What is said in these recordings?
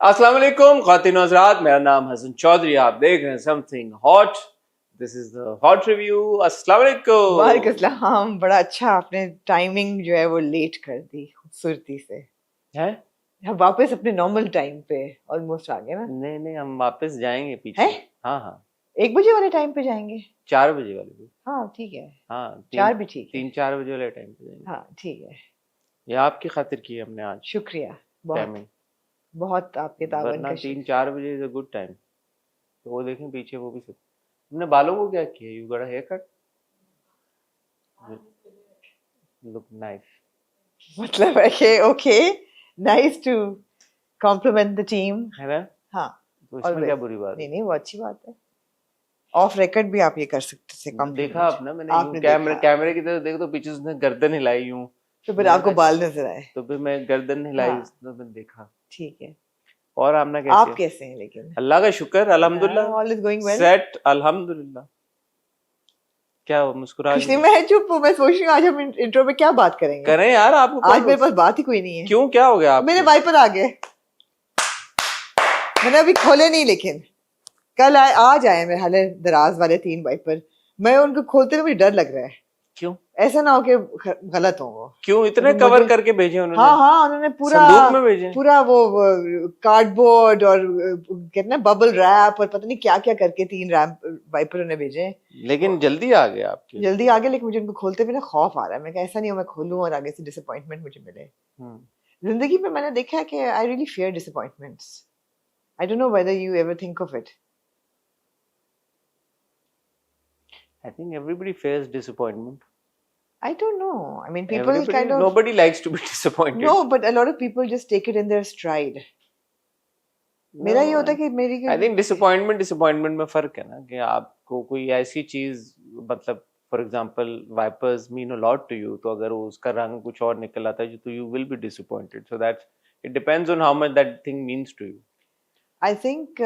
अस्सलाम वालेकुम ख़वातीन हज़रात, मेरा नाम हसन चौधरी, आप देख रहे हैं something hot. This is the hot review. अस्सलाम वालेकुम वालेकुम। अस्सलाम। बड़ा अच्छा आपने टाइमिंग जो है वो लेट कर दी खूबसूरती से। है? हम वापस अपने नॉर्मल टाइम पे ऑलमोस्ट आ गए ना। नहीं नहीं, हम वापस जाएंगे है, पीछे। हाँ हाँ, 1 बजे वाले टाइम पे जाएंगे। 4 बजे वाले भी। हाँ ठीक है, हाँ, तीन 4 भी ठीक है। तीन 4 बजे वाले टाइम पे जाएंगे। हाँ ठीक है। ये आपकी खातिर की है हमने आज शुक्रिया, बहुत टाइमिंग, बहुत आपके तावन वरना का तीन शुक्र। चार बजे इज अ गुड टाइम। तो वो देखें पीछे, वो भी सब। हमने बालों को क्या किया? You got a haircut, look nice. मतलब है कि okay, nice to compliment the team. है ना? हाँ, तो इसमें क्या ऑलवेज। बुरी बात नहीं है? नहीं, वो अच्छी बात है। ऑफ रिकॉर्ड भी आप ये कर सकते थे तो देखा कॉम्प्लीमेंट। आपने, मैंने यूं आपने कैमरे देखा, कैमरे की तरफ देखो तो पीछे उसने गर्दन हिलाई यूं। तो तो फिर मैंने आपको कहा, बाल नजर आए। तो फिर मैं गर्दन हिलाई, हाँ उसने मैंने देखा। ठीक है। और आमना कैसी आप है? कैसे हैं लेकिन? अल्लाह का शुक्र, अल्हम्दुलिल्लाह। All is going well. Set, अल्हम्दुलिल्लाह। क्या हुआ, मुस्कुरा कुछ नहीं, क्यों? मैं चुप हूँ। मैं सोच रही हूँ आज हम इंट्रो में क्या बात करेंगे। करें यार, आपको आज कौन मेरे रोक? पास बात ही कोई नहीं है। क्यों, क्या हो गया मेरे आपको? वाइपर आ गए, मैंने अभी खोले नहीं लेकिन कल आए, आज आए मेरे हाले दराज वाले 3 वाइपर। मैं उनको खोलते हुए मुझे डर लग रहा है। क्यों? ऐसा ना हो कि गलत हो वो। क्यों इतने क्योंकि कवर मुझे, करके भेजे उन्होंने? हाँ हाँ, उन्होंने पूरा संदूक में भेजे? पूरा वो कार्डबोर्ड और कहते ना बबल रैप और पता नहीं क्या क्या करके 3 रैप वाइपर उन्हें भेजे। लेकिन जल्दी आ गए आपके। जल्दी आगे, लेकिन मुझे उनको खोलते हुए ना खौफ आ रहा है। मैं कहा ऐसा नहीं हो मैं खोलूं और आगे से डिसअपॉइंटमेंट मुझे मिले। हम्म। जिंदगी में मैंने देखा है कि I really fear disappointments. I don't know whether you ever think of it. I think everybody fears disappointment. I don't know, I mean people everybody, kind of, nobody likes to be no disappointed. But a lot of people just take it in their stride. No, मेरा ये होता है कि मेरी I think disappointment disappointment में फर्क है ना, कि आपको कोई ऐसी चीज, मतलब for example wipers mean a lot to you, तो अगर उसका रंग कुछ और निकल आता है तो you will be disappointed, so that's, it depends on how much that thing means to you. I think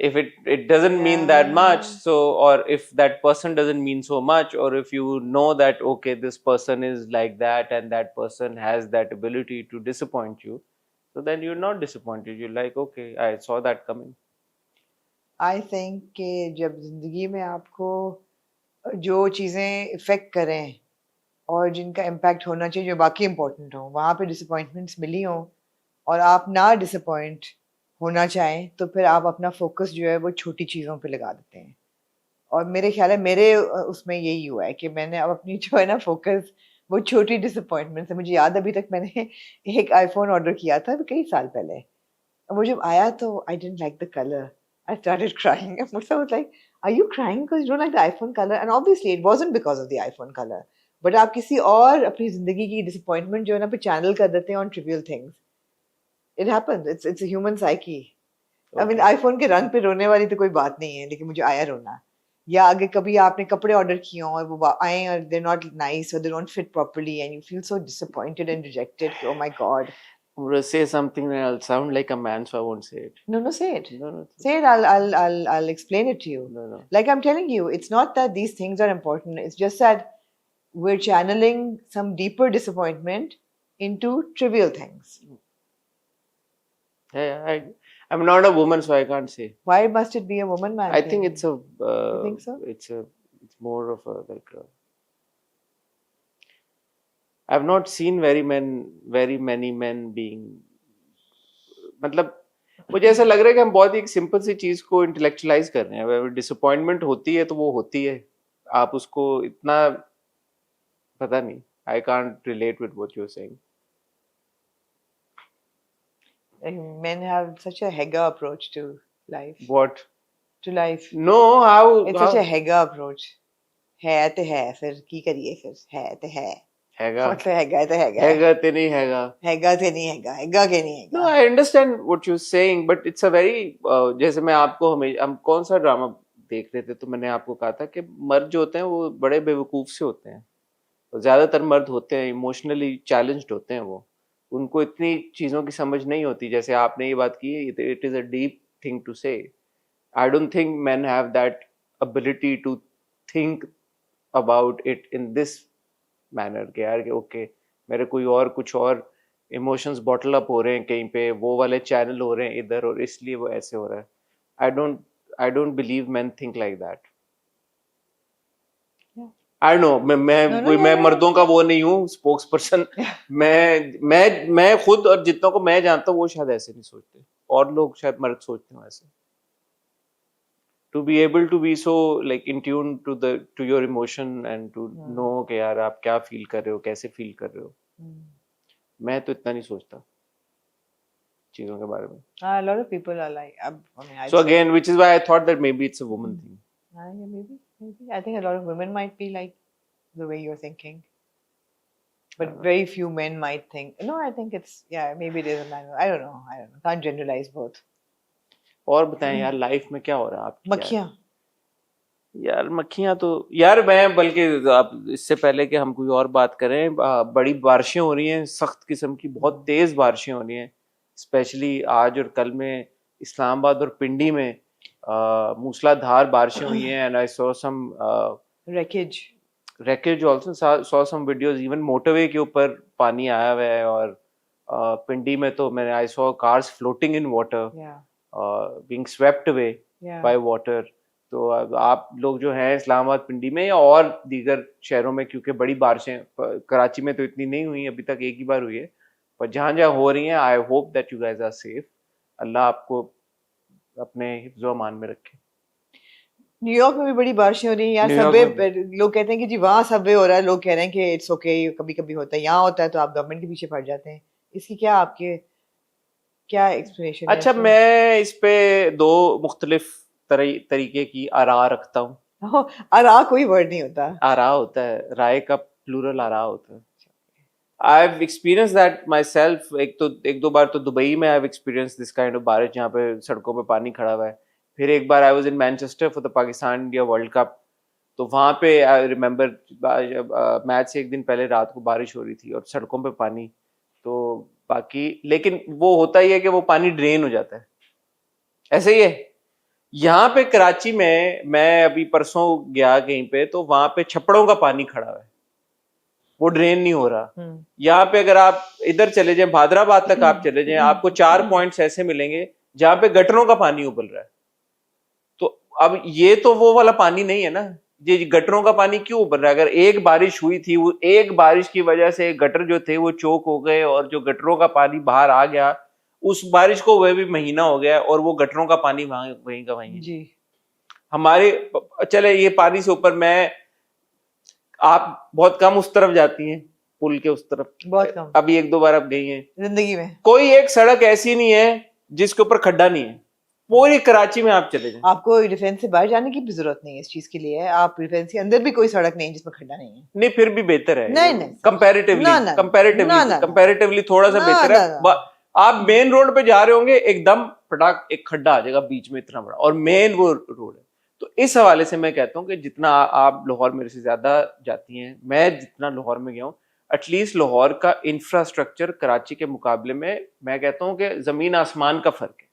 If it doesn't mean that much, so, or if that person doesn't mean so much, or if you know that okay, this person is like that and that person has that ability to disappoint you, so then you're not disappointed, you're like okay, I saw that coming. I think कि जब जिंदगी में आपको जो चीजें effect करें और जिनका इम्पैक्ट होना चाहिए, जो बाकी इंपॉर्टेंट हो, वहां पे डिसअपॉइंटमेंट्स मिली हो और आप ना डिसअपॉइंट होना चाहें, तो फिर आप अपना फोकस जो है वो छोटी चीज़ों पे लगा देते हैं। और मेरे ख्याल है मेरे उसमें यही हुआ है कि मैंने अब अपनी जो है ना फोकस वो छोटी डिसअपॉइंटमेंट से, मुझे याद अभी तक मैंने एक आईफोन ऑर्डर किया था अभी कई साल पहले। और वो जब आया तो I didn't like the colour. I started crying. मुझसे was like, are you crying because you don't like the iPhone colour? And obviously it wasn't because of the iPhone colour. But आप किसी और अपनी जिंदगी की डिसअपॉइंटमेंट जो है ना पे चैनल कर देते हैं on trivial things. It happens, it's a human psyche. I mean Okay. IPhone के रंग पे रोने वाली तो कोई बात नहीं है, लेकिन मुझे आया रोना। या आगे कभी आपने कपड़े ऑर्डर किए हों और वो आए और दे नॉट नाइस और they don't fit properly and you feel so disappointed and rejected कि oh my god. I'm going to say something that will sound like a man, so I won't say it. No, no, say it. No, no, Say it. I'll explain it to you. no, no. Like I'm telling you, it's not that these things are important. It's just that we're channeling some deeper disappointment into trivial things. Yeah, I'm not a woman, so I can't say. Why must it be a woman man I thing? think it's a, You think so? it's more of a like a, I've not seen very many men being, मतलब मुझे ऐसा लग रहा है कि हम बहुत ही एक सिंपल सी चीज को इंटेलेक्चुअलाइज कर रहे हैं। डिसअपॉइंटमेंट होती है तो वो होती है, आप उसको इतना, पता नहीं, I can't relate with what you are saying. Like men have such a Hega approach to life. What? To life. No, It's such a Hega approach. है तो है, फिर की करिए, फिर है तो है। हैगा, मतलब हैगा तो हैगा है। हैगा ते नहीं हैगा. हैगा से नहीं हैगा, हैगा के नहीं No, हैगा। I understand what you're saying, but it's a very जैसे मैं आपको हम कौन सा ड्रामा देख रहे थे, तो मैंने आपको कहा था कि मर्द जो होते हैं वो बड़े बेवकूफ से होते हैं. तो ज्यादातर मर्द होते हैं इमोशनली चैलेंज्ड होते हैं, वो उनको इतनी चीजों की समझ नहीं होती जैसे आपने ये बात की है. It is a deep thing to say. I don't think men have that ability to think about it in this manner, कि यार कि ओके, मेरे कोई और कुछ और इमोशंस बॉटल अप हो रहे हैं कहीं पे, वो वाले चैनल हो रहे हैं इधर, और इसलिए वो ऐसे हो रहा है. I don't believe main think like that. Yeah. I know, No, मैं no, कोई, yeah, मैं yeah, मर्दों का वो नहीं हूँ स्पोक्स पर्सन. मैं खुद और जितनों को मैं जानता हूँ वो शायद ऐसे नहीं सोचते, और लोग शायद मर्द सोचते हैं वैसे. To be able to be so like in tune to your emotion and to yeah. know कि यार आप क्या फील कर रहे हो, कैसे फील कर रहे हो. Hmm. मैं तो इतना नहीं सोचता चीजों के बारे में. A lot of people are like, I mean, I'd So say, again, which is why I thought that maybe it's a woman thing. yeah, maybe. I think a lot of women might be like the way you're thinking, but very few men might think. No, I think it's, yeah, maybe it is a man. I don't know. Can't generalize both. और बताएं यार, life में क्या हो रहा है आपकी? मक्खियाँ. यार मक्खियां तो, यार मैं बल्कि आप इससे पहले कि हम कोई और बात करें, बड़ी बारिशें हो रही हैं, सख्त किस्म की बहुत तेज बारिशें हो रही हैं, स्पेशली आज और कल में इस्लामाबाद और पिंडी में मूसलाधार बारिशें हुई हैं. And I saw some wreckage also, saw some videos, even motorway के ऊपर पानी आया हुआ है, और पिंडी में तो मैंने I saw cars floating in water, being swept away by water. तो आप लोग जो हैं इस्लामाबाद, पिंडी में या और दीगर शहरों में, क्योंकि बड़ी बारिशें कराची में तो इतनी नहीं हुई, अभी तक एक ही बार हुई है, पर जहाँ जहाँ हो रही हैं, I hope that you guys are safe. Allah आपको अपने हिफ्ज़ो अमान में रखे. न्यूयॉर्क में भी बड़ी बारिशें हो रही हैं यार. सबवे, लोग कहते हैं कि जी वहाँ सबवे हो रहा है, लोग कह रहे हैं कि इट्स ओके, कभी कभी होता है, यहाँ होता है तो आप गवर्नमेंट के पीछे पड़ जाते हैं. इसकी क्या एक्सप्लेनेशन है? अच्छा, मैं इस पे दो मुख्तलिफ तरीके की आरा रखता हूँ. आरा कोई वर्ड नहीं होता. आरा होता है, राय का प्लूरल आरा होता है. I've experienced that myself. एक दो बार तो दुबई में I've experienced this kind of बारिश, जहाँ पे सड़कों पे पानी खड़ा हुआ है. फिर एक बार I was in Manchester for the Pakistan India World Cup. तो वहाँ पे I remember मैच से एक दिन पहले रात को बारिश हो रही थी और सड़कों पे पानी. तो बाकी लेकिन वो होता ही है कि वो पानी ड्रेन हो जाता है. ऐसे ही है यहाँ पे कराची में. मैं अभी परसों गया कहीं पे, तो वहां पे छप्पड़ों का पानी खड़ा है, वो ड्रेन नहीं हो रहा. यहाँ पे अगर आप इधर चले जाएं, भादराबाद तक आप चले जाएं, आपको 4 पॉइंट्स ऐसे मिलेंगे जहां पे गटरों का पानी उबल रहा है. तो अब ये तो वो वाला पानी नहीं है ना, ये गटरों का पानी क्यों उबल रहा है? अगर एक बारिश हुई थी, वो एक बारिश की वजह से गटर जो थे वो चोक हो गए, और जो गटरों का पानी बाहर आ गया, उस बारिश को वह भी महीना हो गया, और वो गटरों का पानी वहीं का वहीं जी. हमारे चले ये पानी से ऊपर, मैं आप बहुत कम उस तरफ जाती हैं, पुल के उस तरफ बहुत कम. अभी 1-2 बार आप गई हैं जिंदगी में. कोई एक सड़क ऐसी नहीं है जिसके ऊपर खड्डा नहीं है. पूरी कराची में आप चले जाएं, आपको डिफेंस से बाहर जाने की भी जरूरत नहीं है इस चीज के लिए. आप डिफेंस के अंदर भी कोई सड़क नहीं है जिसमें खड्डा नहीं है. नहीं, फिर भी बेहतर है. नहीं, कंपैरेटिवली थोड़ा सा बेहतर है. आप मेन रोड पे जा रहे होंगे, एकदम फटाक एक खड्डा आ जाएगा बीच में इतना बड़ा, और मेन वो रोड है. तो इस हवाले से मैं कहता हूँ कि जितना आप लाहौर मेरे से ज्यादा जाती हैं, मैं जितना लाहौर में गया हूँ, एटलीस्ट लाहौर का इंफ्रास्ट्रक्चर कराची के मुकाबले में मैं कहता हूँ कि जमीन आसमान का फर्क है.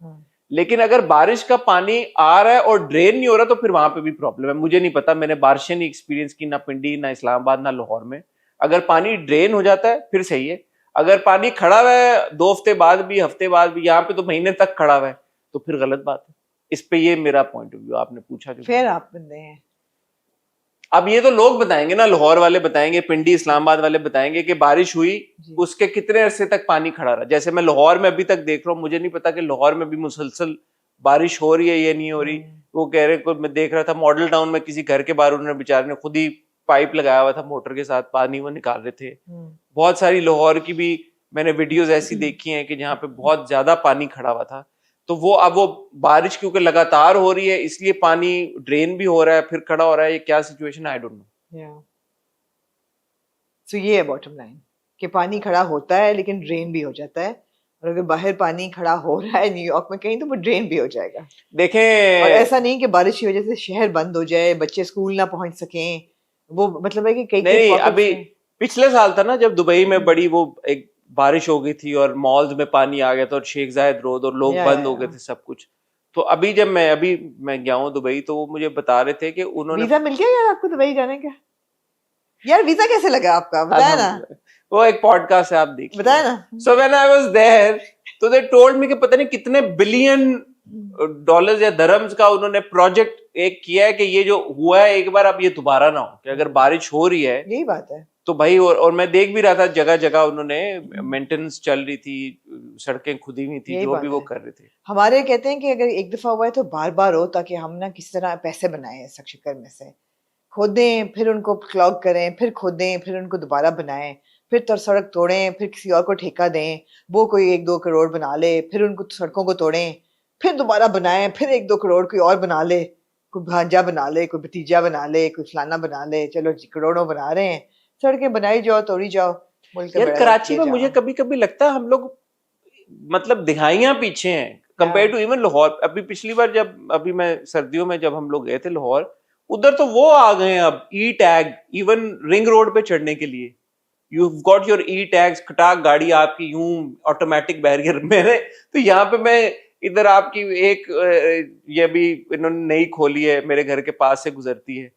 लेकिन अगर बारिश का पानी आ रहा है और ड्रेन नहीं हो रहा, तो फिर वहां पे भी प्रॉब्लम है. मुझे नहीं पता, मैंने बारिशें नहीं एक्सपीरियंस की, ना पिंडी, ना इस्लामाबाद, ना लाहौर में. अगर पानी ड्रेन हो जाता है फिर सही है. अगर पानी खड़ा हुआ है 2 हफ्ते बाद भी, हफ्ते बाद भी, यहाँ पे तो महीने तक खड़ा हुआ है, तो फिर गलत बात है. इस पे ये मेरा पॉइंट ऑफ व्यू. आपने पूछा कि फिर आप बंदे हैं. अब ये तो लोग बताएंगे ना, लाहौर वाले बताएंगे, पिंडी इस्लामाबाद वाले बताएंगे कि बारिश हुई, उसके कितने अरसे तक पानी खड़ा रहा. जैसे मैं लाहौर में अभी तक देख रहा हूँ, मुझे नहीं पता कि लाहौर में भी मुसलसल बारिश हो रही है या नहीं हो रही. वो कह रहे, मैं देख रहा था मॉडल टाउन में किसी घर के बाहर उन्होंने बेचारे ने खुद ही पाइप लगाया हुआ था, मोटर के साथ पानी वो निकाल रहे थे. बहुत सारी लाहौर की भी मैंने वीडियोस ऐसी देखी हैं कि जहाँ पे बहुत ज्यादा पानी खड़ा हुआ था. तो वो अब वो बारिश क्योंकि लगातार हो रही है, इसलिए पानी ड्रेन भी हो रहा है, फिर खड़ा हो रहा है. ये क्या सिचुएशन है, आई डोंट नो. सो ये है बॉटम लाइन कि पानी खड़ा होता है लेकिन ड्रेन भी हो जाता है. और अगर बाहर पानी खड़ा हो रहा है न्यूयॉर्क में कहीं, तो वो ड्रेन भी हो जाएगा. देखें, और ऐसा नहीं कि बारिश की वजह से शहर बंद हो जाए, बच्चे स्कूल ना पहुंच सकें. वो मतलब है कि कई नहीं, अभी पिछले साल था ना जब दुबई में बड़ी वो एक बारिश हो गई थी और मॉल्स में पानी आ गया था, और शेख जायद रोड और लोग बंद हो गए थे सब कुछ. तो अभी जब मैं गया हूँ दुबई, तो वो मुझे बता रहे थे कि उन्होंने वीजा मिल गया यार आपको दुबई जाने का. यार वीजा कैसे लगा आपका, बताया ना. वो एक पॉडकास्ट है, आप देखिए, बताया ना। So when I was there तो दे टोल्ड मी कि पता नहीं कितने बिलियन डॉलर्स या दरम्स का उन्होंने प्रोजेक्ट एक किया है कि ये जो हुआ है एक बार अब ये दोबारा ना हो, कि अगर बारिश हो रही है यही बात है तो भाई, और मैं देख भी रहा था जगह जगह उन्होंने मेंटेनेंस चल रही थी, सड़कें खुदी हुई थी, यही जो भी बात वो है। कर रहे थे। हमारे कहते हैं कि अगर एक दफा हुआ है तो बार बार हो, ताकि हम ना किसी तरह पैसे बनाए इस शक्कर में से, खोदें फिर उनको क्लॉग करें, फिर खोदें फिर उनको दोबारा बनाएं, फिर सड़क तोड़ें, फिर किसी और को ठेका दें, वो कोई 1-2 करोड़ बना ले, फिर उनको सड़कों को तोड़ें, फिर दोबारा बनाएं, फिर 1-2 करोड़ कोई और बना ले, कोई भांजा बना ले, कोई भतीजा बना ले, कोई फलाना बना ले, चलो जी करोड़ों बना रहे हैं, सड़कें बनाई जाओ, तोड़ी जाओ, मुल्क का यार बेड़ा गर्क कराची किए में जाओ। मुझे कभी कभी लगता है हम लोग मतलब दिहाइयां पीछे हैं कंपेयर टू इवन लाहौर। अभी पिछली बार जब अभी मैं सर्दियों में जब हम लोग गए थे लाहौर, उधर तो वो आ गए हैं अब e tag, even ring road पे चढ़ने के लिए you got your e tags, खटाक गाड़ी आपकी यूं ऑटोमेटिक बैरियर मेरे। तो यहाँ पे मैं इधर आपकी एक ये भी इन्होंने नई खोली है, मेरे घर के पास से गुजरती है,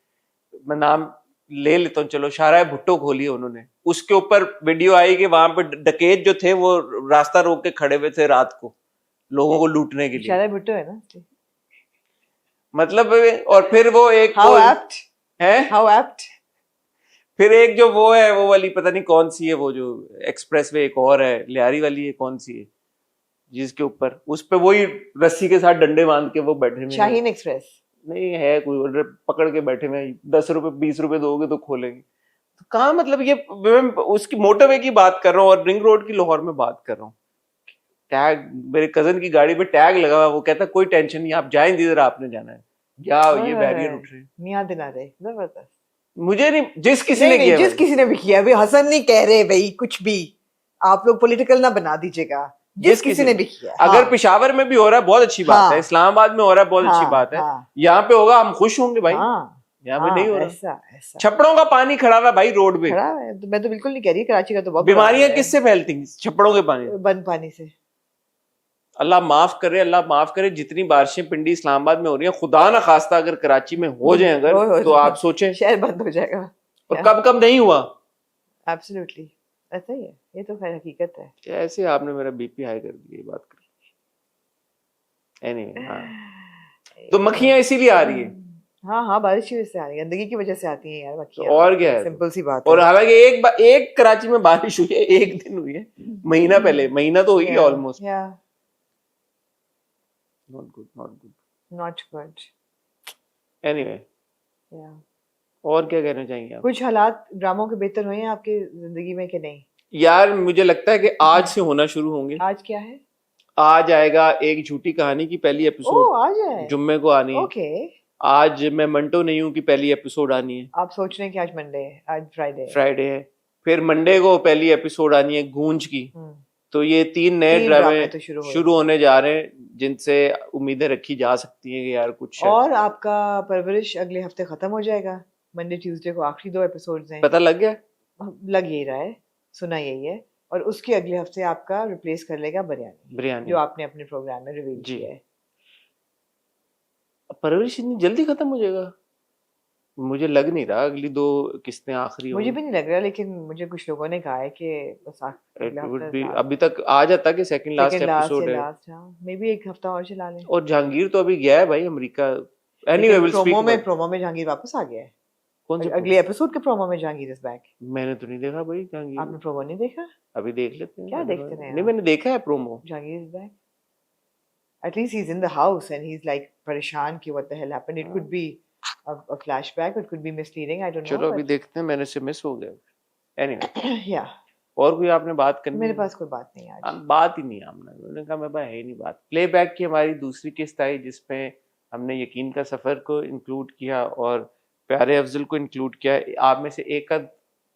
मैं नाम ले लेता हूँ, चलो शाहरा भुट्टो खोली है उन्होंने, उसके ऊपर वीडियो आई कि वहां पे डकैत जो थे वो रास्ता रोक के खड़े हुए थे रात को लोगों को लूटने के लिए, शायद भुट्टो है ना। मतलब। और फिर वो एक हाउ एप्ट है, हाउ एप्ट। फिर एक जो वो है वो वाली पता नहीं कौन सी है, वो जो एक्सप्रेस वे एक और है लियारी वाली है, कौन सी है जिसके ऊपर उस पे वही रस्सी के साथ डंडे बांध के वो बैठे हुए हैं। शाहीन एक्सप्रेस नहीं है कोई और पकड़ के बैठे हुए हैं, 10 रुपए 20 रुपए दोगे तो खोलेंगे। तो कहाँ मतलब ये मैं उसकी मोटरवे की बात कर रहा हूँ और रिंग रोड की लाहौर में बात कर रहा हूँ। टैग मेरे कजन की गाड़ी पे टैग लगा हुआ, वो कहता कोई टेंशन नहीं, आप जाएं जिधर आपने जाना है, या ये बैरियर उठ रहे हैं। मियां दिला रहे जबरदस्त। मुझे नहीं, जिस किसी नहीं ने नहीं किया जिस भाई। किसी ने भी किया, अभी हसन नहीं कह रहे भाई कुछ भी, आप लोग पॉलिटिकल ना बना दीजिएगा, जिस किसी ने भी किया। अगर हाँ, पेशावर में भी हो रहा है बहुत अच्छी बात है, हाँ, इस्लामाबाद में हो रहा है बहुत अच्छी हाँ, बात है, हाँ, यहाँ पे होगा हम खुश होंगे भाई, हाँ, यहाँ पे हाँ, नहीं हो रहा। ऐसा ऐसा छप्पड़ों का पानी खड़ा हुआ है भाई रोड पे, खड़ा है तो मैं तो बिल्कुल नहीं कह रही, कराची का तो बहुत बुरा बीमारियां हाल है किससे फैलती हैं? छप्पड़ों के पानी। बंद पानी से। अल्लाह माफ करे, अल्लाह माफ करे, जितनी बारिशें पिंडी इस्लामाबाद में हो रही हैं, खुदा ना खास्ता अगर कराची में हो जाए अगर, तो आप सोचें शहर बंद हो जाएगा। और कब कब नहीं हुआ। एब्सोल्युटली ऐसा ही है, ये तो खैर हकीकत है। ऐसे आपने मेरा बीपी हाई कर दिया ये बात कर। एनीवे, हाँ, तो मक्खियां इसीलिए आ रही है। हाँ हाँ, बारिश की वजह से आ रही है, गंदगी की वजह से आती है यार तो मक्खियाँ, और क्या है, सिंपल सी बात और है। हालांकि एक कराची में बारिश हुई है, एक दिन हुई है, महीना पहले, महीना तो हुई है almost. Not good, not good, not good. Anyway, और क्या कहना चाहेंगे आप? कुछ हालात ड्रामों के बेहतर हुए हैं आपकी जिंदगी में कि नहीं? यार मुझे लगता है कि आज से होना शुरू होंगे। आज क्या है? आज आएगा एक झूठी कहानी की पहली एपिसोड, आज है, जुम्मे को आनी है। ओके। आज मैं मंटो नहीं हूँ की पहली एपिसोड आनी है। आप सोच रहे हैं कि आज मंडे है, आज फ्राइडे है। फिर मंडे को पहली एपिसोड आनी है गूंज की। तो ये 3 नए ड्रामे तो शुरू होने जा रहे हैं जिनसे उम्मीदें रखी जा सकती हैं कि यार कुछ। और आपका परवरिश अगले हफ्ते खत्म हो जाएगा, मंडे ट्यूसडे को आखिरी 2 एपिसोड्स हैं। पता लग गया? लग यही रहा है, सुना यही है। और उसके अगले हफ्ते आपका रिप्लेस कर लेगा बिरयानी, जो आपने अपने प्रोग्राम में रिवील किया है। परवरिश इतनी जल्दी खत्म हो जाएगा? मुझे लग नहीं रहा, अगली 2 किस्तें आखिरी मुझे भी नहीं लग रहा, लेकिन मुझे कुछ लोगों ने कहा है कि बस अभी तक आ जाता कि सेकंड लास्ट एपिसोड है। मे बी एक हफ्ता और चला लें। और जहांगीर तो अभी गया है भाई America. Anyway, will speak. Promo में जहांगीर वापस आ गया है। कौन सा? अगले एपिसोड के प्रोमो में जहांगीर इज बैक। मैंने तो नहीं देखा भाई जहांगीर। आपने प्रोमो नहीं देखा? अभी देख लेते हैं। क्या देखते हैं? नहीं, मैंने देखा है promo. Jahangir is back, at least he's in the house and he's like परेशान कि what the hell happened. It could be a flashback, it could be misleading, I don't know. चलो अभी देखते हैं, मैंने से मिस हो गया। एनीवे, yeah, और कोई आपने बात करनी? मेरे पास कोई बात नहीं आज। बात ही नहीं, हमने कहा मेरे पास है ही नहीं बात। प्लेबैक की हमारी दूसरी किस्त आई जिसमें हमने यकीन का सफर को इंक्लूड किया और प्यारे अफजल को इंक्लूड किया। आप में से एक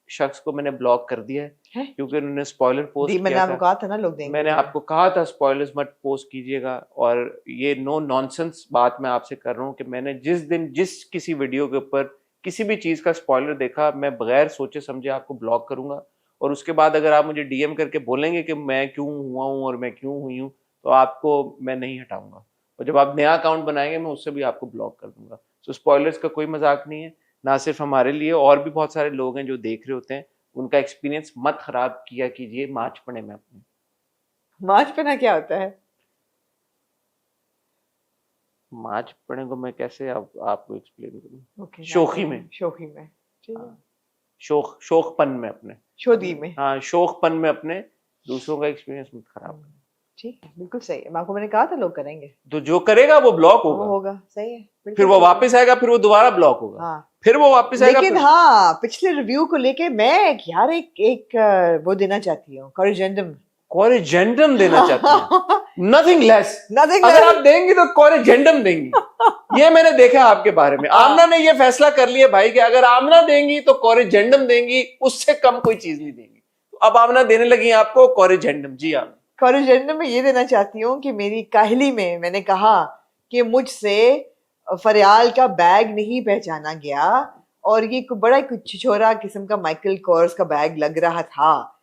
शख्स को मैंने ब्लॉक कर दिया है क्योंकि उन्होंने स्पॉइलर पोस्ट किया। मैंने आपको कहा था ना लोग देंगे। मैंने आपको कहा था स्पॉयलर्स मत पोस्ट कीजिएगा, और ये नो नॉनसेंस बात मैं आपसे कर रहा हूँ कि मैंने जिस दिन जिस किसी वीडियो के ऊपर किसी भी चीज का स्पॉइलर देखा, मैं बगैर सोचे समझे आपको ब्लॉक करूंगा। और उसके बाद अगर आप मुझे डीएम करके बोलेंगे कि मैं क्यों हुआ हूँ और मैं क्यों हुई हूँ, तो आपको मैं नहीं हटाऊंगा, और जब आप नया अकाउंट बनाएंगे मैं उससे भी आपको ब्लॉक कर दूंगा। तो स्पॉयलर्स का कोई मजाक नहीं है, ना सिर्फ हमारे लिए, और भी बहुत सारे लोग हैं जो देख रहे होते हैं। उनका एक्सपीरियंस मत खराब किया कीजिए माचपने में अपने। माचपना क्या होता है? माचपने को मैं कैसे आपको एक्सप्लेन करूं? ओके, शोखी में, शोखी में, ठीक है, शोखपन में अपने, शोधी में। हाँ शोखपन में अपने दूसरों का एक्सपीरियंस मत खराब करें। ठीक है, बिल्कुल सही है। आपको मैंने कहा था लोग करेंगे, तो जो करेगा वो ब्लॉक वो होगा, होगा, सही है, फिर बिल्कुल वो सही है। वापस आएगा, फिर वो दोबारा ब्लॉक होगा, हाँ, फिर वो वापस आएगा, लेकिन फिर हाँ, पिछले रिव्यू को लेके मैं यार एक वो देना चाहती हूँ, कॉरिजेंडम। कॉरिजेंडम देना चाहते हैं, नथिंग लेस। Nothing अगर less. आप देंगी तो कॉरिजेंडम देंगी। ये मैंने देखा आपके बारे में, आमना ने ये फैसला कर लिया भाई कि अगर आमना देंगी तो कॉरिजेंडम देंगी, उससे कम कोई चीज नहीं देंगी। तो अब आमना देने लगी आपको कॉरिजेंडम। जी आमना। कॉरिजेंडम में ये देना चाहती हूँ कि मेरी काहली में मैंने कहा कि मुझसे फरियाल का बैग नहीं पहचाना गया, और ये बड़ा कुछ छिछोरा किस्म का माइकल कोर्स का बैग लग रहा था।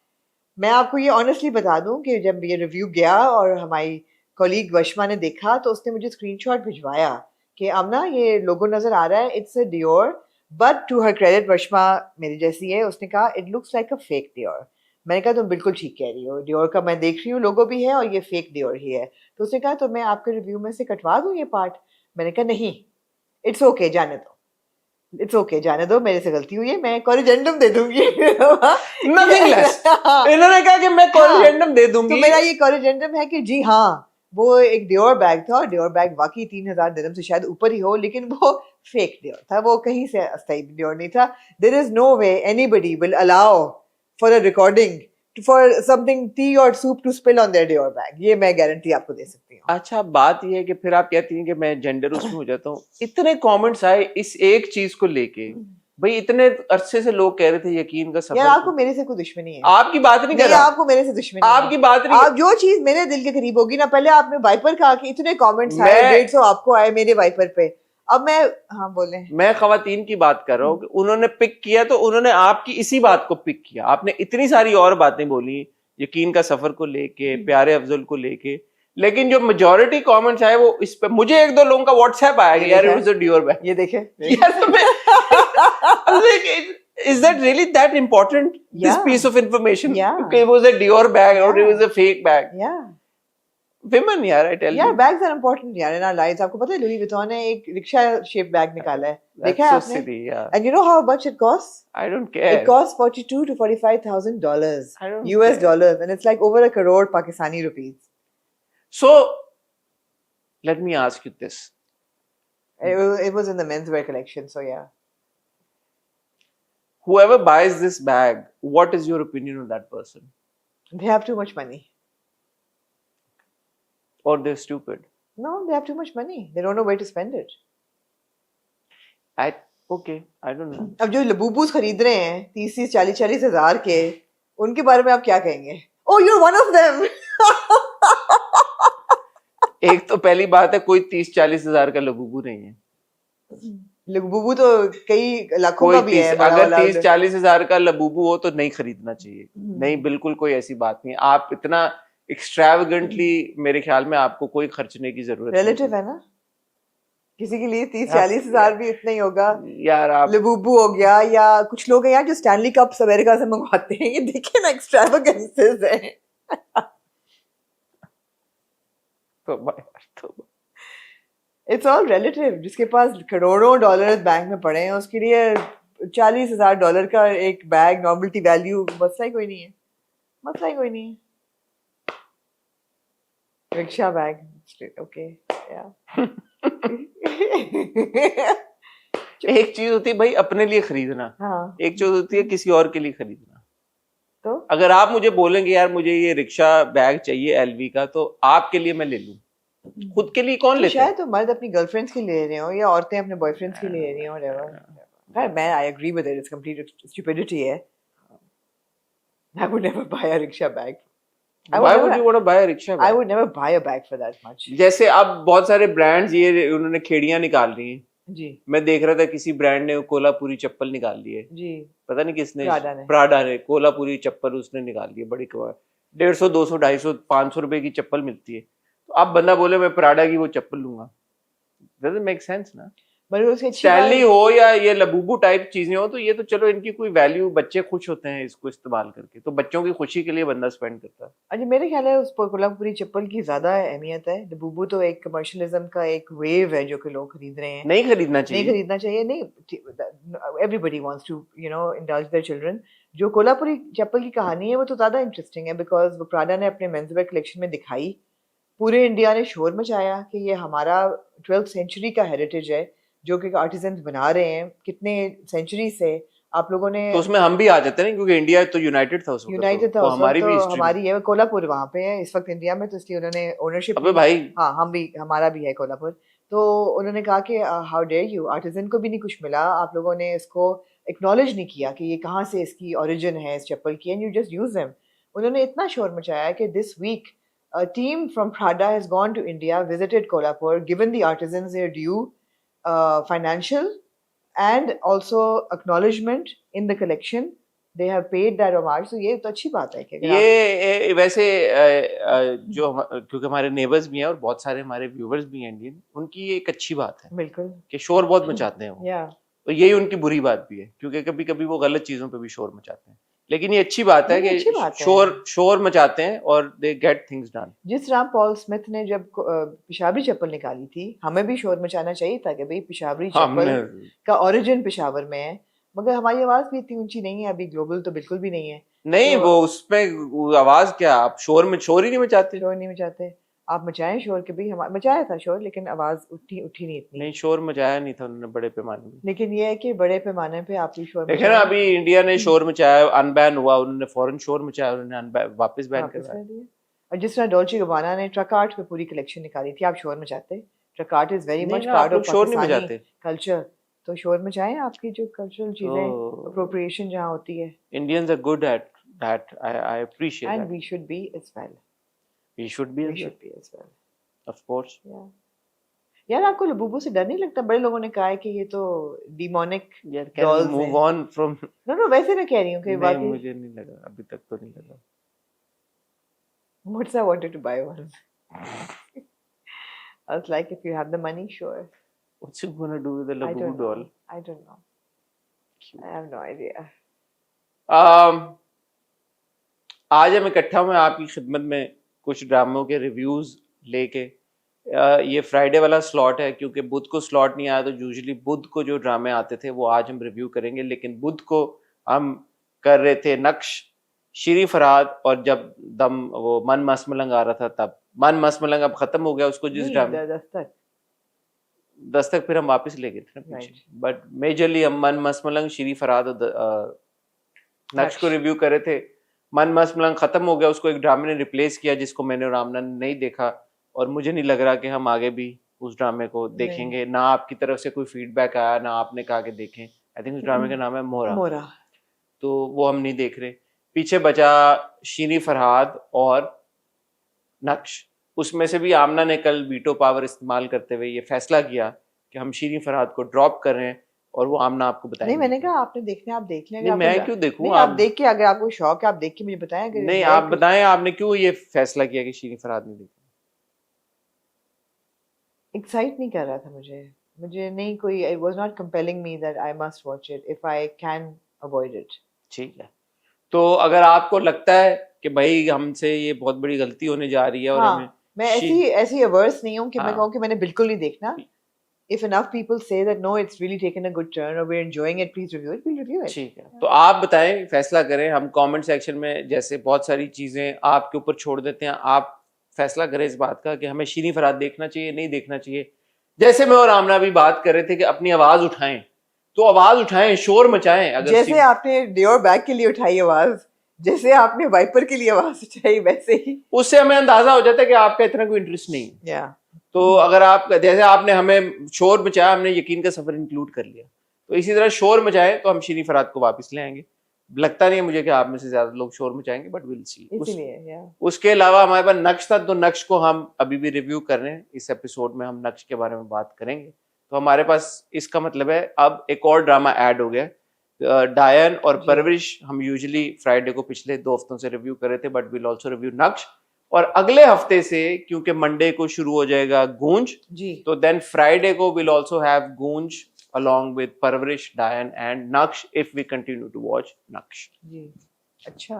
मैं आपको ये ऑनेस्टली बता दूं कि जब ये रिव्यू गया और हमारी कॉलीग वशमा ने देखा तो उसने मुझे स्क्रीनशॉट भिजवाया कि अमना ये लोगो नजर आ रहा है, it's a Dior, but to her credit Washma मेरी जैसी है, उसने कहा it looks like a fake Dior. मैंने कहा तुम बिल्कुल ठीक कह रही हो, डियोर का मैं देख रही हूँ लोगो भी है और ये फेक डियोर ही है। तो उसने कहा तो मैं आपके रिव्यू में से कटवा दूं ये पार्ट। मैंने कहा नहीं, इट्स ओके, जाने दो, इट्स ओके, जाने दो, मेरे से गलती हुई है, मैं कॉरिजेंडम दे दूंगी। Nothing less. इन्होंने कहा कि मैं कॉरिजेंडम दे दूंगी। तो मेरा ये कॉरिजेंडम है कि जी हाँ, वो एक डियोर बैग था, और डियोर बैग वाकई 3000 दिरहम से शायद ऊपर ही हो, लेकिन वो फेक डियोर था, वो कहीं से अस्थायी डियोर नहीं था। There is no way anybody will allow for a recording for something tea और soup to spill on their Dior bag, ये मैं गारंटी आपको दे सकती हूँ। अच्छा, बात यह है कि फिर आप कहती हैं कि मैं जेंडर उसमें हो जाता हूँ। इतने कमेंट्स आए इस एक चीज को लेके, भाई इतने अरसे से लोग कह रहे थे यकीन का यार सफर। आपको मेरे से कोई दुश्मनी है? आपकी बात नहीं कर नहीं, रहा, आपको मेरे से दुश्मनी है, आपकी बात नहीं। आप जो चीज मेरे दिल के करीब होगी ना, पहले आपने वाइपर कहा कि इतने कमेंट्स आए, 150 आपको आए मेरे वाइपर पे, अब मैं, हाँ बोले, मैं खवातीन की बात कर रहा हूँ कि उन्होंने पिक किया तो उन्होंने आपकी इसी बात को पिक किया। आपने इतनी सारी और बातें बोली यकीन का सफर को लेके, प्यारे अफजल को लेके, लेकिन जो मेजोरिटी कमेंट्स आए वो इस पे। मुझे एक दो लोगों का व्हाट्सएप आया कि यार it was a Dior bag. ये देखे यार तो मैं is that really that important, this Yeah. piece of information? Yeah. Okay, it was a Dior bag or it Yeah. was a fake bag. Yeah. Women, यार, I tell Yeah, you. bags are important यार in our lives. आपको पता है Louis Vuitton ने एक rickshaw shape bag निकाला है, That's देखा है so आपने? silly, yeah. And you know how much it costs? I don't care. It costs $42,000 to $45,000 I don't US care. dollars, and it's like over a crore Pakistani rupees. So, let me ask you this. It was in the menswear collection, so yeah. Whoever buys this bag, what is your opinion on that person? They have too much money. Or they're stupid? No, they have too much money. They don't know where to spend it. Okay, I don't know. अब जो लबूबूस खरीद रहे हैं 30-40 हजार के, उनके बारे में आप क्या कहेंगे? Oh, you're one of them. एक तो पहली बात है, कोई 30-40 हजार का लबूबू नहीं है। लबूबू तो कई लाखों कोई का भी है, बड़ा अगर वाला। 30-40 हजार का लबूबू हो तो नहीं खरीदना चाहिए। नहीं, बिल्कुल कोई ऐसी बात नहीं। आप इतना एक्सट्रावेगेंटली, मेरे ख्याल में आपको कोई खर्चने की जरूरत नहीं। रिलेटिव है ना, किसी के लिए 30-40 हजार भी इतना ही होगा यार। आप लबूबू हो गया, या कुछ लोग हैं यार जो स्टैनली कप अमेरिका से मंगवाते हैं, ये देखे ना एक्स्ट्रावेगेंसेस हैं। तो इट्स ऑल रिलेटिव। जिसके पास करोड़ों डॉलर्स बैंक में पड़े हैं, उसके लिए $40,000 का एक बैग नॉर्मलिटी वैल्यू मसला ही कोई नहीं है, मसला ही कोई नहीं है। रिक्शा बैग, ओके, एक चीज होती है भाई अपने लिए खरीदना, हाँ, एक चीज होती है किसी और के लिए खरीदना। तो अगर आप मुझे बोलेंगे यार मुझे ये रिक्शा बैग चाहिए एलवी का, तो आपके लिए मैं ले लूं, खुद के लिए कौन तो लेता है? शायद तो मर्द अपनी गर्लफ्रेंड्स के लिए ले रहे हो, या औरतें अपने बॉयफ्रेंड्स के लिए ले रही हो, whatever. मैं I agree with it, it's complete stupidity है। I would never buy a rickshaw bag. Why would you want to buy a rickshaw I bag? would never buy a bag for that much. जैसे अब बहुत सारे brands ये उन्होंने खेड़ियां निकाल रही हैं। जी मैं देख रहा था किसी ब्रांड ने कोल्हापुरी चप्पल निकाल ली है, जी, पता नहीं किसने, प्राडा ने कोल्हापुरी चप्पल उसने निकाल ली है। बड़ी कमाल, 150, 200, 250, 500 रुपए की चप्पल मिलती है। तो अब बंदा बोले मैं प्राडा की वो चप्पल लूंगा, doesn't make sense ना। मगर उसकी अच्छी बात स्टैनली हो या ये लबूबू टाइप चीजें हो, तो ये तो चलो इनकी कोई वैल्यू, बच्चे खुश होते हैं इसको इस्तेमाल करके, तो बच्चों की खुशी के लिए बंदा स्पेंड करता है। अच्छा, मेरे ख्याल है उस कोल्हापुरी चप्पल की ज्यादा अहमियत है। लबूबू तो एक कमर्शियलिज्म का एक वेव है जो कि लोग खरीद रहे हैं। नहीं खरीदना नहीं चाहिए। खरीदना चाहिए, नहीं, everybody wants to indulge their children. जो कोल्हापुरी चप्पल की कहानी है वो तो ज्यादा इंटरेस्टिंग है, बिकॉज वो प्राडा ने अपने मेंसवेयर कलेक्शन में दिखाई, पूरे इंडिया ने शोर मचाया कि ये हमारा 12th सेंचुरी का हेरिटेज है जो कि आर्टिजन बना रहे हैं कितने सेंचुरी से। आप लोगों ने तो उसमें हम भी आ जाते हैं ना, क्योंकि इंडिया तो यूनाइटेड था उस वक्त, यूनाइटेड था तो उस वक्त, हमारी तो भी हिस्ट्री में। हमारी है कोल्हापुर वहां पे है इस वक्त इंडिया में, तो इसलिए उन्होंने ओनरशिप अबे ली। भाई, हाँ, हम भी, हमारा भी है कोल्हापुर। तो उन्होंने कहा कि हाउ डेयर यू, आर्टिजन को भी नहीं कुछ मिला, आप लोगों ने इसको एक्नॉलेज नहीं किया कि ये कहाँ से इसकी ओरिजिन है इस चप्पल की, and you just use them. उन्होंने इतना शोर मचाया कि this week a team from Prada has gone to India, visited Kolhapur, given the artisans their due financial and also acknowledgement in the collection. They have paid that homage. So ये तो अच्छी बात है कि अगर आप वैसे क्योंकि हमारे नेबर्स भी हैं और बहुत सारे हमारे व्यूवर्स भी हैं इंडियन, उनकी ये एक अच्छी बात है बिल्कुल कि शोर बहुत मचाते हैं वो। या तो यही उनकी बुरी बात भी है, क्योंकि कभी कभी वो गलत चीजों पे भी शोर मचाते हैं, लेकिन ये अच्छी बात है नहीं, कि अच्छी बात है। शोर मचाते हैं और दे गेट थिंग्स डन। जिस राम पॉल स्मिथ ने जब पेशावरी चप्पल निकाली थी, हमें भी शोर मचाना चाहिए था कि भाई पेशावरी चप्पल हमने का ओरिजिन पेशावर में है, मगर हमारी आवाज भी इतनी ऊंची नहीं है अभी, ग्लोबल तो बिल्कुल भी नहीं है। नहीं, तो वो उसमें आवाज क्या, आप शोर ही नहीं मचाते। शोर नहीं मचाते, आप मचाएं शोर के भाई, हमारा मचाया था शोर लेकिन आवाज उठी उठी नहीं इतनी। नहीं, शोर मचाया नहीं था उन्होंने बड़े पैमाने में। लेकिन ये है कि बड़े पैमाने पे आप भी शोर देखे ना, मचाएं। अभी इंडिया ने शोर मचाया, अनबैन हुआ, उन्होंने फौरन शोर मचाया, उन्होंने वापस बैन वापस करवाया। कर दिया। और जिस तरह डॉल्चे गबाना ने ट्रक आर्ट पे पूरी कलेक्शन निकाली थी, आप शोर मचाते? ट्रक आर्ट इज वेरी नहीं मच ना, पार्ट आप ऑफ लोग शोर नहीं पाकिस्तानी मचाते। कल्चर। तो शोर मचाएं, आपकी जो कल्चरल चीजें, तो अप्रोप्रिएशन जहाँ होती है। Indians are good at that, I appreciate and that. We should be as well, we should be we should be as well, of course. यार आपको लबूबू से डर नहीं लगता? बड़े लोगों ने कहा है कि ये तो डिमोनिक यार कैन वी डॉल्स मूव हैं। On from. नो नो, वैसे मैं कह रही हूँ कि नहीं, वाकई मुझे नहीं लगा, अभी तक तो नहीं लगा। What's I wanted to buy one. I was like, if you have the money, sure. What's you gonna do with the I Labubu don't doll? know. I don't know. I have no idea. आज हम इकट्ठा हुए आपकी खिदमत में कुछ ड्रामों के reviews लेके। ये फ्राइडे वाला स्लॉट है, क्योंकि बुध को स्लॉट नहीं आया, तो यूजुअली बुध को जो ड्रामे आते थे वो आज हम रिव्यू करेंगे, लेकिन बुध को हम कर रहे थे नक्श, श्री फरहाद, और जब दम वो मन मसमलंग आ रहा था तब। मन मसमलंग अब खत्म हो गया, उसको जिस ड्रामे दस्तक दस्तक फिर हम वापस ले गए थे ना पीछे, बट मेजरली हम मन मसमलंग, श्री फरहाद और नक्श को रिव्यू कर रहे थे। मन मसमलंग खत्म हो गया, उसको एक ड्रामे ने रिप्लेस किया जिसको मैंने और आमना ने नहीं देखा, और मुझे नहीं लग रहा कि हम आगे भी उस ड्रामे को देखेंगे। ना आपकी तरफ से कोई फीडबैक आया, ना आपने कहा कि देखें। आई थिंक उस ड्रामे का नाम है मोरा, मोरा। तो वो हम नहीं देख रहे। पीछे बचा शीरी फरहाद और नक्श। उसमें से भी आमना ने कल वीटो पावर इस्तेमाल करते हुए ये फैसला किया कि हम शीरी फरहाद को ड्रॉप कर रहे हैं, और वो आमना आपको बताएंगे। नहीं, मैंने कहा आपने देखने, आप देख लें। नहीं, मैं क्यों देखूं? नहीं, आप देख के, अगर आपको शौक है आप देख के मुझे बताएं। नहीं, आप बताएं, आपने क्यों ये फैसला किया कि शीरी फरहाद नहीं देखी? एक्साइट नहीं कर रहा था मुझे नहीं कोई, it was not compelling me that I must watch it if I can avoid it. ठीक है, तो अगर आपको लगता है कि भाई हमसे ये बहुत बड़ी गलती होने जा रही है और हमें, मैं ऐसी अवर्स नहीं हूँ कि मैं हाँ। कहूँ कि मैंने बिल्कुल नहीं देखना। If enough people say that no, it's really taken a good turn or we're enjoying it, please review it. We'll review it. ठीक है, तो आप बताएं, फैसला करें। हम कमेंट सेक्शन में जैसे बहुत सारी चीजें आपके ऊपर छोड़ देते हैं, आप फैसला करें इस बात का कि हमें शीरी फरहाद देखना चाहिए, नहीं देखना चाहिए। जैसे मैं और आमना भी बात कर रहे थे कि अपनी आवाज उठाएं, तो आवाज उठाएं, शोर मचाएं। अगर जैसे आपने डियोर बैग के लिए उठाई आवाज, जैसे आपने वाइपर के लिए आवाज उठाई, वैसे ही उससे हमें अंदाजा हो जाता है कि आपका इतना कोई इंटरेस्ट नहीं है। या तो अगर आप, जैसे आपने हमें शोर मचाया, हमने यकीन का सफर इंक्लूड कर लिया, तो इसी तरह शोर मचाए तो हम शीरी फरहाद को वापस ले आएंगे। लगता नहीं है मुझे कि आप में से ज्यादा लोग शोर मचाएंगे, बट विल सी। इसीलिए उसके अलावा हमारे पास नक्श था, तो नक्श को हम अभी भी रिव्यू कर रहे हैं। इस एपिसोड में हम नक्श के बारे में बात करेंगे। तो हमारे पास, इसका मतलब है अब एक और ड्रामा ऐड हो गया, डायन और परवरिश। हम यूजुअली फ्राइडे को पिछले 2 हफ्तों से रिव्यू कर रहे थे, बट विल ऑल्सो रिव्यू नक्श। और अगले हफ्ते से क्योंकि मंडे को शुरू हो जाएगा गूंज, जी तो देन फ्राइडे को विल आल्सो हैव गूंज along with Parvarish, Dayan and Naksh if we continue to watch Naksh. जी अच्छा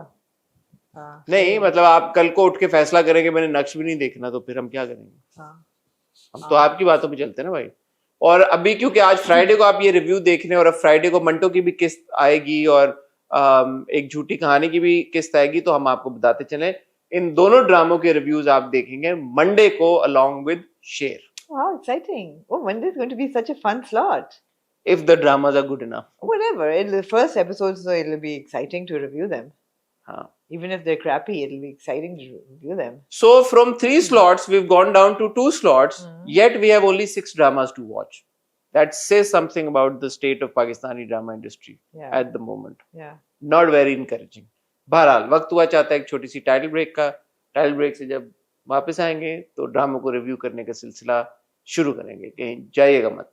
हाँ नहीं मतलब आप कल को उठ के फैसला करेंगे मैंने नक्श भी नहीं देखना, तो फिर हम क्या करेंगे? हाँ हम तो आपकी बातों पे चलते हैं ना भाई। और अभी क्योंकि आज फ्राइडे को आप ये रिव्यू देख रहे हैं और अब फ्राइडे को मंटो की भी किस्त आएगी और एक झूठी कहानी की भी किस्त आएगी, तो हम आपको बताते चले इन दोनों ड्रामों के रिव्यूज आप देखेंगे मंडे को along with शेर, Wow, exciting. Oh, Monday is going to be such a fun slot. if the dramas are good enough. Whatever. The first episodes, so it'll be exciting to review them. हाँ. Even if they're crappy, it'll be exciting to review them. So from 3 slots, we've gone down to 2 slots, yet we have only 6 dramas to watch. That says something about the state of Pakistani drama industry at the moment. Yeah. Not very encouraging. बहरहाल वक्त हुआ चाहता है एक छोटी सी title break का। Title break से जब वापस आएंगे तो ड्रामा को रिव्यू करने का सिलसिला शुरू करेंगे, कहीं जाइएगा मत।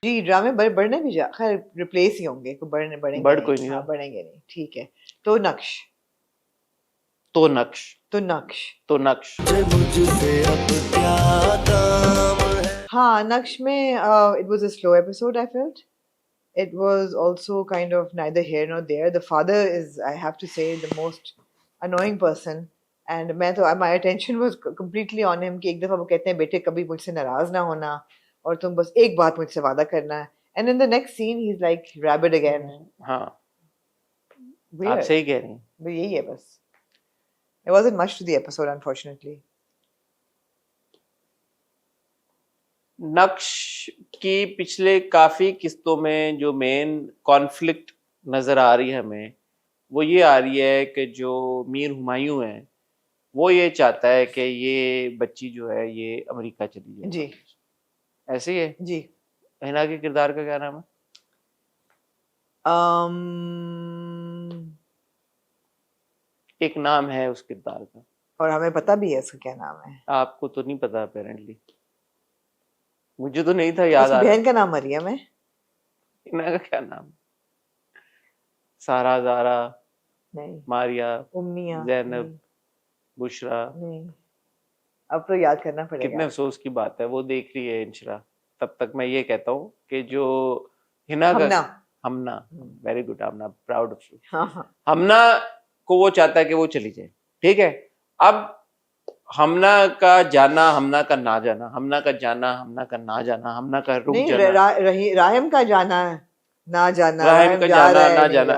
जी ड्रामे बढ़ने भी जा खैर रिप्लेस ही होंगे, को बढ़ने बढ़ेंगे बढ़ कोई नहीं, हाँ, बढ़ेंगे नहीं, ठीक है। तो नक्श तो नक्श तो नक्श तो नक्श हाँ नक्श में it was a slow episode. I felt it was also kind of neither here nor there. The father is, I have to say, the most annoying person. And मैं तो my attention was completely on him कि एक दफा वो कहते हैं बेटे कभी मुझसे नाराज ना होना और तुम बस एक बात मुझसे वादा करना है, and in the next scene he's like rabid again. हाँ Weird. आप सही कह रही हैं। but यही है बस, there wasn't much to the episode unfortunately. नक्श की पिछले काफी किस्तों में जो मेन कॉन्फ्लिक्ट नजर आ रही है हमें, वो ये आ रही है कि जो मीर हुमायूं है वो ये चाहता है कि ये बच्ची जो है ये अमेरिका चली जाए। जी ऐसे ही है जी। हिना के किरदार का क्या नाम है? एक नाम है उस किरदार का और हमें पता भी है उसका क्या नाम है। आपको तो नहीं पता अपेरेंटली, मुझे तो नहीं था याद आ रहा। बहन का नाम मरियम है। हिना का क्या नाम? सारा, ज़ारा, नहीं, मारिया, उम्मिया, ज़ैनब, बुशरा। नहीं, अब तो याद करना पड़ेगा। कितने अफसोस की बात है, वो देख रही है इंशरा। तब तक मैं ये कहता हूँ कि जो हिना का Hamna, very good Hamna, proud of you. Hamna को वो चाहता है कि वो चली जाए, ठीक है। अब हमना का जाना, हमना का ना जाना, हमना का जाना, हमना का ना जाना, हमना का रुक जाना, राहिम का जाना ना जाना, राहिम का जाना ना जाना।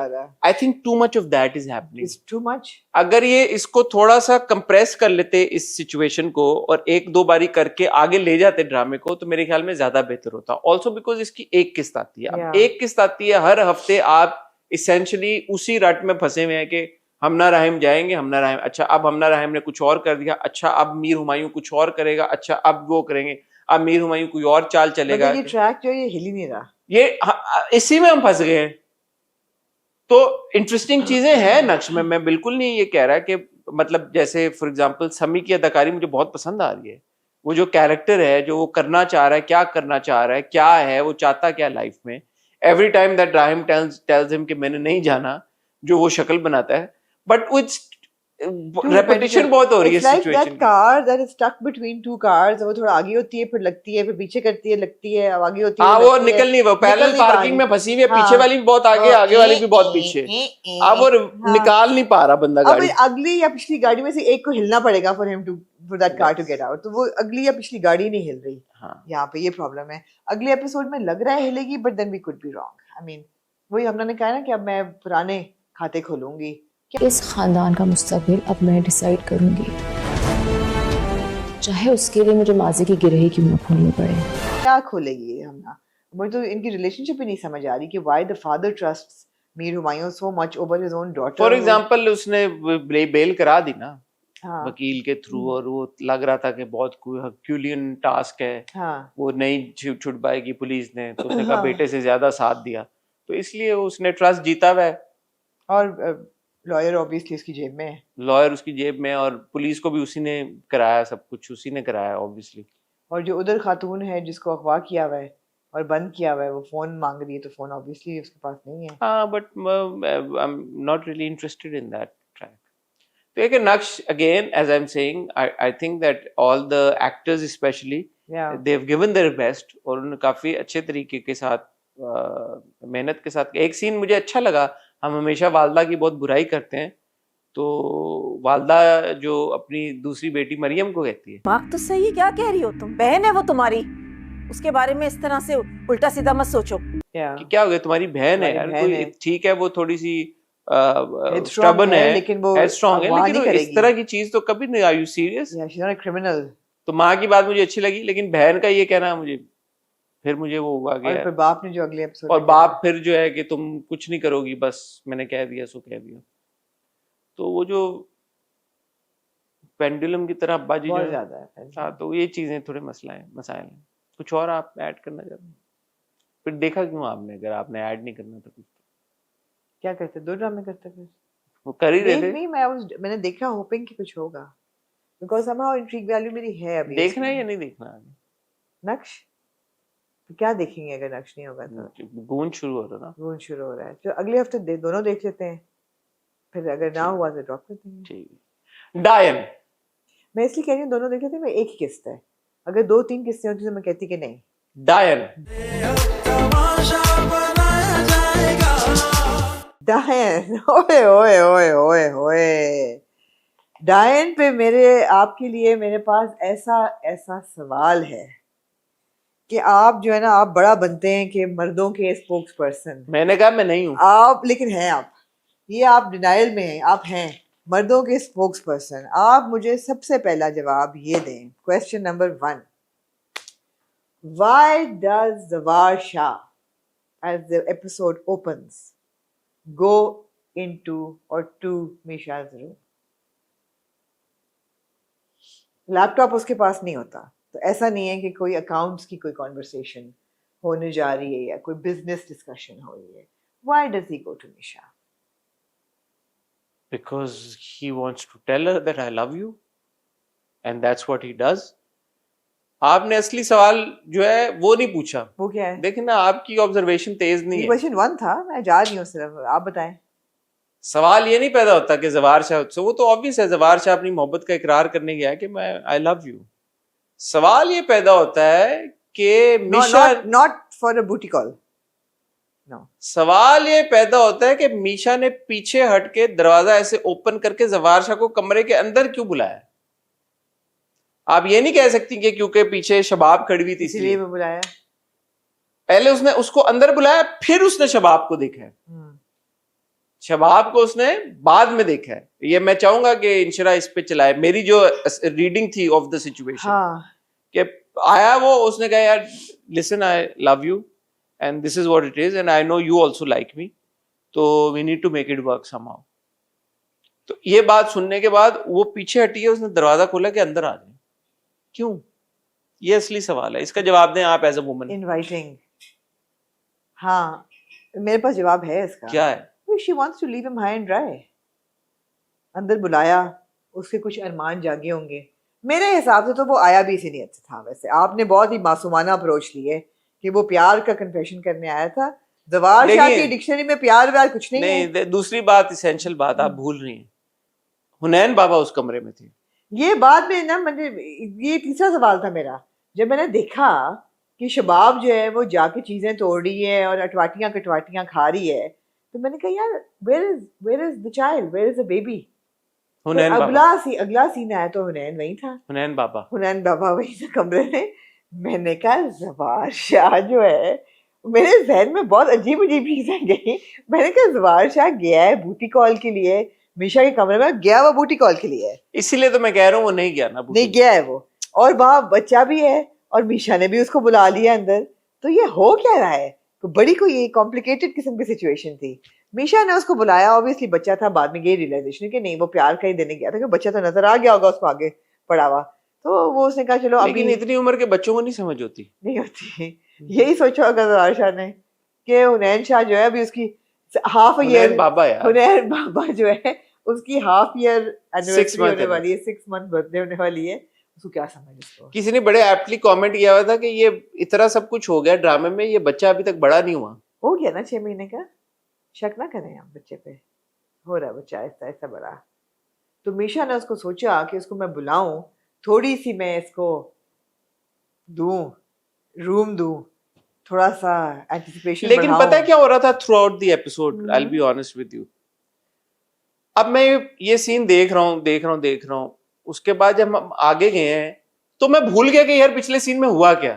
I think too much of that is happening. It's too much. अगर ये इसको थोड़ा सा कंप्रेस कर लेते इस सिचुएशन को और एक दो बारी करके आगे ले जाते ड्रामे को, तो मेरे ख्याल में ज्यादा बेहतर होता। ऑल्सो बिकॉज इसकी एक किस्त आती है, अब एक किस्त आती है हर हफ्ते, आप इसेंशियली उसी रट में फंसे हुए हैं कि हमना राहिम जाएंगे, हमना राहिम, अच्छा अब हमना राहिम ने कुछ और कर दिया, अच्छा अब मीर हुमायूं कुछ और करेगा, अच्छा अब वो करेंगे, अब मीर हुमायूं कोई और चाल चलेगा। ये ट्रैक जो ये हिल ही नहीं रहा, ये इसी में हम फंस गए हैं। तो इंटरेस्टिंग चीजें हैं नक्श में, मैं बिल्कुल नहीं ये कह रहा कि मतलब जैसे फॉर एग्जांपल समी की अदाकारी मुझे बहुत पसंद आ रही है। वो जो कैरेक्टर है, जो वो करना चाह रहा है, क्या करना चाह रहा है, क्या है वो चाहता क्या लाइफ में, every time that Rahim tells him कि मैंने नहीं जाना, जो वो शक्ल बनाता है, बट विच रेपिटेशन बहुत हो रही है situation. That car that is stuck between two cars, वो थोड़ा आगे होती है फिर लगती है, फिर पीछे करती है लगती है, अब आगे होती है, हाँ वो निकल नहीं, वो पैरेलल पार्किंग में फंसी हुई है, पीछे वाली भी बहुत आगे, आगे वाली भी बहुत पीछे, अब वो निकाल नहीं पा रहा बंदा गाड़ी। अब अगली या पिछली गाड़ी में से एक को हिलना पड़ेगा for him to, for that car to get out, तो वो अगली या पिछली गाड़ी नहीं हिल रही। यहाँ पे ये प्रॉब्लम है। अगले एपिसोड में लग रहा है हिलेगी, but then we could be wrong. I mean वही हमने कहा ना कि अब मैं पुराने खाते खोलूंगी, इस खानदान का मुस्तकबिल अब मैं डिसाइड करूंगी, चाहे उसके लिए मुझे माजी की गिरही क्यों न खोलनी पड़े। क्या खोलेगी हमना? मुझे तो इनकी रिलेशनशिप ही नहीं समझ आ रही कि why the father trusts Mir Humayun so much over his own daughter. For example उसने बेल करा दी ना, वकील के थ्रू, और वो लग रहा था कि बहुत हर्क्यूलियन टास्क है, वो नहीं छुड़वाएगी पुलिस ने, तो उसने कहा बेटे से ज्यादा साथ दिया, तो इसलिए उसने ट्रस्ट जीता हुआ है। और लॉयर ऑब्वियसली उसकी जेब में है, लॉयर उसकी जेब में, और पुलिस को भी उसी ने कराया, सब कुछ उसी ने कराया ऑब्वियसली। और जो उधर खातून है जिसको अगवा किया हुआ है और बंद किया हुआ है, वो फोन मांग रही है, तो फोन ऑब्वियसली उसके पास नहीं है। हाँ but I am not really interested in that. तो एक नक्श again as I am saying I think that all the actors specially Yeah. They have given their best और उन्होंने काफी अच्छे तरीके के साथ मेहनत के साथ। एक सीन मुझे अच्छा लगा, हम हमेशा वालदा की बहुत बुराई करते हैं, तो वालदा जो अपनी दूसरी बेटी मरियम को कहती है, दिमाग तो सही है, क्या कह रही हो तुम? बहन है वो तुम्हारी, उसके बारे में इस तरह से उल्टा सीधा मत सोचो। Yeah. कि क्या हो गया, तुम्हारी बहन है तुम्हारी यार, बहन कोई है। ठीक है वो थोड़ी सी Headstrong स्टबर्न है, है, लेकिन वो हेडस्ट्रॉन्ग है, अगवा लेकिन नहीं वो इस करेगी। तरह की चीज तो कभी नहीं। Are you serious? Yeah, she's not a criminal. तो माँ की बात मुझे अच्छी लगी, लेकिन बहन का ये कहना मुझे, फिर मुझे वो हुआ कि और यार, फिर बाप ने जो अगले एपिसोड और बाप फिर जो है कि तुम कुछ नहीं करोगी, बस मैंने कह दिया सो कह दिया। तो वो जो पेंडुलम की तरह अब्बा जी जो बहुत है, ज्यादा है। हाँ, तो ये चीजें थोड़े मसाइल हैं। कुछ और आप ऐड करना चाहते हैं? फिर देखा क्यों आपने, अगर आपने ऐड नहीं करना था कुछ तो? क्या करते, 2 ड्रामे करते फिर? वो कर ही रहे थे। नहीं, मैंने देखा होपिंग कि कुछ होगा, बिकॉज somehow इंट्रिग वैल्यू मेरी है अभी। देखना है या नहीं देखना आगे? नक्श तो क्या देखेंगे अगर नक्श नहीं होगा तो? गूंज शुरू हो रहा ना। गूंज शुरू हो रहा है, तो अगले हफ्ते दोनों देख लेते हैं, फिर अगर ना हुआ तो ड्रॉप कर देंगे। ठीक है। डायन, मैं इसलिए कह रही हूँ दोनों देख लेते हैं, मैं एक ही किस्त है। अगर 2-3 किस्तें होती तो मैं कहती कि नहीं। डायन, डायन, ओए ओए ओए ओए ओए, डायन पे आपके लिए मेरे पास ऐसा सवाल है कि आप जो है ना, आप बड़ा बनते हैं कि मर्दों के स्पोक्स पर्सन। मैंने कहा मैं नहीं हूं। आप लेकिन हैं, आप डिनाइल में हैं, आप हैं मर्दों के स्पोक्स पर्सन। आप मुझे सबसे पहला जवाब ये दें, question number 1, why does Zawar Shah, as the episode opens, go into or to Misha's room? Laptop उसके पास नहीं होता, तो ऐसा नहीं है कि कोई अकाउंट्स की कोई कॉन्वर्सेशन होने जा रही है या कोई बिजनेस डिस्कशन हो रही है। Why does he go to Misha? Because he wants to tell her that I love you, and that's what he does. आपने असली सवाल जो है वो नहीं पूछा। वो क्या है? देखिए ना, आपकी ऑब्जर्वेशन तेज नहीं है। क्वेश्चन 1 था, मैं जा रही हूँ सिर्फ, आप बताएं। सवाल ये नहीं पैदा होता कि जवार शाह, वो तो ऑब्वियस है, जवार शाह अपनी मोहब्बत का इकरार करने गया है कि मैं आई लव यू। सवाल ये पैदा होता है कि मीशा, नॉट फॉर अ बूटी कॉल। नो, सवाल ये पैदा होता है कि मीशा ने पीछे हट के दरवाजा ऐसे ओपन करके जवार शाह को कमरे के अंदर क्यों बुलाया? आप ये नहीं कह सकती कि क्योंकि पीछे शबाब खड़ी हुई थी इसलिए मैं बुलाया। पहले उसने उसको अंदर बुलाया, फिर उसने शबाब को देखा है। शबाब को उसने बाद में देखा है। ये मैं चाहूंगा कि इंशरा इस पे चलाए, मेरी जो रीडिंग थी ऑफ द सिचुएशन। हाँ। कि आया वो, उसने कहा यार listen, I love you and this is what it is and I know you also like me, तो we need to make it work somehow. तो ये बात सुनने के बाद वो पीछे हटी है, उसने दरवाजा खोला कि अंदर आ जाए। क्यों? ये असली सवाल है, इसका जवाब दें आप एज अ वुमन। इनवाइटिंग। हाँ, मेरे पास जवाब है इसका। क्या है? She wants to leave him high and dry. अंदर बुलाया, उसके कुछ अरमान जागे होंगे। मेरे हिसाब से तो वो आया भी इसीलिए था। वैसे आपने बहुत ही मासूमाना अप्रोच ली है कि वो प्यार का कन्फेशन करने आया था। जवार शाह की डिक्शनरी में प्यार व्यार कुछ नहीं है। दूसरी बात, इसेंशियल बात आप भूल रही हैं, हुनैन बाबा उस कमरे में थे। ये बाद में ना, ये तीसरा सवाल था मेरा, जब मैंने देखा कि शबाब जो है वो जाके चीजें तोड़ रही है और अटवाटियां कटवाटियां खा रही है, तो मैंने कहा यार where is the child, where is the baby? हुनैन तो बाबा, अगला सीन आया तो हुनैन वही था। हुनैन बाबा वही था कमरे में। मैंने कहा जवार शाह जो है, मेरे जहन में बहुत अजीब चीजें गई। मैंने कहा जवार शाह गया है बूटी कॉल के लिए, मीशा के कमरे में गया, वो बूटी कॉल के लिए। इसीलिए तो मैं कह रहा हूँ वो नहीं गया ना, नहीं गया है वो, और वहाँ बच्चा भी है और मीशा ने भी उसको बुला लिया अंदर। तो ये हो क्या रहा है? तो बड़ी कोई कॉम्प्लिकेटेड किस्म की सिचुएशन थी। मीशा ने उसको बुलाया, ऑब्वियसली बच्चा था। बाद में ये रियलाइजेशन कि नहीं, वो प्यार का ही देने गया था, कि बच्चा तो नजर आ गया होगा उसको आगे पड़ा हुआ। तो वो उसने कहा चलो, लेकिन इतनी उम्र के बच्चों को नहीं समझ होती। नहीं होती। यही सोचा होगा जवार शाह ने कि हुनैन शाह जो है अभी उसकी हाफ ईयर, हुनैन बाबा जो है उसकी हाफ ईयर एनिवर्सरी होने वाली है, 6 मंथ बर्थडे होने वाली है। उसको क्या समझ इसको। किसी ने बड़े एप्टली कमेंट किया हुआ था कि ये इतना सब कुछ हो गया ड्रामे में, ये बच्चा अभी तक बड़ा नहीं हुआ। हो गया ना 6 महीने का, शक ना करें आप बच्चे पे, हो रहा है बच्चा ऐसा ऐसा बड़ा। तो मीशा ने उसको सोचा कि उसको मैं बुलाऊं, थोड़ी सी मैं इसको दूं, रूम दूं, थोड़ा सा एंटिसिपेशन लेकिन बढ़ाऊं। पता है क्या हो रहा था through out the episode, I will be honest with you. अब मैं ये सीन देख रहा हूँ, उसके बाद जब हम आगे गए हैं तो मैं भूल गया कि यार पिछले सीन में हुआ क्या।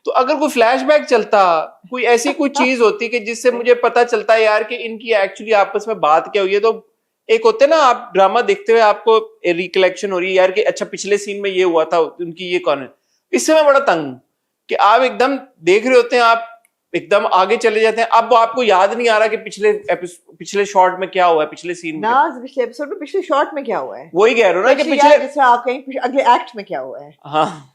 तो अगर कोई फ्लैशबैक चलता, कोई ऐसी कोई चीज होती कि जिससे मुझे पता चलता है यार कि इनकी एक्चुअली आपस में बात क्या हुई है, तो एक होते ना आप ड्रामा देखते हुए आपको रिकलेक्शन हो रही है यार कि अच्छा पिछले सीन में ये हुआ था, उनकी ये कौन है। इससे मैं बड़ा तंग हूं कि आप एकदम देख रहे होते हैं, आप एकदम आगे चले जाते हैं, अब आपको याद नहीं आ रहा कि पिछले शॉट में क्या हुआ है, पिछले सीन में ना पिछले एपिसोड में पिछले शॉट में क्या हुआ है, वही कह रहे हो ना कि पिछले जैसे आप कहीं अगले एक्ट में क्या हुआ है। हाँ,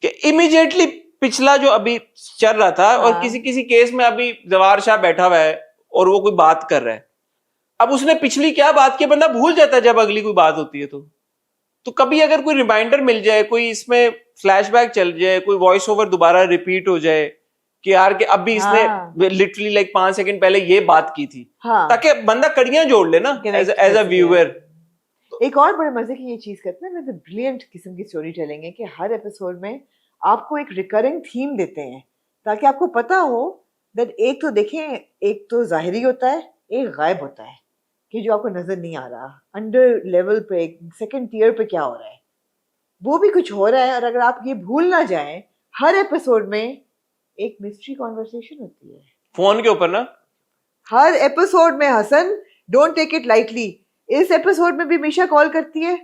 कि इमीडिएटली पिछला जो अभी चल रहा था और किसी किसी केस में अभी जवार शाह बैठा हुआ है और वो कोई बात कर रहा है, अब उसने पिछली क्या बात की बंदा भूल जाता है जब अगली कोई बात होती है। तो कभी अगर कोई रिमाइंडर मिल जाए, कोई इसमें फ्लैशबैक चल जाए, कोई वॉइस ओवर दोबारा रिपीट हो जाए कि यार कि अभी इसने लिटरली लाइक 5 सेकंड पहले ये बात की थी, ताकि बंदा कड़ियां जोड़ ले ना एज अ व्यूअर। एक और बड़े मजे की ये चीज करते हैं, ब्रिलियंट किस्म की स्टोरी टेलिंग है कि हर एपिसोड में आपको एक रिकरिंग थीम देते हैं ताकि आपको पता हो दैट एक तो देखें, एक तो जाहिरी होता है, एक गायब होता है कि जो आपको नजर नहीं आ रहा, अंडर लेवल पे सेकंड टियर पे क्या हो रहा है, वो भी कुछ हो रहा है। और अगर आप ये भूल ना जाएं, हर एपिसोड में एक मिस्ट्री कॉन्वर्सेशन होती है फोन के ऊपर ना, हर एपिसोड में। Hasan, don't take it lightly. इस एपिसोड में भी मीशा कॉल करती है,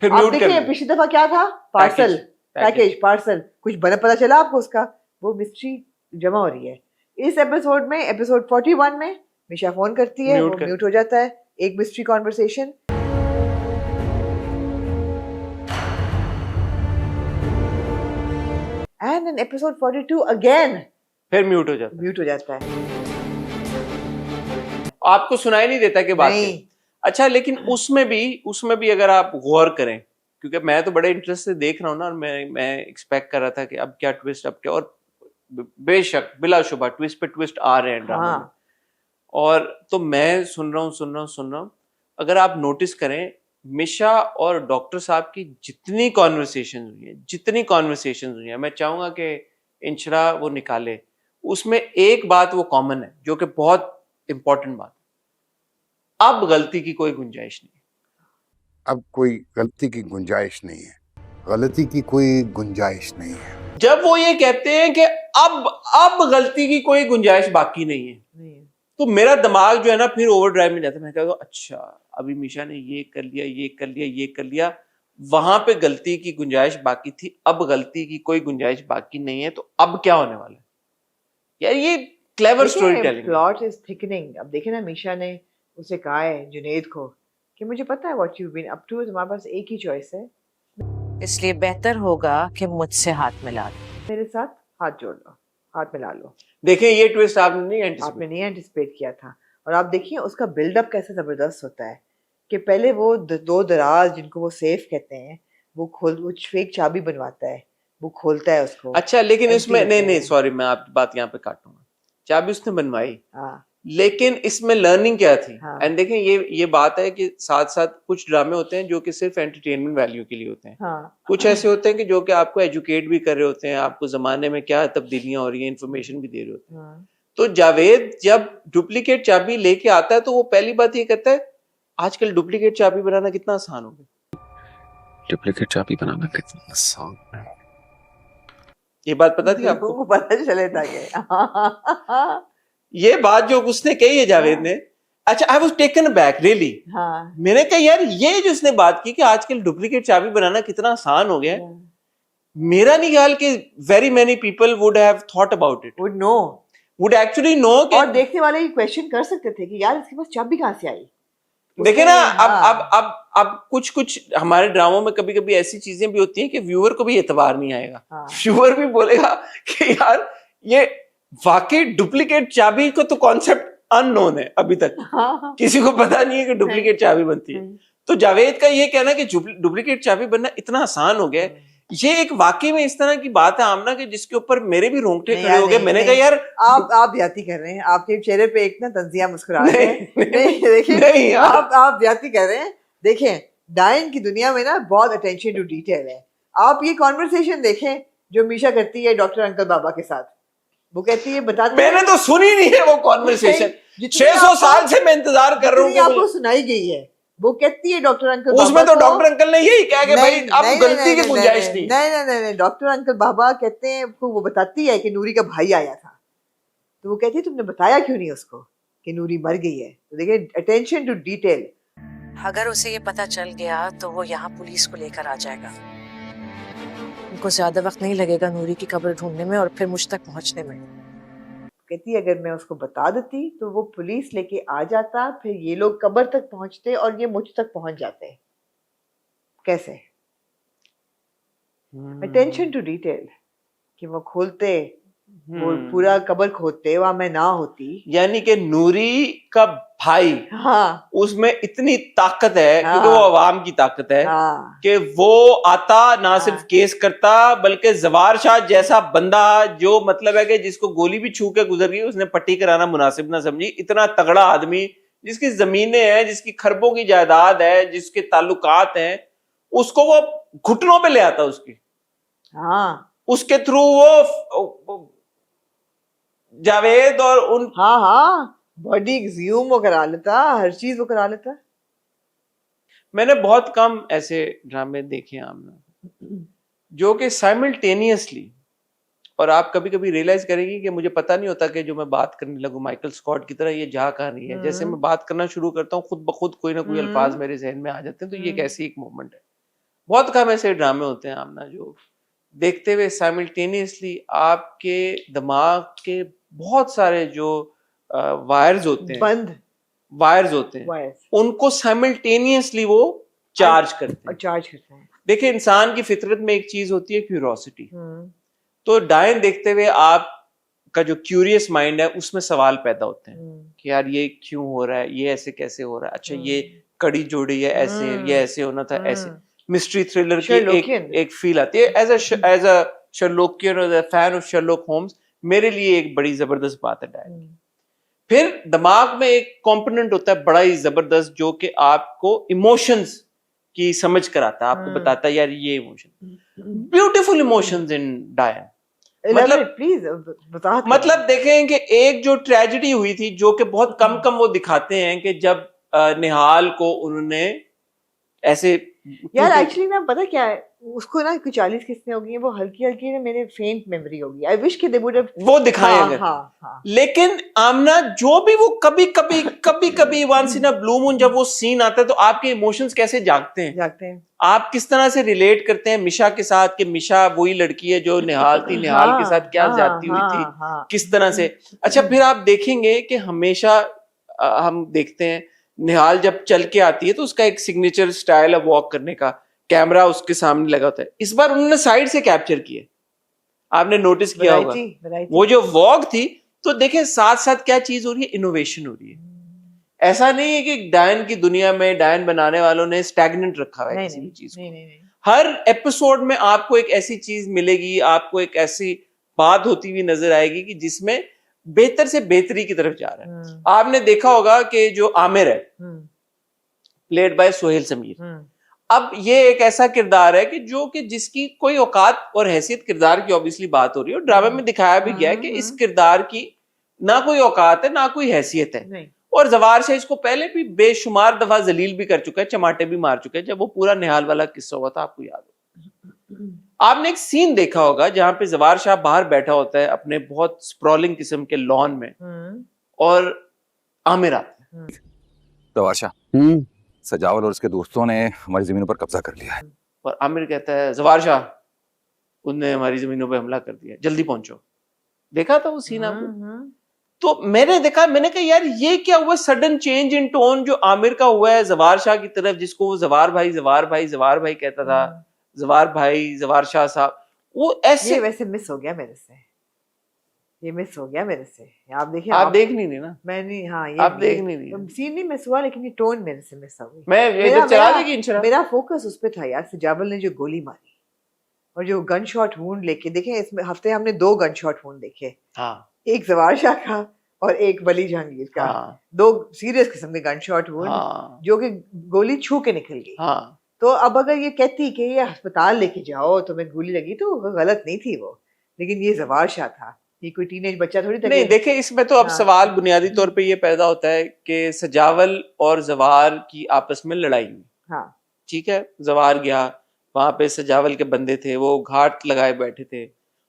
फिर आप म्यूट कर देखें पिछली दफा क्या था, पार्सल पैकेज पार्सल कुछ बना पता चला आपको उसका, वो मिस्ट्री जमा हो रही है। इस एपिसोड में, एपिसोड 41 में मीशा फोन करती है, वो म्यूट हो जाता है, एक mystery conversation. And in episode 42 again फिर म्यूट हो जाता है, आपको सुनाई नहीं देता कि बात है। अच्छा, लेकिन उसमें भी अगर आप गौर करें, क्योंकि मैं तो बड़े इंटरेस्ट से देख रहा हूँ ना, मैं एक्सपेक्ट कर रहा था कि अब क्या ट्विस्ट, अब क्या, और बेशक बिलाशुबा ट्विस्ट पे ट्विस्ट आ रहे हैं ड्रामा में। और तो मैं सुन रहा हूँ। अगर आप नोटिस करें, मिशा और डॉक्टर साहब की जितनी कॉन्वर्सेशन हुई है, मैं चाहूंगा कि इंशरा वो निकाले, उसमें एक बात वो कॉमन है जो कि बहुत इंपॉर्टेंट बात है, अब गलती की कोई गुंजाइश नहीं। अब कोई गलती की गुंजाइश नहीं है, गलती की कोई गुंजाइश नहीं है। जब वो ये कहते हैं कि अब गलती की कोई गुंजाइश बाकी नहीं है, तो मेरा दिमाग जो है ना फिर ओवरड्राइव में जाता है। मैं कहता हूँ अच्छा, अभी मिशा ने ये कर लिया, वहां पे गलती की गुंजाइश बाकी थी, अब गलती की कोई गुंजाइश बाकी नहीं है, तो अब क्या होने वाला है यार। ये clever story telling, plot is thickening. अब देखे ना, मिशा ने उसे कहा है जुनेद को कि मुझे पता है what you been up to, तुम्हारे पास एक ही चॉइस है, इसलिए बेहतर होगा कि मुझसे हाथ मिला लो, मेरे साथ हाथ जोड़ लो, हाथ मिला लो। देखिए ये ट्विस्ट आपने नहीं एंटिसिपेट किया था। और आप देखिए उसका बिल्डअप कैसे जबरदस्त होता है कि पहले वो दो दराज जिनको वो सेफ कहते हैं, वो फेक चाबी बनवाता है, वो खोलता है उसको। अच्छा, लेकिन इसमें नहीं सॉरी, मैं आपकी बात यहाँ पे काटूंगा। चाबी उसने बनवाई, लेकिन इसमें लर्निंग क्या थी। एंड देखें, ये बात है कि साथ साथ कुछ ड्रामे होते हैं जो कि सिर्फ एंटरटेनमेंट वैल्यू के लिए होते हैं, कुछ ऐसे होते हैं कि जो कि आपको एजुकेट भी कर रहे होते हैं, आपको जमाने में क्या तब्दीलियां हो रही हैं इन्फॉर्मेशन भी दे रहे होते हैं। तो जावेद जब डुप्लीकेट चाबी लेके आता है तो वो पहली बात ये कहता है, आजकल डुप्लीकेट चाबी बनाना कितना आसान हो गया, डुप्लीकेट चाबी बनाना कितना आसान है। ये बात पता थी आपको? पता चले था कि ये बात जो उसने कही है जावेद ने, अच्छा I was taken back really. मैंने कहा यार ये जो उसने बात की कि आजकल डुप्लीकेट चाबी बनाना कितना आसान हो गया है, मेरा नहीं ख्याल कि very many people would have thought about it, would actually no. और देखने वाले ये क्वेश्चन कर सकते थे कि यार इसके पास चाबी कहाँ से आई। देखे ना, अब कुछ हमारे ड्रामों में कभी कभी ऐसी चीजें भी होती हैं कि व्यूअर को भी एतबार नहीं आएगा। व्यूअर भी बोलेगा कि यार ये वाकई डुप्लीकेट चाबी को तो कॉन्सेप्ट अननोन है अभी तक, किसी को पता नहीं है कि डुप्लीकेट चाबी बनती है। तो जावेद का ये कहना कि डुप्लीकेट चाबी बनना इतना आसान हो गया, ये एक वाकई में इस तरह की बात है आमना कि जिसके ऊपर मेरे भी रोंगटे खड़े हो गए। मैंने कहा यार आप ज्यादती कर रहे हैं, आपके चेहरे पे एक ना तंजिया मुस्कुराहट है। देखिए आप ज्यादती कर रहे हैं। देखें डायन की दुनिया में ना बहुत अटेंशन टू डिटेल है। आप ये कॉन्वर्सेशन देखें जो मीशा करती है डॉक्टर अंकल बाबा के साथ, वो कहती है बताती मैंने तो सुनी नहीं है वो कॉन्वर्सेशन, जितनी 600 साल से मैं इंतजार कर रहा हूँ जितनी कि आपको मुझे- सुनाई गई है, वो कहती है डॉक्टर अंकल उसमें बाबा तो को- डॉक्टर अंकल ने यही कहा कि भाई अब गलती की गुंजाइश नहीं नहीं। नहीं, डॉक्टर अंकल बाबा कहते हैं, वो बताती है कि नूरी का भाई आया था, तो वो कहती है तुमने बताया क्यों नहीं उसको कि नूरी मर गई है। तो देखिए अटेंशन टू डिटेल। अगर उसे ये पता चल गया तो वो यहाँ पुलिस को लेकर आ जाएगा। उनको ज्यादा वक्त नहीं लगेगा नूरी की कब्र ढूंढने में और फिर मुझ तक पहुंचने में। कहती है अगर मैं उसको बता देती तो वो पुलिस लेके आ जाता, फिर ये लोग कब्र तक पहुंचते और ये मुझ तक पहुंच जाते। कैसे? अटेंशन टू डिटेल कि वो खोलते, वो पूरा कब्र खोदते, वहां मैं ना होती। यानी कि नूरी का भाई, हाँ उसमें इतनी ताकत है हाँ, क्योंकि वो अवाम की ताकत है हाँ, कि वो आता ना हाँ, सिर्फ केस करता बल्कि जवार शाह जैसा बंदा जो मतलब है कि जिसको गोली भी छू के गुजर गई उसने पट्टी कराना मुनासिब ना समझी, इतना तगड़ा आदमी जिसकी जमीनें हैं, जिसकी खरबों की जायदाद है, जिसके ताल्लुकात हैं, उसको वो घुटनों पे ले आता उसकी, हाँ, उसके थ्रू वो जावेद और उन हाँ, हाँ, बॉडी एग्ज्यूम वो करा लेता, हर चीज वो करा लेता। मैंने बहुत कम ऐसे ड्रामे देखे हैं आमना जो कि साइमल्टेनियसली, और आप कभी कभी रियलाइज करेंगे कि मुझे पता नहीं होता कि जो मैं बात करने लगूं माइकल स्कॉट की तरह ये जा कहाँ रही है। जैसे मैं बात करना शुरू करता हूँ खुद ब खुद कोई ना कोई अल्फाज मेरे जहन में आ जाते हैं, तो ये एक ऐसी एक मोमेंट है। बहुत कम ऐसे ड्रामे होते हैं आमना जो देखते हुए साइमल्टेनियसली आपके दिमाग के बहुत सारे जो वायर्स होते हैं, बंद वायर्स होते हैं, वायर्स उनको साइमल्टेनियसली वो चार्ज करते और हैं। चार्ज करते हैं। देखिए इंसान की फितरत में एक चीज होती है क्यूरियोसिटी, तो डायन देखते हुए आपका जो क्यूरियस माइंड है उसमें सवाल पैदा होते हैं कि यार ये क्यों हो रहा है, ये ऐसे कैसे हो रहा है, अच्छा ये कड़ी जोड़ी है ऐसे, ये ऐसे होना था ऐसे। मिस्ट्री थ्रिलर की एक फील आती है। एज अ शर्लोकियन और फैन ऑफ शर्लोक होम्स मेरे लिए एक बड़ी जबरदस्त बात है डायन की। फिर दिमाग में एक कंपोनेंट होता है बड़ा ही जबरदस्त जो कि आपको इमोशंस की समझ कराता है, आपको बताता है यार ये इमोशन, ब्यूटीफुल इमोशंस इन डायन। मतलब देखें कि एक जो ट्रेजेडी हुई थी जो कि बहुत कम वो दिखाते हैं कि जब निहाल को उन्होंने ऐसे यार एक्चुअली ना पता क्या है, उसको ना कुछ 40 किस्में हो गई हैं, वो हल्की हल्की ना मेरे फेंट मेमोरी होगी। आई विश कि दे वुड हैव वो दिखाएंगे। हाँ। लेकिन आमना जो भी वो कभी once in a blue moon जब वो सीन आता है तो आपके इमोशंस कैसे जागते हैं, आप किस तरह से रिलेट करते हैं मिशा के साथ कि मिशा वही लड़की है जो निहाल थी, निहाल के साथ क्या ज्यादती हुई थी, किस तरह से। अच्छा फिर आप देखेंगे कि हमेशा हम देखते हैं निहाल जब चल के आती है तो उसका एक सिग्नेचर स्टाइल है वॉक करने का, कैमरा उसके सामने लगा होता है। इस बार उन्होंने साइड से कैप्चर किया, आपने नोटिस किया होगा वो जो वॉक थी। तो देखें साथ साथ क्या चीज हो रही है, इनोवेशन हो रही है। ऐसा नहीं है कि डायन की दुनिया में डायन बनाने वालों ने स्टैग्नेंट रखा हुआ है किसी भी चीज को। हर एपिसोड में आपको एक ऐसी चीज मिलेगी, आपको एक ऐसी बात होती हुई नजर आएगी कि जिसमें बेहतर से बेहतरी की तरफ जा रहा है। आपने देखा होगा कि जो आमिर है प्लेड बाय सोहेल समीर, अब ये एक ऐसा किरदार है कि जो कि जिसकी कोई औकात और हैसियत, किरदार की ऑब्वियसली बात हो रही है और ड्रामा में दिखाया भी गया है कि इस किरदार की ना कोई औकात है ना कोई हैसियत है। और जवार शाह इसको पहले भी बेशुमार दफा जलील भी कर चुका है, चमाटे भी मार चुका है। जब वो पूरा निहाल वाला किस्सा हुआ था आपको याद हो, आपने एक सीन देखा होगा जहां पे जवार शाह बाहर बैठा होता है अपने बहुत स्प्रॉलिंग किस्म के लॉन में और आमिर आता है। जवार शाह, सजावल और उसके दोस्तों ने हमारी जमीनों पर कब्जा कर लिया है। और आमिर कहता है जवार शाह उनने हमारी जमीनों पे हमला कर दिया, जल्दी पहुंचो। देखा था वो सीन आपको? तो मैंने देखा, मैंने कहा यार ये क्या हुआ, सडन चेंज इन टोन जो आमिर का हुआ है जवार शाह की तरफ, जिसको वो जवार भाई कहता था, जवार भाई, जवार शाह साहब, वो ऐसे। ये वैसे मिस हो गया मेरे से, ये मिस हो गया मेरे से। आप देखिए, आप देख नहीं रही ना, मैं नहीं, हाँ ये आप देख नहीं रही, सीन नहीं मिस हुआ लेकिन ये टोन मेरे से मिस हो गई। मेरा फोकस उस पे था यार, सजावल ने जो गोली मारी और जो गन शॉट वूंड लेके, देखें इसमें हफ्ते हमने 2 गन शॉट वूंड देखे। हाँ। एक जवार शाह का और एक वली जहांगीर का, हाँ 2 सीरियस किस्म के गन शॉट वुंड हाँ जो कि गोली छू के निकल गई। हाँ तो अब अगर ये कहती कि ये अस्पताल लेके जाओ तो मैं गोली लगी तो गलत नहीं थी वो, लेकिन ये जवार शाह था, ये कोई टीनेज बच्चा थोड़ी था। नहीं देखे इसमें तो अब हाँ। सवाल बुनियादी तौर पे ये पैदा होता है कि सजावल और जवार की आपस में लड़ाई हुई। हाँ ठीक है, जवार गया, वहां पे सजावल के बंदे थे, वो घाट लगाए बैठे थे,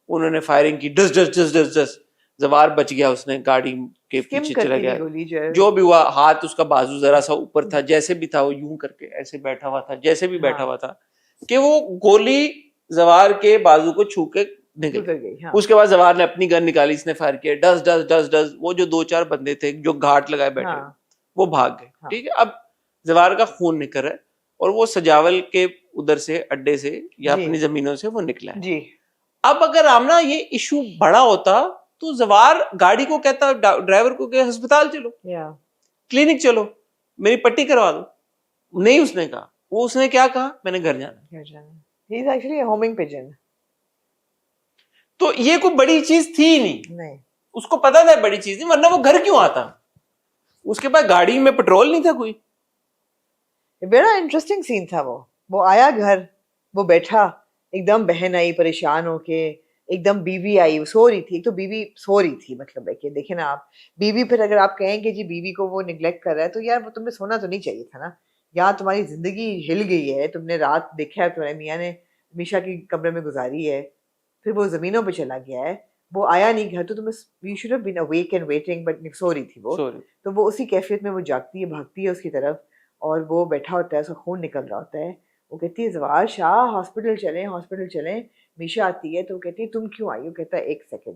उन्होंने फायरिंग की, डस डस डस डस डस, जवार बच गया, उसने गाड़ी के स्किम पीछे चला करती गया। थी गोली जो जो भी हुआ, हाथ उसका बाजू जरा सा ऊपर था, जैसे भी था वो यूं करके ऐसे बैठा हुआ था, जैसे भी बैठा हाँ। हुआ था कि वो गोली जवार के बाजू को छू के निकल गुजर गई। हाँ उसके बाद जवार ने अपनी गन निकाली, इसने फायर किया, डस डस डस डस, वो जो 2-4 बंदे थे जो घाट लगाए बैठे हाँ वो भाग गए। हाँ। ठीक है, अब जवार का खून निकल रहा है और वो सजावल के उधर से अड्डे से या जी। अपनी जमीनों से वो निकला है। जी अब अगर आमना ये इशू बड़ा होता तो जवार गाड़ी को कहता, ड्राइवर को कि अस्पताल चलो, या क्लिनिक चलो, मेरी पट्टी करवा दो। नहीं उसने कहा, वो उसने क्या कहा, मैंने घर जाना। घर जाना। He is actually a homing pigeon. तो ये कोई बड़ी चीज थी ही नहीं, नहीं उसको पता था बड़ी चीज नहीं, वरना वो घर क्यों आता। उसके पास गाड़ी में पेट्रोल नहीं था कोई। बड़ा इंटरेस्टिंग सीन था वो आया घर, वो बैठा, एकदम बहन आई परेशान होके, एकदम बीवी आई, वो सो रही थी। एक तो बीवी सो रही थी, मतलब है कि देखे ना आप, बीवी फिर अगर आप कहें कि जी बीवी को वो निगलेक्ट कर रहा है तो यार वो तुम्हें सोना तो नहीं चाहिए था ना। यहाँ तुम्हारी जिंदगी हिल गई है, तुमने रात देखा है, तुम्हारे मियाँ ने मीशा की कमरे में गुजारी है, फिर वो जमीनों पे चला गया है, वो आया नहीं घर, तो तुम्हें you should have been awake and waiting, but सो रही थी वो। सॉरी। तो वो उसी कैफियत में वो जागती है, भागती है उसकी तरफ, और वो बैठा होता है, उसका खून निकल रहा होता है। वो कहती है जवार शाह हॉस्पिटल चलें, हॉस्पिटल चलें। मीशा आती है तो वो कहती है तुम क्यों आई हो? कहता है एक second.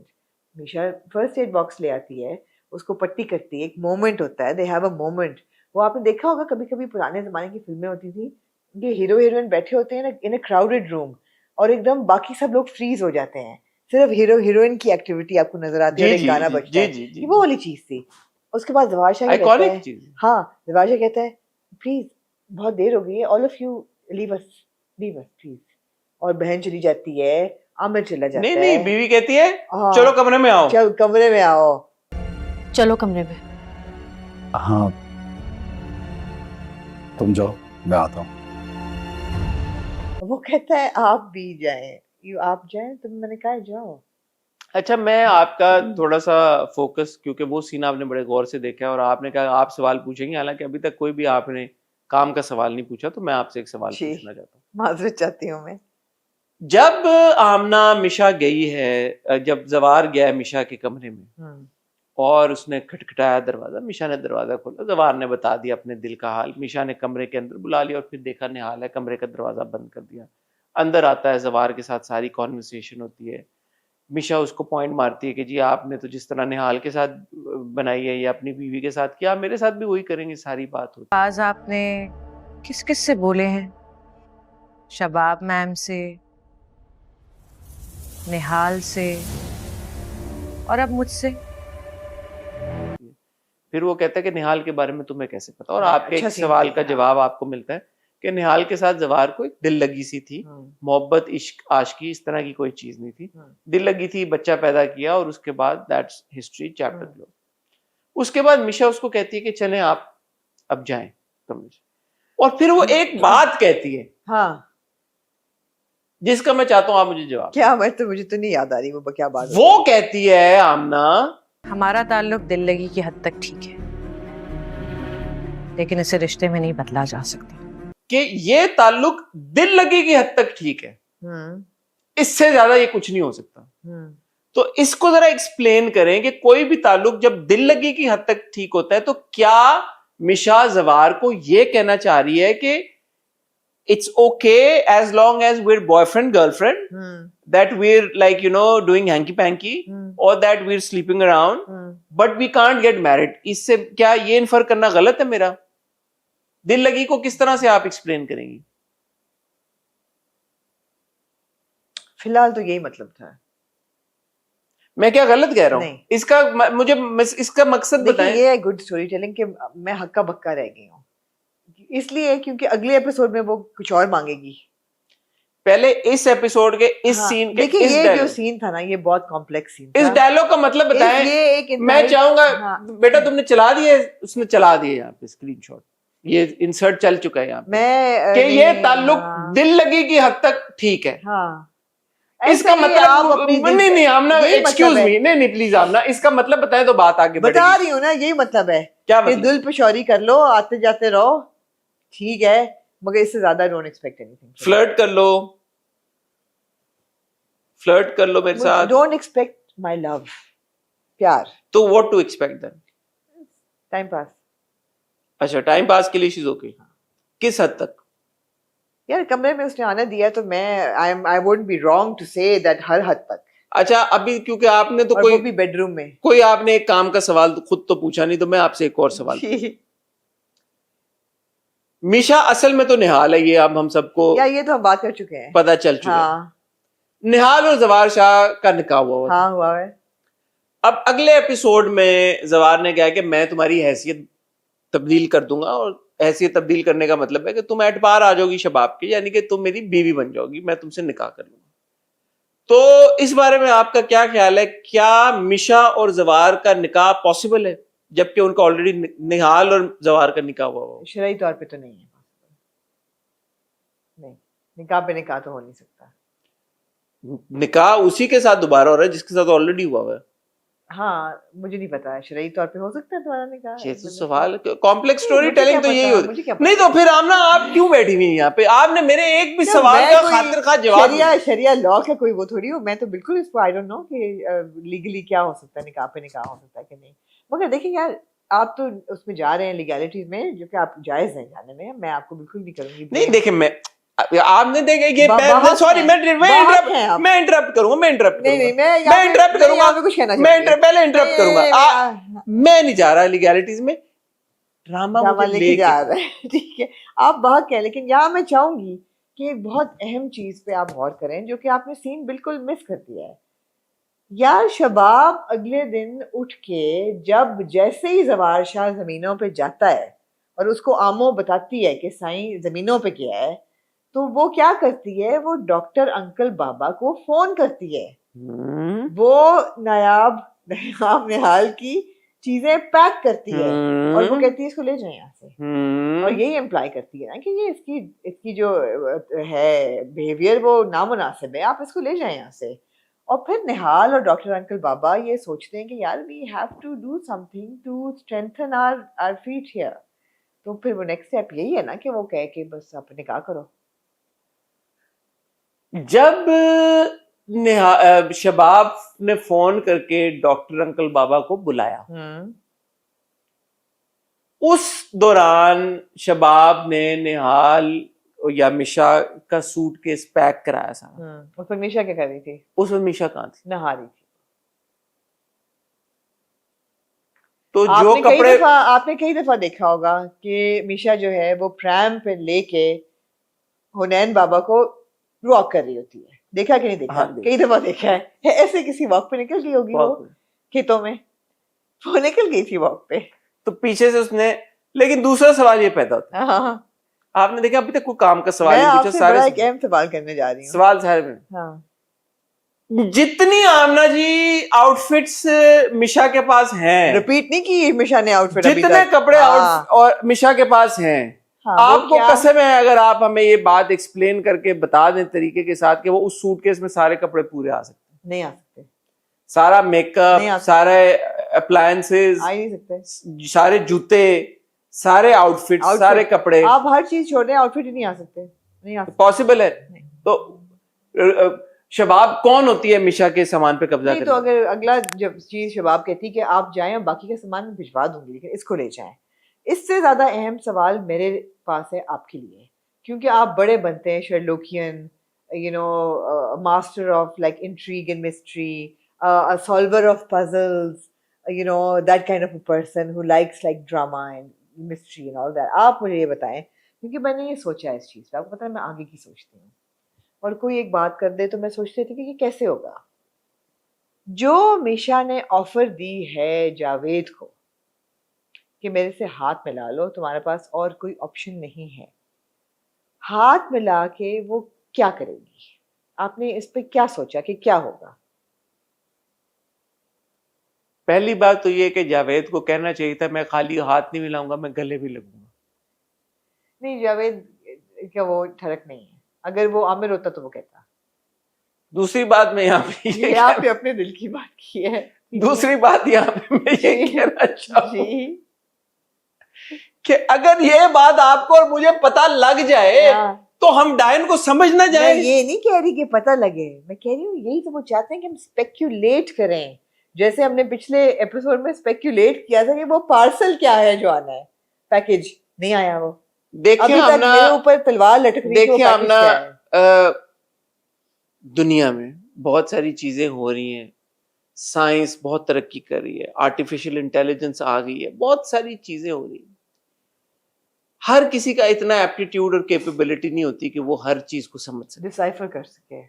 Misha first aid box ले आती है, उसको पट्टी करती है, एक मोमेंट होता है, दे हैव अ मोमेंट। वो आपने देखा होगा कभी कभी पुराने ज़माने की फिल्में होती थी, ये हीरो हीरोइन बैठे होते हैं इन अ क्राउडेड रूम और एकदम बाकी सब लोग फ्रीज हो जाते हैं, सिर्फ हीरो हीरोइन की एक्टिविटी आपको नजर आती है और एक गाना बजता है। ये वो वाली चीज थी। उसके बाद जवार शाह कहता है, हाँ जवार शाह कहता है प्लीज बहुत देर हो गई है, all of you leave us please. और बहन चली जाती है, आमिर चला जाता है। नहीं बीवी कहती है हाँ, चलो कमरे में आओ, चलो कमरे में आओ, चलो कमरे में। हाँ तुम जाओ, मैं आता हूँ। वो कहता है आप भी जाएं, आप जाएं, तो मैंने कहा जाओ। अच्छा मैं आपका थोड़ा सा फोकस, क्योंकि वो सीन आपने बड़े गौर से देखा और आपने कहा आप सवाल पूछेंगे, हालांकि अभी तक कोई भी आपने काम का सवाल नहीं पूछा, तो मैं आपसे एक सवाल पूछना चाहता हूँ। माजरत चाहती हूँ मैं। जब आमना मिशा गई है, जब जवार गया है मिशा के कमरे में और उसने खटखटाया दरवाजा, मिशा ने दरवाजा खोला, जवार ने बता दिया अपने दिल का हाल, मिशा ने कमरे के अंदर बुला लिया और फिर देखा निहाल है, कमरे का दरवाजा बंद कर दिया। अंदर आता है, जवार के साथ सारी कॉन्वर्सेशन होती है। मिशा उसको पॉइंट मारती है कि जी आपने तो जिस तरह निहाल के साथ बनाई है या अपनी बीवी के साथ किया, मेरे साथ भी वही करेंगे, सारी बात होती। आज आपने किस किस से बोले हैं? शबाब मैम से, निहाल से और अब मुझसे। फिर वो कहता है कि निहाल के बारे में तुम्हें कैसे पता, और हाँ, आपके अच्छा एक सीन सवाल था, का हाँ। जवाब आपको मिलता है कि निहाल के साथ जवार को एक दिल लगी सी थी, मोहब्बत इश्क आशिकी इस तरह की कोई चीज नहीं थी, दिल लगी थी, बच्चा पैदा किया और उसके बाद दैट्स हिस्ट्री, चैप्टर क्लोज। उसके बाद मिशा उसको कहती है कि चलें आप अब जाएं कमरे से, और फिर वो एक बात कहती है हाँ जिसका मैं चाहता हूं आप मुझे जवाब। क्या? मुझे तो नहीं याद आ रही वो क्या बात। वो कहती है आमना, हमारा ताल्लुक दिल लगी की हद तक ठीक है, लेकिन इसे रिश्ते में नहीं बदला जा सकता। कि ये ताल्लुक दिल लगी की हद तक ठीक है, इससे ज्यादा ये कुछ नहीं हो सकता। तो इसको जरा एक्सप्लेन करें कि कोई भी ताल्लुक जब दिल लगी की हद तक ठीक होता है, तो क्या मिशा जवार को ये कहना चाह रही है कि it's okay as long as we're boyfriend girlfriend, that we're like doing hanky panky, or that we're sleeping around, but we can't get married? इससे क्या ये इन्फर करना गलत है मेरा? दिल लगी को किस तरह से आप एक्सप्लेन करेंगी? फिलहाल तो यही मतलब था। मैं क्या गलत कह रहा हूँ? नहीं। इसका मुझे इसका मकसद बताएं। ये है गुड स्टोरी टेलिंग कि मैं हक्का बक्का रह गई हूँ, इसलिए क्योंकि अगले एपिसोड में वो कुछ और मांगेगी। पहले इस एपिसोड के इस हाँ, सीन के देखिए इस ये जो डायलॉग सीन था ना, ये बहुत कॉम्प्लेक्स सीन इस था। डायलॉग का मतलब बताएं। ये एक मैं इंतहाई- चाहूंगा हाँ, बेटा तुमने चला दिए, उसने चला दिए यहाँ पे स्क्रीनशॉट, ये इंसर्ट चल चुका है यहाँ पे मैं कि ये नहीं, ताल्लुक हाँ, दिल लगी की हद तक ठीक है। हाँ, इसका ऐसा ही मतलब आप अपनी नहीं नहीं आमना यही एक्सक्यूज मतलब है। मी, नहीं नहीं प्लीज आमना, इसका मतलब बताएं तो बात आगे बता बढ़ेगी। रही हूँ ना, यही मतलब है क्या कि मतलब? दिल पे शौरी कर लो, आते जाते रहो, ठीक है, मगर इससे ज्यादा डोंट एक्सपेक्ट एनीथिंग। फ्लर्ट कर लो, फ्लर्ट कर लो मेरे साथ, डोंट एक्सपेक्ट माय लव, प्यार, तो what to expect then? Time pass. अच्छा टाइम पास के लिए शीज ओके, किस हद तक? यार कमरे में उसने आना दिया तो मैं I wouldn't be wrong to say that हर हद तक, अच्छा अभी क्योंकि आपने तो और कोई वो भी बेडरूम में। कोई आपने एक काम का सवाल तो खुद तो पूछा नहीं, तो मैं आपसे एक और सवाल। मिशा असल में तो निहाल है, ये अब हम सबको या ये तो हम बात कर चुके हैं। पता चल चुका है। हाँ, निहाल और जवार शाह का निकाह हुआ था। हाँ हुआ है। अब अगले एपिसोड में जवार ने कहा कि मैं तुम्हारी हैसियत तब्दील कर दूंगा, और हैसियत तब्दील करने का मतलब है कि तुम एतबार आ जाओगी शबाब की, यानी कि तुम मेरी बीवी बन जाओगी, मैं तुमसे निकाह कर लूंगा। तो इस बारे में आपका क्या ख्याल है? क्या मिशा और जवार का निकाह पॉसिबल है जबकि उनका ऑलरेडी निहाल और जवार का निकाह हुआ हो? शरई तौर पे तो नहीं है, नहीं, निकाह पे निकाह तो हो नहीं सकता। निकाह उसी के साथ दोबारा हो रहा है जिसके साथ ऑलरेडी हुआ हुआ है। हाँ, मुझे नहीं पता है, शरई तौर पे हो सकता है तुम्हारा निकाह। ये तो सवाल, कॉम्प्लेक्स स्टोरी मुझे टेलिंग क्या तो यही पता, होती मुझे क्या नहीं। तो फिर आमना आप क्यों बैठी हुई हैं यहाँ पे? आपने मेरे एक भी सवाल का खातिर खा जवाब शरिया शरिया लॉ का कोई वो थोड़ी हो, मैं तो बिल्कुल इसको आई डोंट नो कि लीगली क्या हो सकता है, निकाह पे निकाह हो सकता है कि नहीं। मगर देखिए यार, आप तो उसमें जा रहे हैं लीगैलिटीज में, जो कि आप जायज हैं जाने में, मैं आपको बिल्कुल नहीं करूंगी। नहीं देखे मैं आपने देखे ये सॉरी मैं इंटरप्ट करूंगा, मैं इंटरप्ट करूंगा, पहले इंटरप्ट करूंगा। मैं नहीं जा रहा लीगैलिटीज में, ड्रामा लेके जा रहा है, ठीक है, आप बात कहें, लेकिन यहाँ मैं चाहूंगी कि एक बहुत अहम चीज पे आप गौर करें, जो कि आपने सीन बिल्कुल मिस कर दिया है। यार शबाब अगले दिन उठ के जब जैसे ही जवार शाह जमीनों पे जाता है और उसको आमो बताती है कि साईं जमीनों पे क्या है, तो वो क्या करती है, वो डॉक्टर अंकल बाबा को फोन करती है। वो नायाब निहाल की चीजें पैक करती है और वो कहती है इसको ले जाए यहाँ से, और यही इम्प्लाई करती है ना कि ये इसकी जो है बिहेवियर वो नामुनासिब है, आप इसको ले जाए यहाँ से। और फिर निहाल और डॉक्टर अंकल बाबा ये सोचते हैं कि यार we have to do something to strengthen our feet here. तो फिर वो नेक्स्ट स्टेप यही है ना कि वो कहे कि बस आप निकाह करो। जब शबाब ने फोन करके डॉक्टर अंकल बाबा को बुलाया, उस दौरान शबाब ने निहाल या मिशा का सूटकेस पैक कराया सारा। उस वक्त मिशा क्या कर रही थी? उस वक्त मिशा कहाँ थी? नहा रही थी। तो जो कपड़े आपने कई दफा देखा होगा कि मिशा जो है वो प्रैम पे लेके हुनैन बाबा को वॉक कर रही होती है, देखा कि नहीं देखा? हाँ, कई दफा देखा है। ऐसे किसी वॉक पे निकल गई होगी वो खेतों में, वो निकल गई थी वॉक पे, तो पीछे से उसने। लेकिन दूसरा सवाल ये पैदा होता है, हाँ, आपने देखा अभी तक कोई काम का सवाल मैं नहीं पूछा, आपसे सारे बड़ा एक अहम सवाल करने जा रही हूँ। सवाल सारे में हाँ, जितनी आमना जी आउटफिट्स मिशा के पास हैं, रिपीट नहीं की मिशा ने आउटफिट, जितने कपड़े और मिशा के पास हैं, आपको कसम है अगर आप हमें ये बात एक्सप्लेन करके बता दें तरीके के साथ कि वो उस सूटकेस में सारे कपड़े पूरे आ सकते हैं? नहीं आ सकते। सारा मेकअप, सारे अप्लायंसेस, आ ही नहीं सकते, सारे जूते, सारे आउटफिट, सारे कपड़े, आप हर चीज छोड़ दें, आउटफिट ही नहीं आ सकते, नहीं आ सकते। पॉसिबल है? तो शबाब कौन होती है मिशा के सामान पे कब्जा करने? तो अगर अगला जब चीज शबाब कहती कि आप जाएं और बाकी का सामान मैं भिजवा दूंगी, लेकिन इसको ले जाएं, इससे ज्यादा अहम सवाल मेरे पास है आपके लिए, क्योंकि आप बड़े बनते हैं Sherlockian, you know, master of like intrigue and mystery, a solver of puzzles, you know, that kind of a person who likes like drama and mystery and all that. आप मुझे ये बताएं, क्योंकि मैंने ये सोचा है इस चीज़ पे, आपको पता है मैं आगे की सोचती हूँ, और कोई एक बात कर दे तो मैं सोचती थी कि ये कैसे होगा। जो मिशा ने ऑफर दी है जावेद को कि मेरे से हाथ मिला लो, तुम्हारे पास और कोई ऑप्शन नहीं है, हाथ मिला के वो क्या करेगी? आपने इस पे क्या सोचा कि क्या होगा? पहली बात तो ये कि जावेद को कहना चाहिए था मैं खाली हाथ नहीं मिलाऊंगा, मैं गले भी लगूंगा। नहीं, जावेद क्या वो ठरक नहीं है। अगर वो आमिर होता तो वो कहता। दूसरी बात मैं यहाँ पे ये आपने अपने दिल की बात की है। दूसरी बात यहाँ पे मैं ये कहना चाहूँ जी कि अगर ये बात आपको और मुझे पता लग जाए हाँ। तो हम डायन को समझ ना मैं जाए। ये नहीं कह रही कि पता लगे, मैं कह रही हूँ यही तो वो चाहते हैं कि हम स्पेक्यूलेट करें, जैसे हमने पिछले एपिसोड में स्पेक्यूलेट किया था कि वो पार्सल क्या है जो आना है। पैकेज नहीं आया, वो देखिए अभी तक मेरे ऊपर तलवार लटक रही है कि वो देखिए पैकेज हमना क्या है। दुनिया में बहुत सारी चीजें हो रही हैं, साइंस बहुत तरक्की कर रही है, आर्टिफिशियल इंटेलिजेंस आ गई है, बहुत सारी चीजें हो रही हैं। हर किसी का इतना एप्टीट्यूड और कैपेबिलिटी नहीं होती कि वो हर चीज को समझ सके, डिसाइफर कर सके।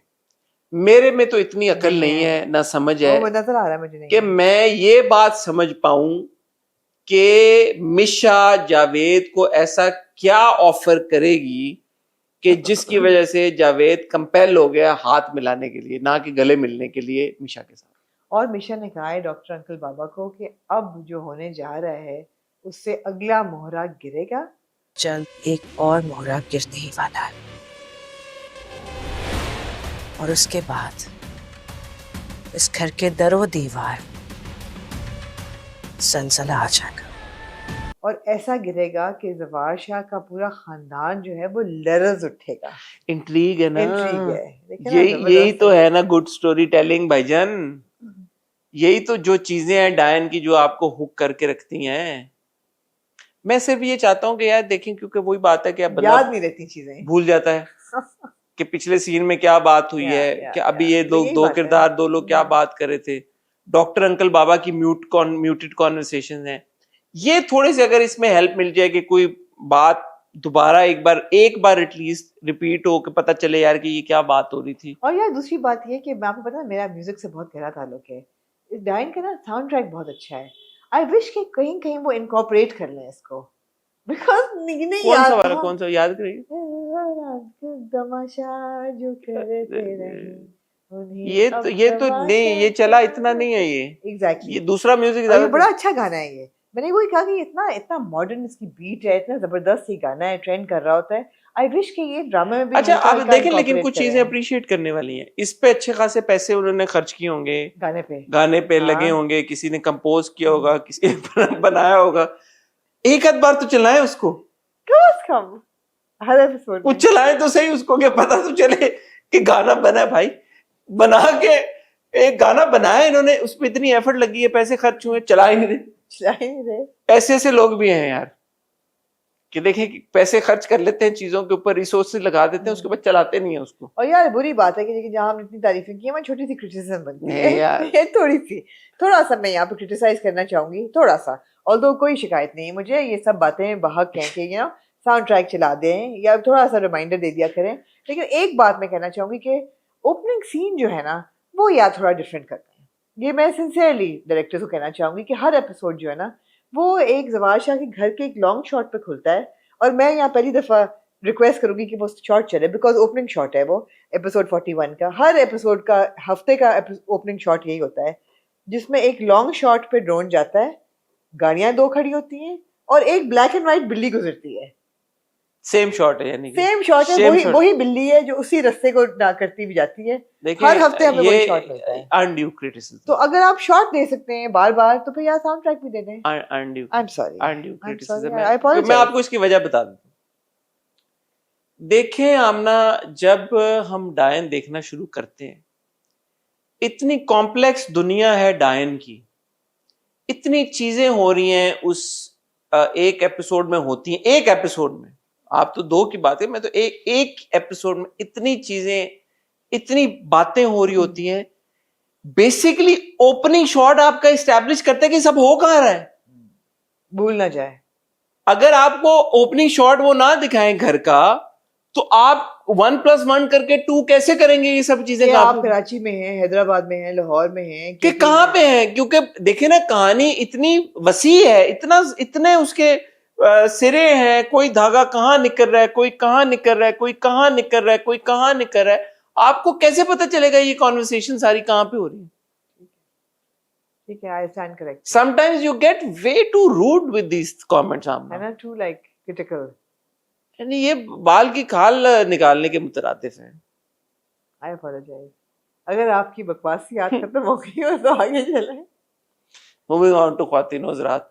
मेरे में तो इतनी अकल नहीं है ना समझ है वो नजर आ रहा है मुझे नहीं कि मैं ये बात समझ पाऊं कि मिशा जावेद को ऐसा क्या ऑफर करेगी कि जिसकी वजह से जावेद कंपेल हो गया हाथ मिलाने के लिए, ना कि गले मिलने के लिए मिशा के साथ। और मिशा ने कहा है डॉक्टर अंकल बाबा को कि अब जो होने जा रहा है उससे अगला मोहरा गिरेगा। जल्द एक और मोहरा गिरने ही वाला है और उसके बाद इस घर के दरो दीवार सलसला आ जाएगा और ऐसा गिरेगा कि जवार शाह का पूरा खानदान जो है वो लरज उठेगा। इंट्रीग है ना, इंट्रीग है। देखिए ना, यही जबरदस्त तो है। है ना गुड स्टोरी टेलिंग भाईजान। यही तो जो चीजें हैं डायन की जो आपको हुक करके रखती हैं। मैं सिर्फ ये चाहता हूँ कि यार देखें, क्योंकि वही बात है कि अब याद नहीं रहती चीजें। भूल जाता है कि पिछले सीन में क्या बात हुई है, कि अभी ये तो लोग यही दो बात है। किरदार दो लोग क्या बात कर रहे थे। डॉक्टर अंकल बाबा की म्यूटेड कॉन्वर्सेशन है। ये थोड़ी सी अगर इसमें हेल्प मिल जाए कि कोई बात दोबारा एक बार एटलीस्ट रिपीट हो के पता चले यार कि ये क्या बात हो रही थी। और यार दूसरी बात ये कि मैं आपको पता है मेरा म्यूजिक से बहुत गहरा ताल्लुक है। इस डायन का ना साउंड ट्रैक बहुत अच्छा है। आई विश कि कहीं कहीं वो इनकॉर्पोरेट कर लें इसको, बिकॉज नहीं कौन सा याद वाला, था। कौन सा याद करिए। तमाशा जो करते रहे उन्हें ये अब तो नहीं, ये चला इतना नहीं है ये। एग्जैक्टली ये दूसरा म्यूजिक और ये बड़ा अच्छा गाना है। ये मैंने वही कहा कि इतना इतना मॉडर्न इसकी बीट है, इतना जबरदस्त ही गाना है, ट्रेंड कर रहा होता है। आई विश कि ये ड्रामा में भी अच्छा हल्का आप हल्का देखें, लेकिन incorporate कुछ करें चीजें अप्रिशिएट करने वाली हैं। इस पे अच्छे खासे पैसे उन्होंने खर्च किए होंगे, गाने पे हाँ। लगे होंगे, किसी ने कंपोज किया होगा, किसी ने बनाया होगा। एक आध बार तो चलाएं उसको, कम से कम हर एपिसोड कुछ चलाएं तो सही उसको, कि पता तो चले कि गाना बना है। भाई बना के एक गाना बनाया इन्होंने, उस पर इतनी एफर्ट लगी है, पैसे खर्च हुए, चला ही नहीं रहे। ऐसे लोग भी हैं यार कि देखें कि पैसे खर्च कर लेते हैं चीजों के ऊपर, रिसोर्सेज लगा देते हैं, उसके बाद चलाते नहीं है उसको। और यार बुरी बात है कि जहाँ हमने इतनी तारीफें की है, मैं छोटी सी क्रिटिसिज्म बनती है यार। ये थोड़ा सा मैं यहाँ पे क्रिटिसाइज करना चाहूंगी, थोड़ा सा। ऑल्दो कोई शिकायत नहीं है मुझे, ये सब बातें बहक हैं कि यू नो साउंड ट्रैक चला दें या थोड़ा सा रिमाइंडर दे दिया करें। लेकिन एक बात मैं कहना चाहूंगी कि ओपनिंग सीन जो है ना वो यार थोड़ा डिफरेंट करता है। ये मैं सिंसियरली डायरेक्टर को कहना चाहूंगी कि हर एपिसोड जो है ना वो एक जवार शाह के घर के एक लॉन्ग शॉट पे खुलता है और मैं यहाँ पहली दफा रिक्वेस्ट करूंगी कि वो शॉट चले, बिकॉज ओपनिंग शॉट है वो एपिसोड 41 का। हर एपिसोड का हफ्ते का ओपनिंग शॉट यही होता है जिसमें एक लॉन्ग शॉट पे ड्रोन जाता है, गाड़ियां दो खड़ी होती हैं और एक ब्लैक एंड व्हाइट बिल्ली गुजरती है। सेम शॉट है, यानी सेम शॉट है, वही बिल्ली है जो उसी रास्ते को ना करती भी जाती है। हर हफ्ते हमें वही शॉट मिलता है। Undue criticism. तो अगर आप शॉट दे सकते हैं बार बार तो फिर यार साउंड ट्रैक भी दे दें। Undue I am sorry, undue criticism I है। अपोलोजाइज। मैं आपको इसकी वजह बता दूं। देखें आमना, जब हम डायन देखना शुरू करते हैं, इतनी कॉम्प्लेक्स दुनिया है डायन की, इतनी चीजें हो रही हैं उस एक एपिसोड में होती हैं। एक एपिसोड में, आप तो दो की बात है, मैं तो एक एपिसोड में इतनी चीजें, इतनी बातें हो रही होती हैं। बेसिकली ओपनिंग शॉट आपका इस्टेब्लिश करता है कि सब हो कहां रहा है, भूल ना जाए। अगर आपको ओपनिंग शॉट वो ना दिखाएं घर का, तो आप 1+1 करके 2 कैसे करेंगे ये सब चीजें? आप कराची में हैं, हैदराबाद में हैं, लाहौर में हैं, कि कहां पे हैं? क्योंकि देखिए ना, कहानी इतनी वसी है, इतने उसके सिरे हैं, कोई धागा कहाँ निकल रहा है, कोई कहाँ निकल रहा है, कोई कहाँ निकल रहा है, कोई कहाँ निकल रहा है। आपको कैसे पता चलेगा ये कॉन्वर्सेशन सारी कहाँ पे हो रही है? ठीक है, I stand corrected. Sometimes you get way too rude with these comments, And Amna. I'm too like critical. यानी ये बाल की खाल निकालने के मुतरादिफ हैं। I apologize. अगर आपकी बकवासियात खत्म हो गई हो तो आगे चलें। Moving on to ख्वातीन हज़रात,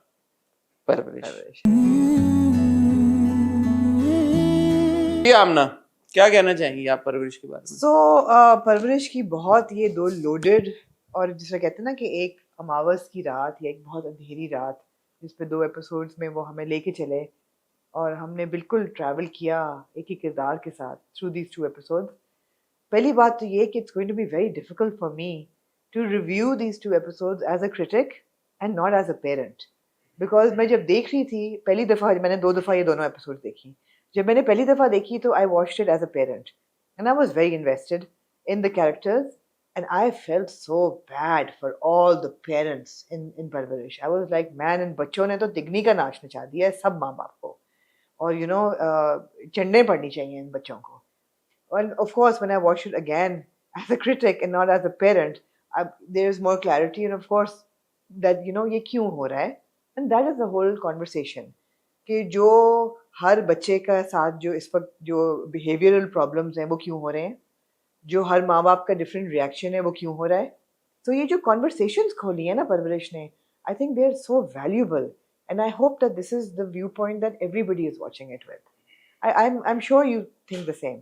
परवरिश। ये आमना, क्या कहना चाहेंगी आप परवरिश के बारे में? परवरिश की बहुत ये दो लोडेड, और जिसे कहते हैं ना कि एक अमावस की रात या एक बहुत अंधेरी रात, जिस पे 2 एपिसोड्स में वो हमें लेके चले और हमने बिल्कुल ट्रैवल किया एक ही किरदार के साथ थ्रू दीज 2 एपिसोड्स। पहली बात तो ये कि it's going to be very difficult for me to review these 2 episodes as a critic and not as a parent, because मैं जब देख रही थी पहली दफ़ा, मैंने 2 दफ़ा ये दोनों एपिसोड देखी। जब मैंने पहली दफ़ा देखी तो I watched it as a parent and I was very invested in the characters, and I felt so bad for all the parents in Parvarish. I was like, man, इन बच्चों ने तो तिगनी का नाच नचा दिया है सब माँ बाप को, और you know चंडे पड़नी चाहिए इन बच्चों को। And of course when I watched it again as a critic and not as a parent, there is more clarity, and of course that you know ये क्यों हो रहा है, and that is the whole conversation कि जो हर बच्चे का साथ जो इस वक्त जो behavioral problems हैं वो क्यों हो रहे हैं, जो हर माँ बाप का डिफरेंट रिएक्शन है वो क्यों हो रहा है। तो ये जो कॉन्वर्सेशंस खोली है ना परवरिश ने, I think they are so valuable, and I hope that this is the view point that everybody is watching it with. I am sure you think the same.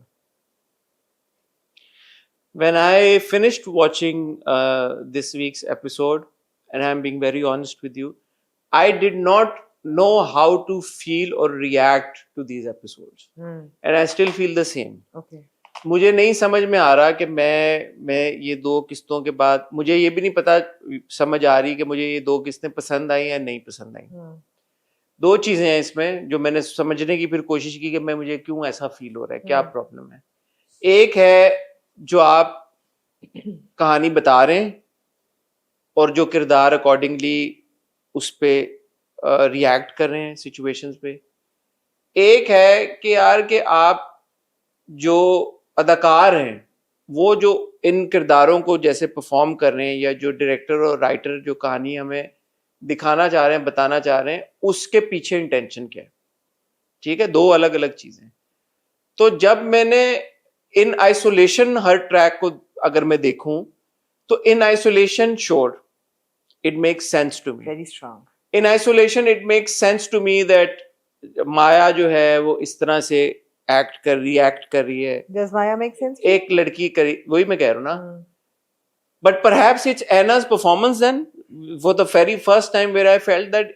When I finished watching this week's episode, and I'm being very honest with you, I did not know how to feel or react to these episodes, and I still feel the same. Okay. मुझे नहीं समझ में आ रहा कि मैं ये 2 किस्तों के बाद, मुझे ये भी नहीं पता समझ आ रही कि मुझे ये 2 किस्तें पसंद आई या नहीं पसंद आई। 2 चीजें हैं इसमें जो मैंने समझने की फिर कोशिश की कि मुझे क्यों ऐसा फील हो रहा है, क्या प्रॉब्लम है। एक है जो आप कहानी बता रहे हैं और जो किरदार अकॉर्डिंगली उस पे रिएक्ट कर रहे हैं सिचुएशंस पे। एक है कि यार कि आप जो अदाकार हैं वो जो इन किरदारों को जैसे परफॉर्म कर रहे हैं, या जो डायरेक्टर और राइटर जो कहानी हमें दिखाना चाह रहे हैं, बताना चाह रहे हैं, उसके पीछे इंटेंशन क्या है। ठीक है, 2 अलग अलग चीजें। तो जब मैंने इन आइसोलेशन हर ट्रैक को अगर मैं देखूं तो in isolation sure it makes sense to me, very strong. In isolation it makes sense to me that Maya जो है वो इस तरह से रिएक्ट कर रही है। Does Maya make sense? एक लड़की करी, वही मैं कह रहा हूँ ना। But perhaps it's Anna's performance then, for the very first time where I felt that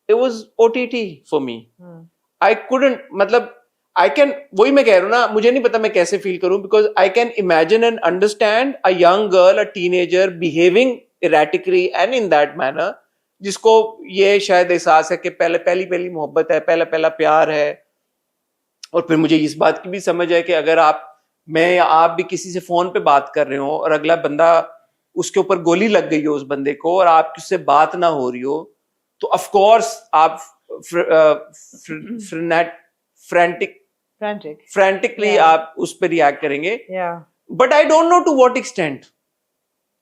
it was OTT for me. I couldn't, मतलब I can, वही मैं कह रहा हूँ ना, मुझे नहीं पता मैं कैसे फील करूँ, because I can imagine and understand a young girl, a teenager behaving erratically and in that manner, जिसको ये शायद एहसास है कि पहली मोहब्बत है, पहला प्यार है। और फिर मुझे इस बात की भी समझ है कि अगर मैं या आप भी किसी से फोन पे बात कर रहे हो और अगला बंदा, उसके ऊपर गोली लग गई हो उस बंदे को और आपकी उससे बात ना हो रही हो, तो ऑफ कोर्स आप फ्रैंटिकली आप उस पर रिएक्ट करेंगे। But I don't know to what extent,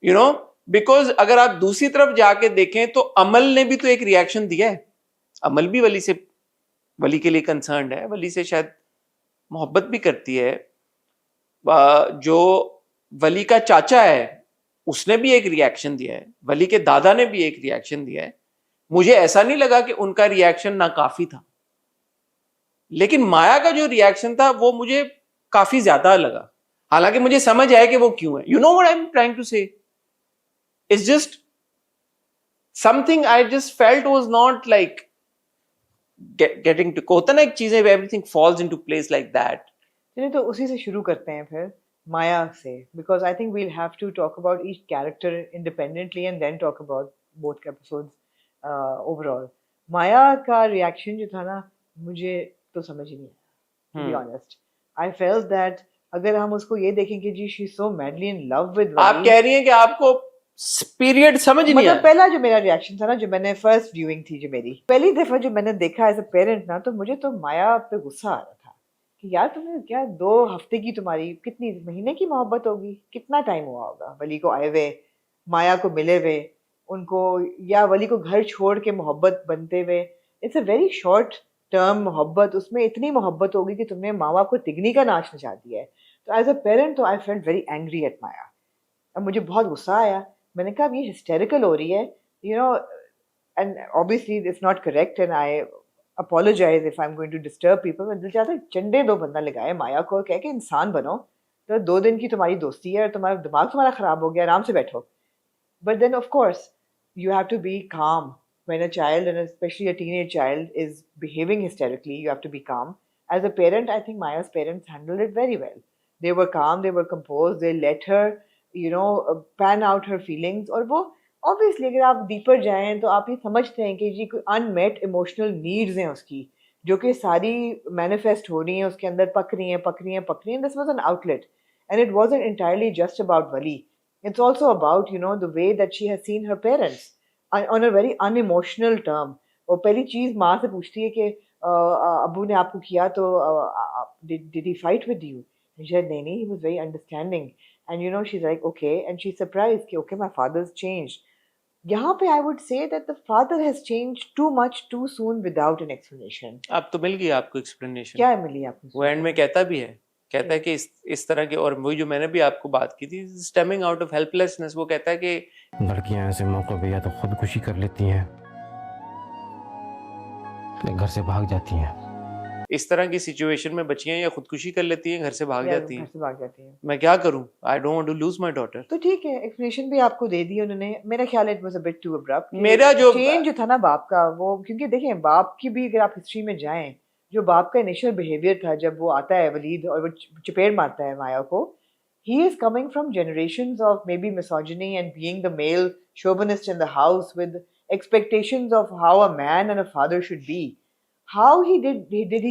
you know, because अगर आप दूसरी तरफ जाके देखें तो अमल ने भी तो एक रिएक्शन दिया है। अमल भी वली के लिए कंसर्न्ड है, वली से शायद मोहब्बत भी करती है। जो वली का चाचा है उसने भी एक रिएक्शन दिया है, वली के दादा ने भी एक रिएक्शन दिया है। मुझे ऐसा नहीं लगा कि उनका रिएक्शन नाकाफी था, लेकिन माया का जो रिएक्शन था वो मुझे काफी ज्यादा लगा, हालांकि मुझे समझ आया कि वो क्यों है। You know what I am trying to say, it's just something I just felt was not like getting to, होता ना एक चीजें everything falls into place like that. चलिए तो उसी से शुरू करते हैं फिर, माया से, because I think we'll have to talk about each character independently and then talk about both episodes overall. माया का रिएक्शन जो था ना, मुझे तो समझ ही नहीं आया, to be honest. I felt that अगर हम उसको ये देखें कि जी she's so madly in love with वली, आप कह रही हैं कि आपको पीरियड समझ नहीं मतलब आया। पहला जो मेरा रिएक्शन था ना, जो मैंने फर्स्ट व्यूइंग थी जो मेरी पहली दफा जो मैंने देखा एज अ पेरेंट ना, तो मुझे तो माया पे गुस्सा आ रहा था कि यार तुम्हें क्या 2 हफ्ते की तुम्हारी कितनी महीने की मोहब्बत होगी, कितना टाइम हुआ होगा वली को आए हुए, माया को मिले हुए उनको, या वली को घर छोड़ के मोहब्बत बनते हुए। It's a very short term मोहब्बत, उसमें इतनी मोहब्बत होगी कि तुमने मावा को तिगनी का नाच नचा दिया है। तो एज अ पेरेंट तो I felt very angry at Maya. अब मुझे बहुत गुस्सा आया, मैंने कहा ये हिस्टेरिकल हो रही है, you no, and obviously it's not correct and I apologize if I'm going to disturb people। मैं दिल चाहता है चंडे 2 बंदा लगाए माया को, कह के इंसान बनो, तो 2 दिन की तुम्हारी दोस्ती है और तुम्हारा दिमाग तुम्हारा खराब हो गया, आराम से बैठो। But then of course you have to be calm when a child, and especially a teenage child, is behaving hysterically. You have to be calm. As a parent, I think Maya's parents handled it very well. They were calm, they were composed, they let her, you know, pan out her feelings। और वो obviously अगर आप deeper जाएं तो आप ये समझते हैं कि जी कोई अनमेट इमोशनल नीड्स हैं उसकी, जो कि सारी मैनिफेस्ट हो रही हैं उसके अंदर, पक रही हैं। This was an outlet and it wasn't entirely just about Wali, it's also about, you know, the way that she has seen her parents on a very unemotional term. और पहली चीज माँ से पूछती है कि अबू ने आपको किया तो did he fight with you? नहीं, he was very understanding, and you know, she's like okay, and she's surprised कि okay, my father's changed। यहाँ पे I would say that the father has changed too much too soon without an explanation। अब तो मिल गई आपको explanation. क्या मिली आपको? वो एंड में कहता भी है, कहता है कि इस तरह के, और वही जो मैंने भी आपको बात की थी, स्टेमिंग आउट ऑफ हेल्पलेसनेस। वो कहता है कि लड़कियां ऐसे मौकों पे या तो खुदकुशी कर लेती हैं या घर से भाग जाती हैं। इस तरह की सिचुएशन में बच्चियां या खुदकुशी कर लेती हैं, घर से भाग जाती हैं। घर से भाग जाती हैं। मैं क्या करूं? I don't want to lose my daughter. तो ठीक है, एक्सप्लेनेशन भी आपको दे दी उन्होंने। मेरा ख्याल है it was a bit too abrupt. मेरा जो चेंज जो था ना बाप का, वो क्योंकि देखें बाप की भी अगर आप हिस्ट्री में जाएं, जो बाप का इनिशियल बिहेवियर था जब वो आता है वलीद और वो चपेट मारता है माया को, he is coming from generations of maybe misogyny and being the male chauvinist in the house with expectations of how a man and a father should be। How he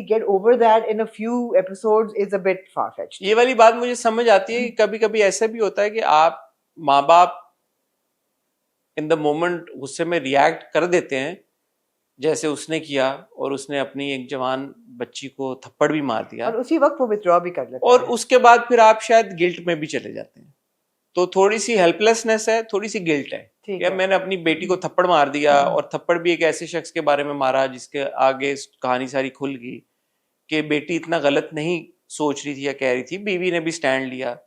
get over that in a few episodes is a bit far-fetched। ये वाली बात मुझे समझ आती है कि कभी-कभी ऐसा भी होता है कि आप माँ बाप इन द मोमेंट गुस्से में रिएक्ट कर देते हैं, जैसे उसने किया, और उसने अपनी एक जवान बच्ची को थप्पड़ भी मार दिया, और उसी वक्त वो विथड्रॉ भी कर लेते और हैं। उसके बाद फिर आप शायद गिल्ट में भी चले जाते हैं। तो थोड़ी सी हेल्पलेसनेस है, थोड़ी सी गिल्ट है। या मैंने अपनी बेटी को थप्पड़ मार दिया, और थप्पड़ भी एक ऐसे शख्स के बारे में मारा जिसके आगे कहानी सारी खुल गई कि बेटी इतना गलत नहीं सोच रही थी या कह रही थी, बीवी ने भी स्टैंड लिया।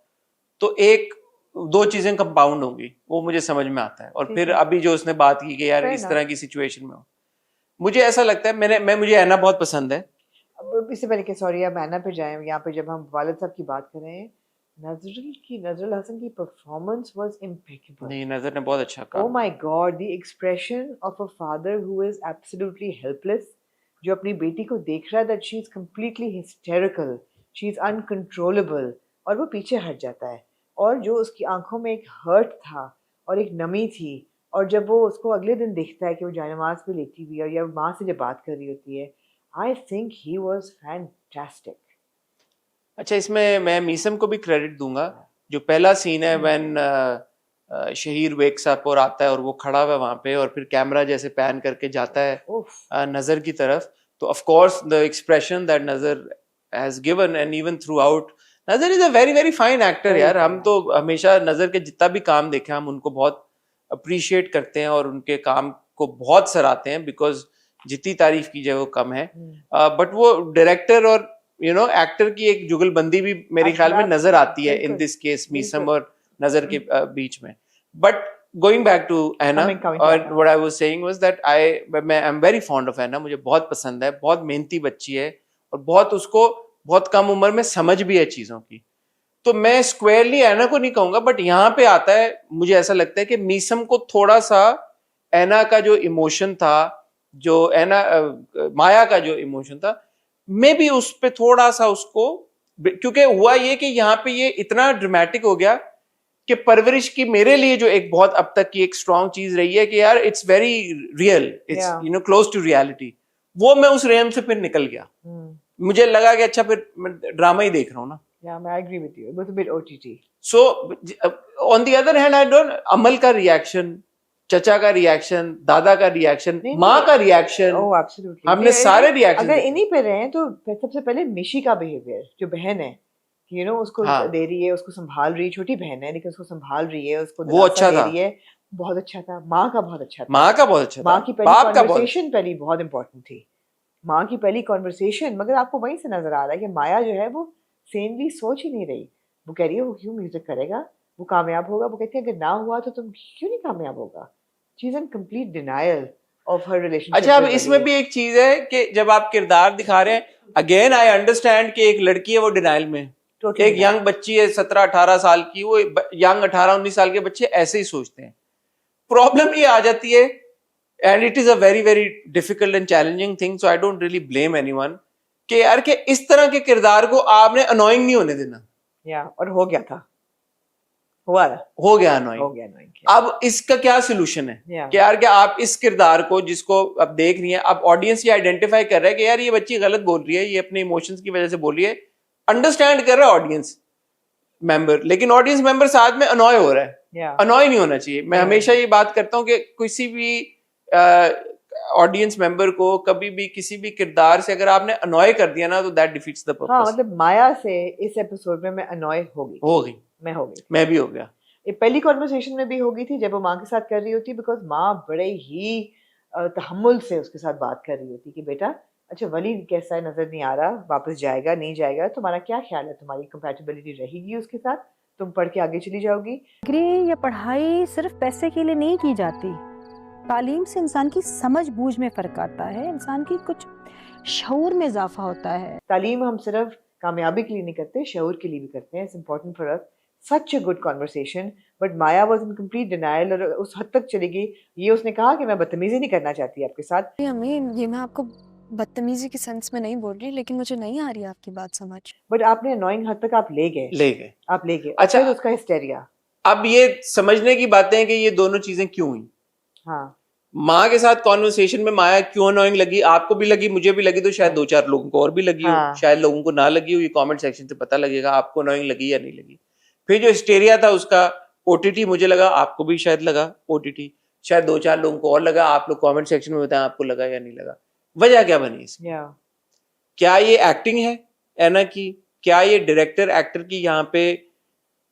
तो एक 2 चीजें कंपाउंड होंगी, वो मुझे समझ में आता है। और फिर अभी जो उसने बात की कि यार इस तरह की सिचुएशन में हो, मुझे ऐसा लगता है, मुझे ऐना बहुत पसंद है। अब इससे पहले कि सॉरी अब ऐना पे जाएं, यहाँ पे जब हम वालिद साहब की बात करें, नजरुल हसन की परफॉर्मेंस वाज इम्पेकेबल। नहीं, नजर ने बहुत अच्छा कहा। Oh my God, the expression of a father who is absolutely helpless, जो अपनी बेटी को देख रहा है that she is completely hysterical, she is uncontrollable, और वो पीछे हट जाता है, और जो उसकी आंखों में एक हर्ट था और एक नमी थी, और जब वो उसको अगले दिन देखता है कि वो जायनमाज पे लेटी हुई है या माँ से जब बात कर रही होती है, I think he was fantastic। अच्छा, इसमें मैं मीसम को भी क्रेडिट दूंगा। जो पहला सीन है व्हेन शहीर वेक्स अप और आता है और वो खड़ा हुआ है वहां पे, और फिर कैमरा जैसे पैन करके जाता है नजर की तरफ, तो of course the expression that Nazar has given, and even throughout, Nazar is a very very fine actor यार। हम तो हमेशा नजर के जितना भी काम देखे, हम उनको बहुत अप्रिशिएट करते हैं और उनके काम को बहुत सराहते हैं, बिकॉज जितनी तारीफ की जाए वो कम है। बट वो डायरेक्टर और एक्टर की एक जुगलबंदी भी मेरे ख्याल में नजर आती है इन दिस केस, मीसम और नजर के बीच में। But going back to Aina, और what I was saying was that I am very fond of Aina. मुझे बहुत पसंद है, बहुत मेहनती बच्ची है, और उसको बहुत कम उम्र में समझ भी है चीजों की। तो मैं स्क्वायरली ऐना को नहीं कहूंगा, बट यहाँ पे आता है, मुझे ऐसा लगता है कि मीसम को थोड़ा सा ऐना का जो इमोशन था, जो ऐना माया का जो इमोशन था, मे भी उस पे थोड़ा सा उसको, क्योंकि हुआ ये कि यहाँ पे ये इतना ड्रामेटिक हो गया कि परवरिश की मेरे लिए जो एक बहुत अब तक की एक स्ट्रॉन्ग चीज रही है कि यार it's very real, it's close to reality, वो मैं उस रेम से फिर निकल गया। मुझे लगा कि अच्छा फिर मैं ड्रामा ही देख रहा हूँ ना। Yeah, I agree with you. It was a bit OTT. So on the other hand, I don't, अमल का रिएक्शन, चचा का रिएक्शन, दादा का रिएक्शन, नहीं, माँ नहीं, का रिएक्शन, Oh, absolutely. हमने सारे रिएक्शन अगर देखे। इन्हीं पे रहे तो सबसे पहले मिशी का बिहेवियर, जो बहन है, उसको हाँ। दे रही है, उसको संभाल रही है, छोटी बहन है लेकिन उसको संभाल रही है, उसको वो अच्छा दे था। रही है, बहुत अच्छा था। माँ का बहुत अच्छा था। माँ का बहुत अच्छा था। माँ की पहली बाप का बहुत कॉन्वर्सेशन पहली बहुत इंपॉर्टेंट थी। माँ की पहली कॉन्वर्सेशन, मगर आपको वहीं से नजर आ रहा है कि माया जो है वो सेनली सोच ही नहीं रही। वो कह रही है वो क्यों म्यूजिक करेगा, वो कामयाब होगा। वो कहती है अगर ना हुआ तो तुम क्यों नहीं कामयाब होगा। She is in complete denial of her relationship. अच्छा, अब इसमें भी एक चीज है कि जब आप किरदार दिखा रहे हैं, अगेन आई अंडरस्टैंड कि एक लड़की है वो डिनाइल में, एक यंग बच्ची है 17-18 साल की, वो यंग 18-19 साल के बच्चे ऐसे ही सोचते हैं। प्रॉब्लम ये आ जाती है, and it is a very very difficult and challenging thing, so I don't really blame anyone, कि यार कि इस तरह के किरदार को आपने अनोइंग नहीं होने देना। और हो गया था, हुआ हो गया अनोइंग। अब इसका क्या सोल्यूशन है कि यार कि आप इस किरदार को, जिसको अब देख रही हैं, अब ऑडियंस ये आइडेंटिफाई कर रहा है कि यार ये बच्ची गलत बोल रही है, ये अपने इमोशंस की वजह से बोल रही है, अंडरस्टैंड कर रहा है ऑडियंस मेंबर, लेकिन ऑडियंस मेंबर साथ में अनॉय हो रहा है। अनॉय नहीं होना चाहिए। मैं हमेशा ये बात करता हूं कि किसी भी ऑडियंस मेंबर को कभी भी किसी भी किरदार से अगर आपने अनॉय कर दिया ना, तो दैट डिफीट्स द पर्पस। हाँ, मतलब माया से इस एपिसोड में मैं अनॉय हो गई। मैं भी हो गया। ये पहली कॉन्वर्सेशन में भी हो गई थी जब वो माँ के साथ कर रही होती, बिकॉज माँ बड़े ही तहम्मुल से उसके साथ बात कर रही होती कि बेटा अच्छा वली कैसा है, नजर नहीं आ रहा, वापस जाएगा नहीं जाएगा, तुम्हारा क्या ख्याल है, तुम्हारी कंपैटिबिलिटी रहेगी उसके साथ, तुम पढ़ के आगे चली जाओगी। डिग्री या पढ़ाई सिर्फ पैसे के लिए नहीं की जाती। तालीम से इंसान की समझ बूझ में फर्क आता है, इंसान की कुछ शऊर में इजाफा होता है। तालीम हम सिर्फ कामयाबी के लिए नहीं करते, शऊर के लिए भी करते हैं। It's important for us. Such a good conversation, but Maya was in complete denial, और उस हद तक चली गई। ये उसने कहा कि मैं बदतमीजी नहीं करना चाहती आपके साथ। अम्मी, ये मैं आपको बदतमीजी के सेंस में नहीं बोल रही, लेकिन मुझे नहीं आ रही आपकी बात समझ। बट आपने अनोइंग हद तक आप ले गए। आप ले गए। अच्छा, तो उसका हिस्टेरिया। अब ये समझने की बातें हैं कि ये दोनों चीजें क्यों हुई। हाँ, माँ के साथ कॉन्वर्सेशन में माया क्यों अनोइंग लगी, आपको भी लगी, मुझे भी लगी, तो शायद 2-4 लोगों को और भी लगी हो, शायद लोगों को ना लगी हो। ये कमेंट सेक्शन से पता लगेगा आपको अनोइंग लगी या नहीं लगी। फिर जो हिस्टेरिया था उसका ओटीटी, मुझे लगा, आपको भी शायद लगा ओटीटी, शायद 2-4 लोगों को और लगा। आप लोग कमेंट सेक्शन में बताएं आपको लगा या नहीं लगा। वजह क्या बनी इसकी? क्या ये एक्टिंग है एना की? क्या ये डायरेक्टर एक्टर की यहाँ पे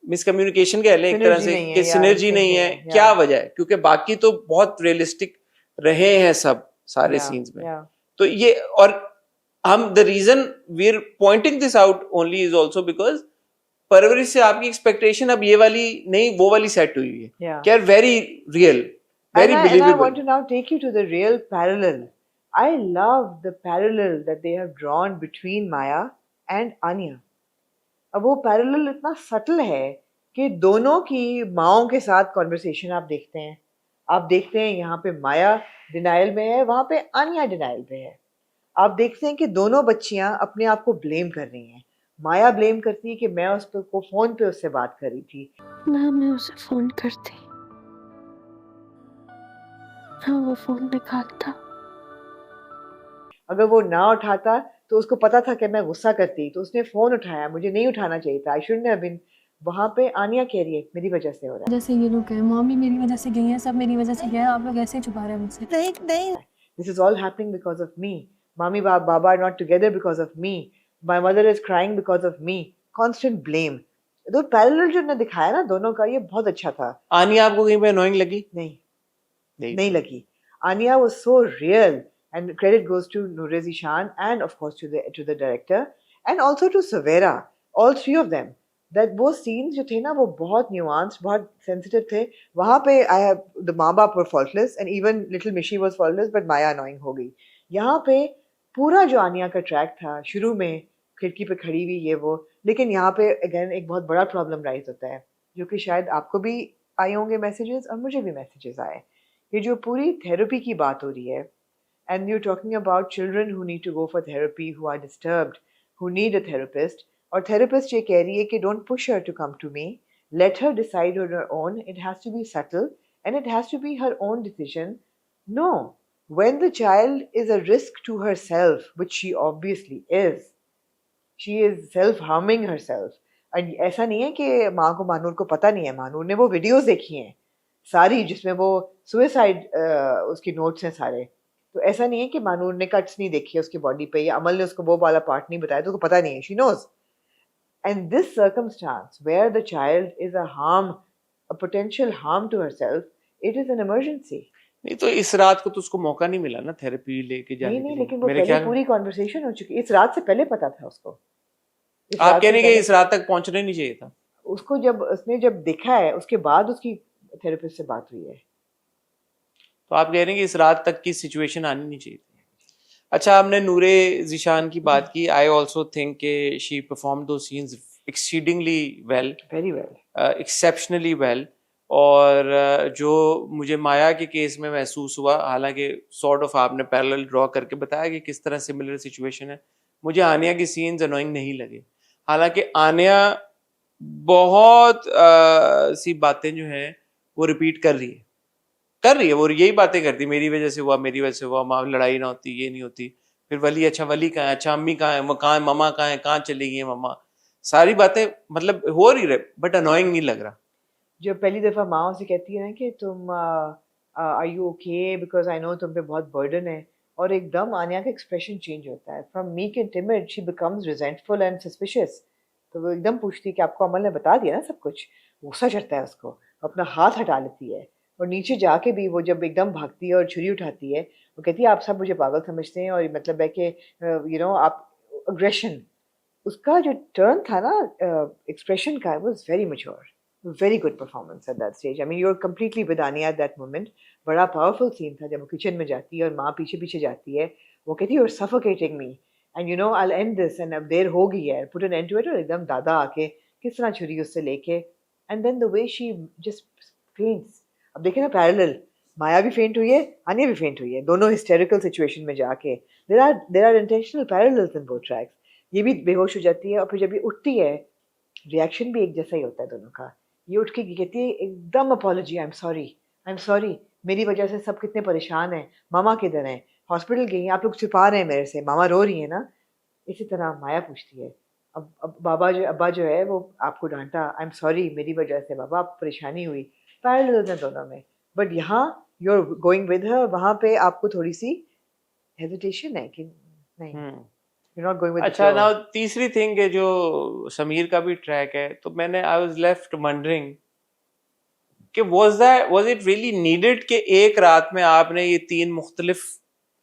मिसकम्युनिकेशन कह लें एक तरह से, कि सिनर्जी नहीं है? क्या वजह है? क्योंकि बाकी तो बहुत रियलिस्टिक रहे हैं सब सारे सीन्स में। तो ये, और हम the reason we are pointing this out only is also because परवरिश से आपकी एक्सपेक्टेशन अब ये वाली नहीं, वो वाली सेट हुई है। क्या very real, very believable. And I want to now take you to the real parallel. I love the parallel that they have drawn between Maya and Anya. अब वो पैरेलल इतना सटल है कि दोनों की माओं के साथ कॉन्वर्सेशन आप देखते हैं। यहाँ पे माया डिनाइल में है, वहाँ पे आनिया डिनाइल पे है। आप देखते हैं कि दोनों बच्चियां अपने आप को ब्लेम कर रही हैं। माया ब्लेम करती है कि मैं को फोन पे उससे बात कर रही थी ना, मैं उसे फोन करती ना, वो फोन निकालता। अगर वो ना उठाता तो उसको पता था कि मैं गुस्सा करती, तो उसने फोन उठाया। मुझे नहीं उठाना चाहिए था, आई शुडंट हैव बीन। वहाँ पे आनिया कह रही है मेरी वजह से हो रहा है। जैसे ये लोग कहे मम्मी मेरी वजह से गई है, सब मेरी वजह से गए, आप लोग ऐसे ही छुपा रहे हैं मुझसे। नहीं, this is all happening because of me. Mummy बाबा are not together because of me. My mother is crying because of me. Constant blame. तो पैरेलल जो ने दिखाया ना दोनों का, ये बहुत अच्छा था। आनिया आपको कहीं पे अनोइंग लगी? नहीं लगी। Anya was so real, and credit goes to Noor Zishan and of course to the director and also to Savera, all three of them. That वो scenes जो थे ना वो बहुत nuanced, बहुत sensitive थे। वहाँ पे the माँ बाप were faultless and even little Mishi was faultless, but Maya annoying हो गई। यहाँ पे पूरा जो आनिया का ट्रैक था, शुरू में खिड़की पे खड़ी हुई ये वो, लेकिन यहाँ पे अगेन एक बहुत बड़ा प्रॉब्लम राइज होता है, जो कि शायद आपको भी आए होंगे मैसेजेस और मुझे भी मैसेजेस आए। ये जो पूरी थेरेपी की बात हो रही है, and you're talking about children who need to go for therapy, who are disturbed, who need a therapist, और therapist ये कह रही है कि don't push her to come to me, let her decide on her own, it has to be subtle and it has to be her own decision. No, when the child is a risk to herself, which she obviously is, she is self harming herself. And ऐसा नहीं है कि माँ को मानूर को पता नहीं है, मानूर ने वो वीडियोस देखी हैं सारी जिसमें वो सुसाइड उसकी नोट्स हैं सारे। तो ऐसा नहीं है कि मानूर ने कट्स नहीं देखी है उसकी बॉडी पे, या अमल ने उसको वो वाला पार्ट नहीं बताया तो उसको पता नहीं है, she knows. And this circumstance where the child is a potential harm to herself, it is an emergency. नहीं तो इस रात को तो उसको मौका नहीं मिला ना थेरेपी लेके जाने नहीं के लिए। लेकिन वो मेरे पहले ख्याल पूरी कॉन्वर्सेशन हो चुकी, इस रात से पहले पता था उसको। आप कह रहे हैं कि इस रात तक पहुंचना नहीं चाहिए था उसको, जब उसने जब देखा है उसके बाद उसकी थेरेपिस्ट से बात हुई है। तो आप कह रहे हैं कि इस रात तक की सिचुएशन आनी नहीं चाहिए थी। अच्छा, हमने नूरे जिशान की बात की। आई ऑल्सो थिंक के शी परफॉर्म दो scenes exceedingly well, very well, exceptionally well. और जो मुझे माया के केस में महसूस हुआ, हालांकि सॉर्ट ऑफ आपने पैरेलल ड्रॉ करके बताया कि किस तरह सिमिलर सिचुएशन है, मुझे आनिया की सीन्स अनोइंग नहीं लगे। हालांकि आनिया बहुत सी बातें जो हैं वो रिपीट कर रही है, वो यही बातें करती, मेरी वजह से हुआ, मेरी वजह से हुआ, माँ लड़ाई ना होती, ये नहीं होती। फिर वली, अच्छा वली कहाँ है, अच्छा अम्मी कहाँ है, वो कहाँ है, ममा कहाँ है, कहाँ चली गई है मम्मा। सारी बातें मतलब हो रही रहे, बट अनोइंग नहीं लग रहा। जब पहली दफा माँ से कहती है ना कि तुम are you okay because I know तुम पे बहुत बर्डन है, और एकदम आनिया का एक्सप्रेशन चेंज होता है, from meek and timid she becomes resentful and suspicious. तो वो एकदम पूछती है कि आपको अमल ने बता दिया ना सब कुछ, गुस्सा चढ़ता है उसको, अपना हाथ हटा लेती है, और नीचे जाके भी वो जब एकदम भागती है और छुरी उठाती है, वो कहती है आप सब मुझे पागल समझते हैं, और मतलब है कि यू नो आप अग्रेशन, उसका जो टर्न था ना एक्सप्रेशन का, was very mature, very good performance at that stage. I mean you are completely with Ania at that moment. बड़ा पावरफुल सीन था जब वो किचन में जाती है और माँ पीछे पीछे जाती है, वो कहती है you are suffocating me and you know I will end this, and अब देर हो गई है, put an end to it. और एकदम दादा आके किस तरह छुरी उससे लेके, and then the way she just faints. अब देखें ना पैरेलल, माया भी फेंट हुई है, आनिया भी फेंट हुई है, दोनों हिस्टेरिकल सिचुएशन में जाके। There are intentional parallels in both tracks. ये भी बेहोश हो जाती है और फिर जब ये उठती है रिएक्शन भी एक जैसा ही होता है दोनों का। ये उठ के कहती है एकदम अपॉलॉजी, आई एम सॉरी, मेरी वजह से सब कितने परेशान हैं, मामा किधर हैं, हॉस्पिटल गई हैं, आप लोग छिपा रहे हैं मेरे से, मामा रो रही है ना। इसी तरह माया पूछती है, अब अब्बा जो है वो आपको डांटा, आई एम सॉरी मेरी वजह से बाबा आपको परेशानी हुई। पैरेलल्स हैं दोनों में, बट यहाँ you are going with her, वहाँ पे आपको थोड़ी सी हेजिटेशन है कि नहीं, you're not going with the अच्छा, flow. नाउ तीसरी थिंग है जो समीर का भी ट्रैक है, तो मैंने आई वाज लेफ्ट वंडरिंग कि वाज इट रियली नीडेड कि एक रात में आपने ये 3 मुख्तलिफ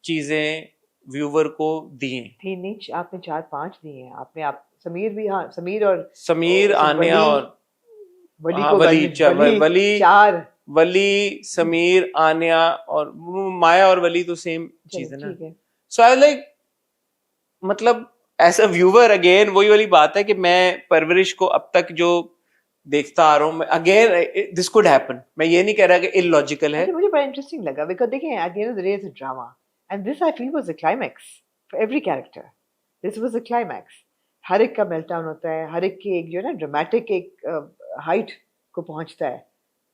चीजें व्यूवर को दी हैं? 3 नहीं, आपने 4-5 दिए हैं आपने। आप समीर भी, हाँ समीर और आनिया और वली हाँ, को वली 4, वली, समीर, आनिया और माया और वली तो सेम चीज है ना। ठीक है। सो आई लाइक, मतलब एज अ व्यूअर अगेन वही वाली बात है कि मैं परवरिश को अब तक जो देखता आ रहा हूँ, अगेन दिस कुड हैपन। मैं ये नहीं कह रहा कि इलॉजिकल है। मुझे बड़ा इंटरेस्टिंग लगा बिकॉज़ देखें at the end of the day it's a drama and this I feel was the climax for every character. This was the climax. हर एक का मेल्टडाउन होता है, हर एक की एक जो है ना ड्रामेटिक एक हाइट को पहुंचता है,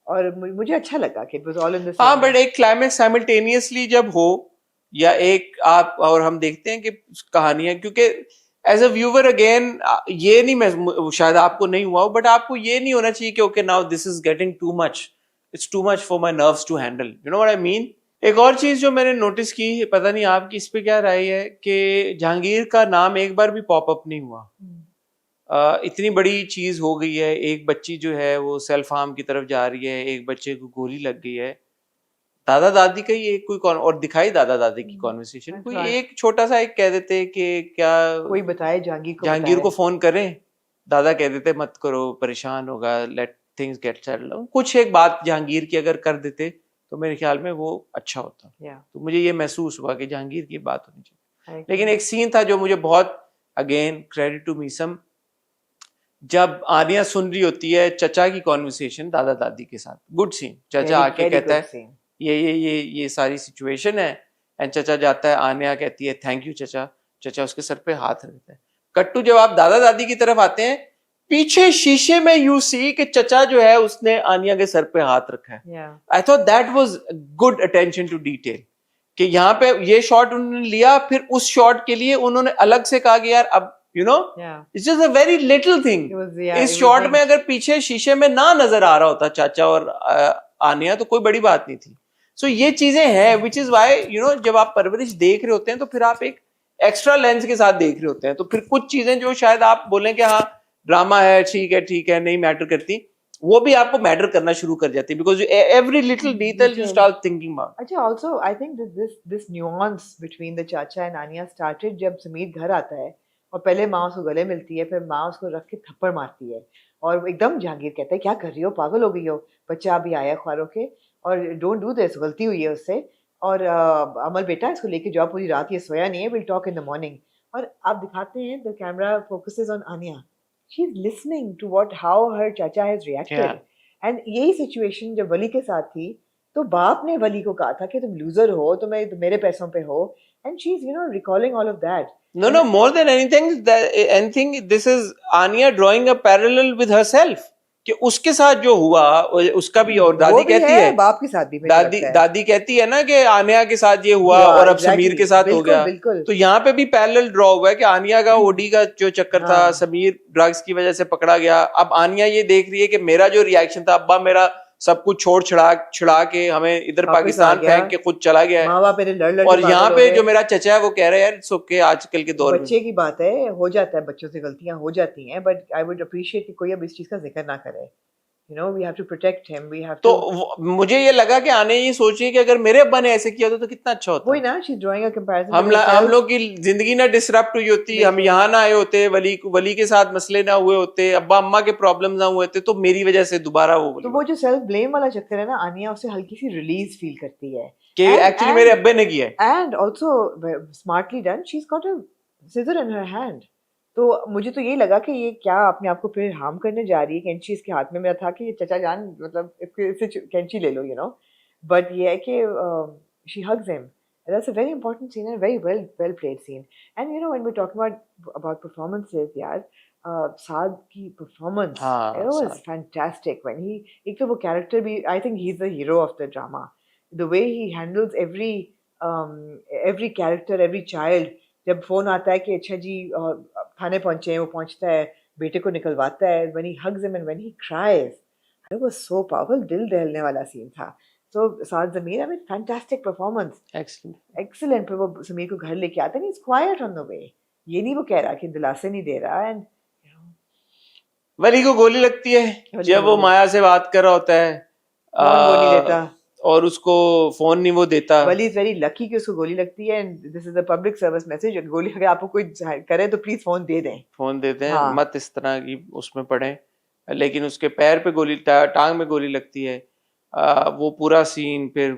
और मुझे अच्छा लगा कि it was all in this. हाँ, बट एक क्लाइमैक्स साइमल्टेनियसली जब हो, या एक आप और हम देखते हैं कि कहानियां, क्योंकि एज अ व्यूअर अगेन ये नहीं, मैं शायद आपको नहीं हुआ हो, बट आपको ये नहीं होना चाहिए कि okay now this is getting too much, it's too much for my nerves to handle, you know what I mean. एक और चीज जो मैंने नोटिस की, पता नहीं आपकी इस पे क्या राय है, कि जहांगीर का नाम एक बार भी पॉपअप नहीं हुआ। इतनी बड़ी चीज हो गई है, एक बच्ची जो है वो सेल्फ हार्म की तरफ जा रही है, एक बच्चे को गोली लग गई है, दादा दादी का ये कोई और दिखाई दादा दादी की कॉन्वर्सेशन, कोई एक छोटा सा एक कह देते कि क्या कोई बताए जहांगीर को फोन करें, दादा कह देते मत करो परेशान होगा, लेट थिंग्स गेट सेटल्ड, कुछ एक बात जहांगीर की अगर कर देते तो मेरे ख्याल में वो अच्छा होता। तो मुझे ये महसूस हुआ कि जहांगीर की बात होनी चाहिए। लेकिन एक सीन था जो मुझे बहुत, अगेन क्रेडिट टू मीसम, जब आनिया सुन रही होती है चचा की कॉन्वर्सेशन दादा दादी के साथ, गुड सीन, चचा आके कहता है ये सारी सिचुएशन है, एंड चचा जाता है, आनिया कहती है थैंक यू चचा, चचा उसके सर पे हाथ रखता है। कट्टू जब आप दादा दादी की तरफ आते हैं, पीछे शीशे में यू सी कि चचा जो है उसने आनिया के सर पे हाथ रखा है। I thought that was good attention to detail, कि यहाँ पे ये शॉट उन्होंने लिया, फिर उस शॉट के लिए उन्होंने अलग से कहा कि यार अब you know, Yeah. it's just a very little thing. It was, yeah, इस it was शॉट like- में अगर पीछे शीशे में ना नजर आ रहा होता चाचा और आनिया तो कोई बड़ी बात नहीं थी. सो ये चीजें हैं which is why you know जब आप परवरिश देख रहे होते हैं तो फिर आप एक एक्स्ट्रा लेंस के साथ देख रहे होते हैं, तो फिर कुछ चीजें जो शायद आप बोलें कि हाँ ड्रामा है ठीक है नहीं मैटर करती, वो भी आपको मैटर करना शुरू कर जाती है because every little detail you start thinking about. अच्छा, also I think that this nuance between the चाचा and आनिया started जब समीर घर आता है और पहले माँ उसको गले मिलती है, फिर माँ उसको रख के थप्पड़ मारती है और एकदम जहांगीर कहता है क्या कर रही हो, पागल हो गई हो, बच्चा अभी आया ख्वारों के और डोंट डू दिस, गलती हुई है उससे और अमल बेटा इसको लेके जाओ, पूरी रात ये सोया नहीं है, will talk in the morning. और आप दिखाते हैं the camera focuses on Ania, she is listening to what how her चाचा हैज रिएक्टेड. एंड यही सिचुएशन जब वली के साथ थी तो बाप ने वली को कहा था कि तुम लूजर हो, तुम मेरे पैसों पे हो, and she is recalling all of that. No, more than anything, this is Anya drawing a parallel with herself. कि उसके साथ जो हुआ उसका भी, और दादी कहती है बाप के साथ भी दादी कहती है ना कि आनिया के साथ ये हुआ और अब समीर के साथ हो गया. तो यहाँ पे भी पैरेलल ड्रॉ हुआ है कि आनिया का ओडी का जो चक्कर था, समीर ड्रग्स की वजह से पकड़ा गया, अब आनिया ये देख रही है कि मेरा जो रिएक्शन था, अब्बा मेरा सब कुछ छोड़ छुड़ा के हमें इधर पाकिस्तान फेंक के खुद चला गया है, और यहाँ पे जो मेरा चचा है वो कह रहा है यार इट्स ओके, आजकल के दौर में बच्चे की बात है, हो जाता है, बच्चों से गलतियां हो जाती हैं, बट आई वुड अप्रिशिएट कि कोई अब इस चीज का जिक्र ना करे. we have to protect him, we have तो to. मुझे ये लगा कि आने ये सोचिए कि अगर मेरे अब्बा ने ऐसे किया तो कितना अच्छा होता. वही ना, she's drawing a comparison. हम लोग की जिंदगी ना डिसरप्ट हुई होती, हम यहाँ ना आए होते, वली के साथ मसले ना हुए होते, अब्बा अम्मा के प्रॉब्लम ना हुए थे, तो मेरी वजह से दोबारा वो जो सेल्फ ब्लेम वाला चक्कर है ना, आनिया उससे हल्की सी रिलीज फील करती है कि एक्चुअली मेरे अब्बे ने किया है. And also smartly done, she is got a scissor in her hand. तो मुझे तो यही लगा कि ये क्या अपने आप को फिर हार्म करने जा रही है. कैंची इसके हाथ में, मेरा था कि ये चचा जान मतलब इससे कैंची ले लो, बट ये है कि she hugs him. That's a very important scene and very well played scene. And when we're talking about performances, यार, साद की performance, it was fantastic. When एक तो वो character भी, I think he's the hero of the drama. The way he handles every character, every child. जब phone आता है कि अच्छा जी खाने पहुंचे हैं, वो पहुंचता है, बेटे को निकलवाता है, when he hugs him and when he cries, it was so powerful, दिल दहलने वाला सीन था. So Saad Zamir, I mean, fantastic performance, excellent. फिर वो समीर को घर लेके आता है, he's quiet on the way, ये नहीं वो कह रहा कि दिलासे नहीं दे रहा. एंड वली को गोली लगती है जब वो माया से बात कर रहा होता है, वो नहीं देता और उसको फोन नहीं वो देता. वली इज वेरी लकी कि उसको गोली लगती है. And this is a public service message, गोली अगर आपको कोई करे तो प्लीज फोन दे दें. मत इस तरह की उसमें पड़े. लेकिन उसके पैर पे गोली, टांग में गोली लगती है. वो पूरा सीन, फिर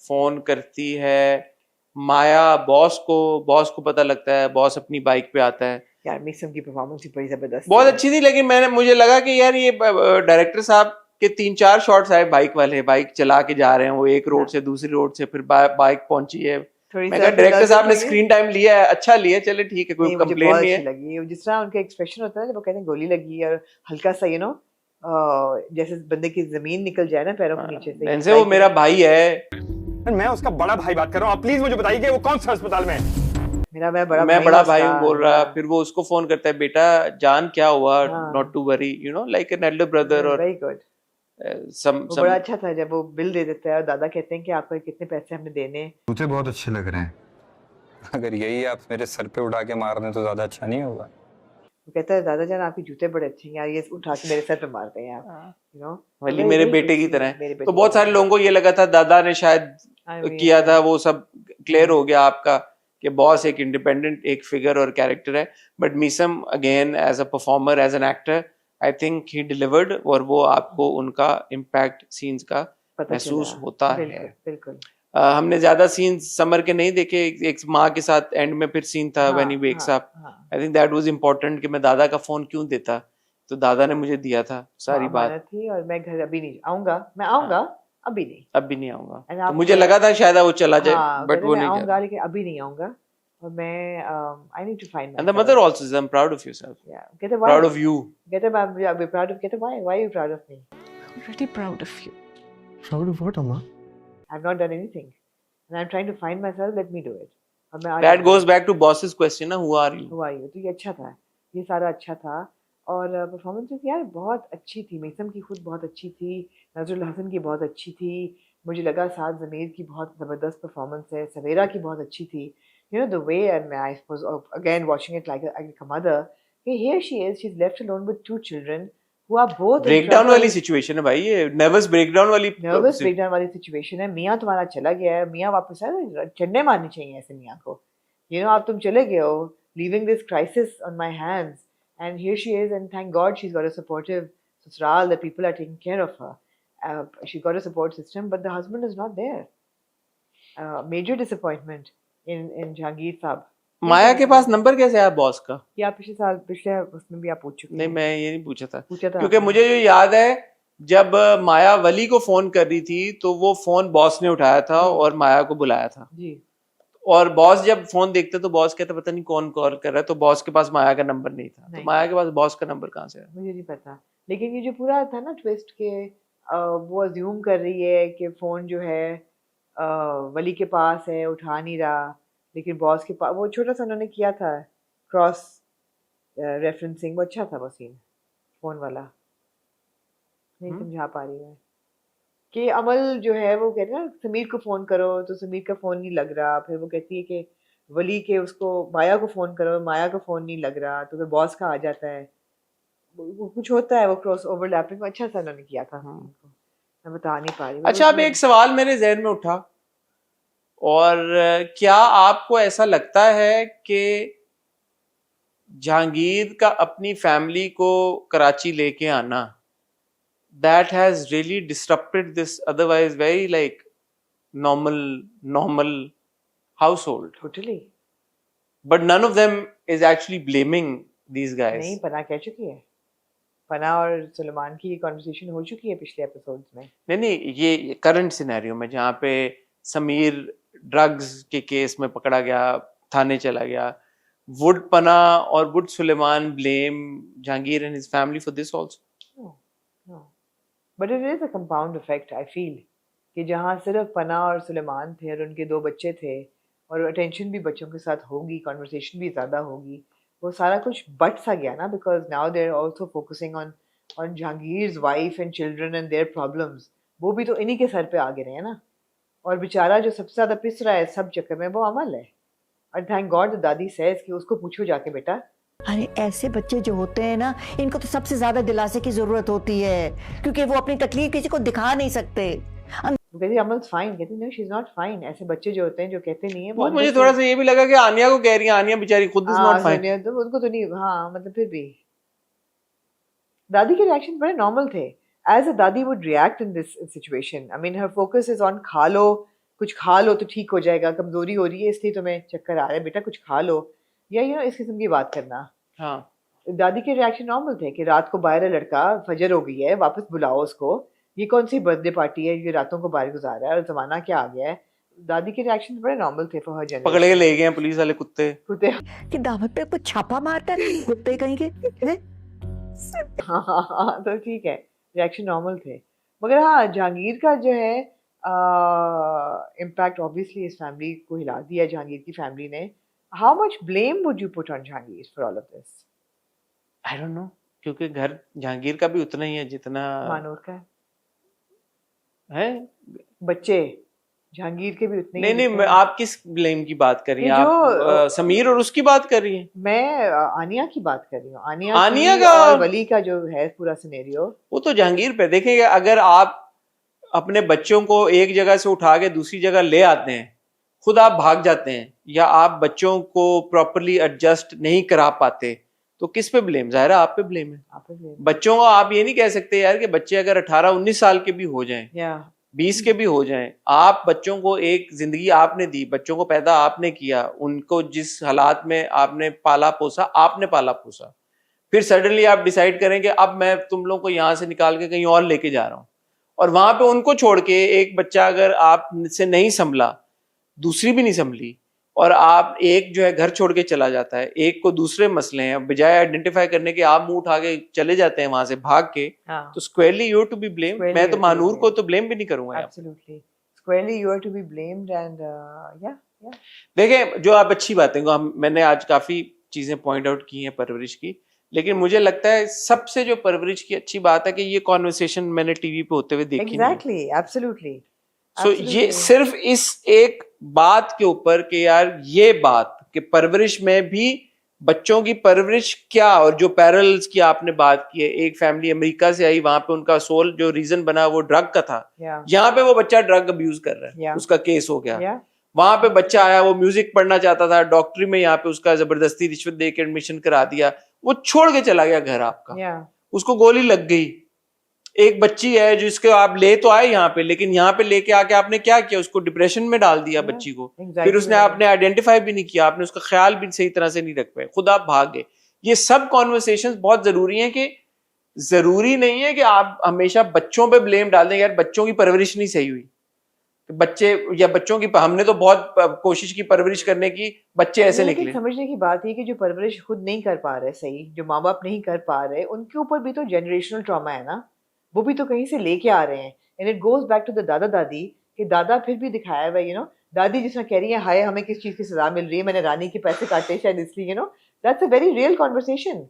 फोन करती है माया बॉस को पता लगता है, बॉस अपनी बाइक पे आता है. यार मिक्सम की परफॉर्मेंस बड़ी जबरदस्त, बहुत अच्छी थी. लेकिन मुझे लगा कि यार ये डायरेक्टर साहब के 3-4 शॉट्स आए बाइक वाले, बाइक चला के जा रहे हैं वो एक रोड से दूसरी रोड से, फिर बाइक पहुंची है. मैं कहा डायरेक्टर साहब ने स्क्रीन टाइम लिया है, अच्छा लिया, चले ठीक है, कोई कंप्लेन नहीं है. लगी जिस तरह उनका एक्सप्रेशन होता है जब वो कहते हैं गोली लगी, और हल्का सा जैसे बंदे की जमीन निकल जाए ना पैरों के नीचे से. इनसे वो मेरा भाई है, मैं उसका बड़ा भाई बात कर रहा हूँ, आप प्लीज मुझे बताइए कि वो कौन सा अस्पताल में है. मैं बड़ा भाई बोल रहा. फिर वो उसको फोन करता है, बेटा जान क्या हुआ, not to worry, like an elder brother. और वेरी गुड, बड़ा अच्छा था जब वो बिल दे देता है और दादा कहते हैं कि आपको कितने पैसे हमने देने. मुझे बहुत अच्छे लग रहे हैं, अगर यही आप मेरे सर पे उठा के मार दें तो ज्यादा अच्छा नहीं होगा. वो कहता है दादा जान आपके जूते बड़े अच्छे हैं यार, ये उठा के मेरे सर पे मारते हैं आप, वली मेरे बेटे की तरह. तो बहुत सारे लोगों को ये लगा था दादा ने शायद किया था, वो सब क्लियर हो गया आपका कि बॉस एक इंडिपेंडेंट एक फिगर और कैरेक्टर है. बट मीसम again as a performer, as an actor, I think he delivered, और वो आपको उनका इम्पैक्ट सीन्स का महसूस होता है. बिल्कुल. हमने ज्यादा सीन्स समर के नहीं देखे. एक माँ के साथ एंड में फिर सीन था when he wakes up. I think that was important कि मैं दादा का फोन क्यों देता, तो दादा ने मुझे दिया था सारी बात थी. और मैं घर अभी नहीं आऊंगा, मैं आऊंगा अभी नहीं आऊंगा. तो मुझे लगा था शायद वो चला जाए, बट वो नहीं आऊंगा, लेकिन अभी नहीं आऊंगा. और मैं I need to find and the mother also says I'm proud of yourself. Yeah, get why? Proud of you. Get I'm proud of. Get why are you proud of me? I'm really proud of you. Proud of what, Amma? I've not done anything, and I'm trying to find myself. Let me do it. और मैं आज That goes back to boss's question ना, who are you? हुआ ये तो ये अच्छा था, ये सारा अच्छा था। और परफॉर्मेंसेस यार बहुत अच्छी थी, मीसम की खुद बहुत अच्छी थी, नजरुल हसन की बहुत अच्छी थी, मुझे लगा साद ज़मीर की बहुत ज़बरदस्त परफॉर्मेंस है, सवेरा की बहुत अच्छी थी। You know the way, and I suppose again watching it like a mother, here she is, she's left alone with 2 children who are both in breakdown trouble. वाली सिचुएशन है भाई, ये नर्वस ब्रेकडाउन वाली नर्वस ब्रेकडाउन वाली situation है। मियाँ तुम्हारा चला गया है, मियाँ वापस आए, चंडे मारने चाहिए ऐसे मियाँ को। You know, आप तुम चले गए हो, leaving this crisis on my hands, and here she is, and thank God she's got a supportive ससुराल, that people are taking care of her. She's got a support system, but the husband is not there. Major disappointment in Jahangir साहब। माया के पास number कैसे आया boss का? ये आप पिछले उसमें भी आप पूछ चुके नहीं, हैं। मैं ये नहीं पूछा था क्योंकि आपने। मुझे जो याद है, जब माया वली को फोन कर रही थी तो वो फोन बॉस ने उठाया था और माया को बुलाया था जी। और बॉस जब फोन देखते तो बॉस कहता पता नहीं कौन कॉल कर रहा है, तो बॉस के पास माया का नंबर नहीं था। तो माया के पास बॉस का नंबर कहाँ से आया? मुझे नहीं पता, लेकिन ये जो पूरा था ना ट्विस्ट के वो अज्यूम कर रही है कि फोन जो है वली के पास है, उठा नहीं रहा, लेकिन बॉस के पास, वो छोटा सा उन्होंने किया था क्रॉस रेफरेंसिंग, वो अच्छा था वो सीन, फोन वाला नहीं समझा पा रही मैं कि अमल जो है वो कहते हैं ना समीर को फोन करो तो समीर का फोन नहीं लग रहा, फिर वो कहती है कि वली के उसको माया को फोन करो, माया का फोन नहीं लग रहा, तो फिर बॉस का आ जाता है, वो कुछ होता है, वो क्रॉस ओवरलैपिंग अच्छा सा उन्होंने किया था। मैं बता नहीं पा रही। अच्छा, अब एक सवाल मेरे जहन में उठा, और क्या आपको ऐसा लगता है कि जहांगीर का अपनी फैमिली को कराची लेके आना that has really disrupted this otherwise very like normal household? Totally. But none of them is actually blaming these guys. नहीं, पना कह चुकी है, पना और सुलेमान की कॉन्वर्सेशन हो चुकी है पिछले एपिसोड्स में। नहीं, ये करंट सिनेरियो में जहाँ पे समीर ड्रग्स के केस में पकड़ा गया, थाने चला गया, would पना और would Suleman blame Jahangir and his family for this also? No. But it is a compound effect, I feel, कि जहाँ सिर्फ पना और सुलेमान थे और उनके 2 बच्चे थे और अटेंशन भी बच्चों के साथ होगी, कॉन्वर्सेशन भी ज़्यादा होगी, वो सारा कुछ बट सा गया ना, because now they are also focusing on Jahangir's wife and children and their problems, वो भी तो इन्हीं के सर पे आ गए हैं ना, और बेचारा जो सबसे ज़्यादा पिस रहा है सब चक्कर में वो अमल है। और थैंक गॉड दादी सेज कि उसको पूछो जाके बेटा। अरे ऐसे बच्चे जो होते हैं ना, इनको तो सबसे ज्यादा दिलासे की जरूरत होती है, क्योंकि वो अपनी तकलीफ किसी को दिखा नहीं सकते। कहती अमल फाइन, कहती no she is not fine. ऐसे बच्चे जो होते हैं जो कहते नहीं है, वो मुझे थोड़ा सा ये भी लगा कि आनिया को कह रही है, आनिया बेचारी खुद इज नॉट फाइन, तो उनको तो नहीं, हाँ मतलब फिर भी दादी के रिएक्शन बड़े नॉर्मल थे। एज अ दादी would react in this situation, I mean her focus is on खा लो, कुछ खा लो तो ठीक हो जाएगा, कमजोरी हो रही है इसलिए तुम्हें चक्कर आ रहा है, बेटा कुछ खा लो, या यू नो इस किस्म की बात करना। हाँ, दादी के रिएक्शन नॉर्मल थे कि रात को बाहर है लड़का, फजर हो गई है, वापस बुलाओ उसको, ये कौन सी बर्थडे पार्टी है, ये रातों को बाहर गुजार रहा है और जमाना क्या आ गया है। दादी के रिएक्शन बड़े नॉर्मल थे फॉर हर जनरेशन। पकड़ के ले गए हैं पुलिस वाले कुत्ते कि दावत पे कुछ छापा मारता है कुत्ते कहीं के हैं? हाँ तो ठीक है, रिएक्शन नॉर्मल थे, मगर हाँ जहांगीर का जो है इम्पैक्ट ऑब्वियसली इस फैमिली को हिला दिया, जहांगीर की फैमिली ने। How much blame would you put on Jahangir for all of this? I don't no, क्योंकि घर जहांगीर का भी उतना ही है जितना मानूर का है। बच्चे जहांगीर के भी उतने नहीं, मैं आप किस ब्लेम की बात कर रही हैं? आप समीर और उसकी बात कर रही हैं? मैं आनिया की बात कर रही हूँ, आनिया का और वली का जो है पूरा सिनेरियो, वो तो जहांगीर पे। देखिए, अगर आप अपने बच्चों को एक जगह से उठा के दूसरी जगह ले आते हैं, खुद आप भाग जाते हैं, या आप बच्चों को प्रॉपरली एडजस्ट नहीं करा पाते, तो किस पे ब्लेम? जाहिर है आप पे ब्लेम है। आप पे ब्लेम। बच्चों को आप ये नहीं कह सकते यार कि बच्चे अगर 18-19 साल के भी हो जाएं, 20 के भी हो जाएं, आप बच्चों को एक जिंदगी आपने दी, बच्चों को पैदा आपने किया, उनको जिस हालात में आपने पाला पोसा, आपने पाला पोसा, फिर सडनली आप डिसाइड करें कि अब मैं तुम लोगों को यहाँ से निकाल के कहीं और लेके जा रहा हूँ, और वहां पे उनको छोड़ के एक बच्चा अगर आपसे नहीं संभला, दूसरी भी नहीं संभली, और आप एक जो है घर छोड़ के चला जाता है, एक को दूसरे मसले हैं, बजाय आइडेंटिफाई करने के आप मुंह उठा के चले जाते हैं वहां से भाग के, तो squarely you to be blame. मैं तो मानूर को तो ब्लेम भी नहीं करूंगा। Absolutely squarely you are to be blamed, and या देखें, जो आप अच्छी बातें को मैंने आज काफी चीजें पॉइंट आउट की हैं परवरिश की, लेकिन मुझे लगता है सबसे जो परवरिश की अच्छी बात है कि ये कॉन्वर्सेशन मैंने टीवी पे होते हुए देखी नहीं। Exactly, absolutely. सो ये सिर्फ इस एक बात के ऊपर कि यार ये बात कि परवरिश में भी बच्चों की परवरिश क्या, और जो पैरेलल्स की आपने बात की है, एक फैमिली अमेरिका से आई, वहां पे उनका सोल जो रीजन बना वो ड्रग का था, यहाँ पे वो बच्चा ड्रग अब्यूज कर रहा है, उसका केस हो गया। वहां पे बच्चा आया, वो म्यूजिक पढ़ना चाहता था, डॉक्टरी में यहाँ पे उसका जबरदस्ती रिश्वत दे के एडमिशन करा दिया, वो छोड़ के चला गया घर आपका, उसको गोली लग गई। एक बच्ची है जिसको आप ले तो आए यहाँ पे, लेकिन यहाँ पे लेके आके आपने क्या किया, उसको डिप्रेशन में डाल दिया बच्ची को। फिर उसने आपने आइडेंटिफाई भी नहीं किया, आपने उसका ख्याल भी सही तरह से नहीं रख पाए, खुद आप भाग गए। ये सब कॉन्वर्सेशंस बहुत जरूरी हैं कि जरूरी नहीं है कि आप हमेशा बच्चों पे ब्लेम डाल दें, यार बच्चों की परवरिश नहीं सही हुई, बच्चे या बच्चों की, हमने तो बहुत कोशिश की परवरिश करने की, बच्चे ऐसे निकले। समझने की बात है कि जो परवरिश खुद नहीं कर पा रहे सही, जो माँ बाप नहीं कर पा रहे, उनके ऊपर भी तो जनरेशनल ट्रॉमा है ना, वो भी तो कहीं से लेके आ रहे हैं। And it goes back to the दादा दादी, कि दादा फिर भी दिखाया हुआ, दादी जिसमें कह रही है हाय हमें किस चीज़ की सजा मिल रही है, मैंने रानी के पैसे काटे शायद इसलिए, that's a very real conversation.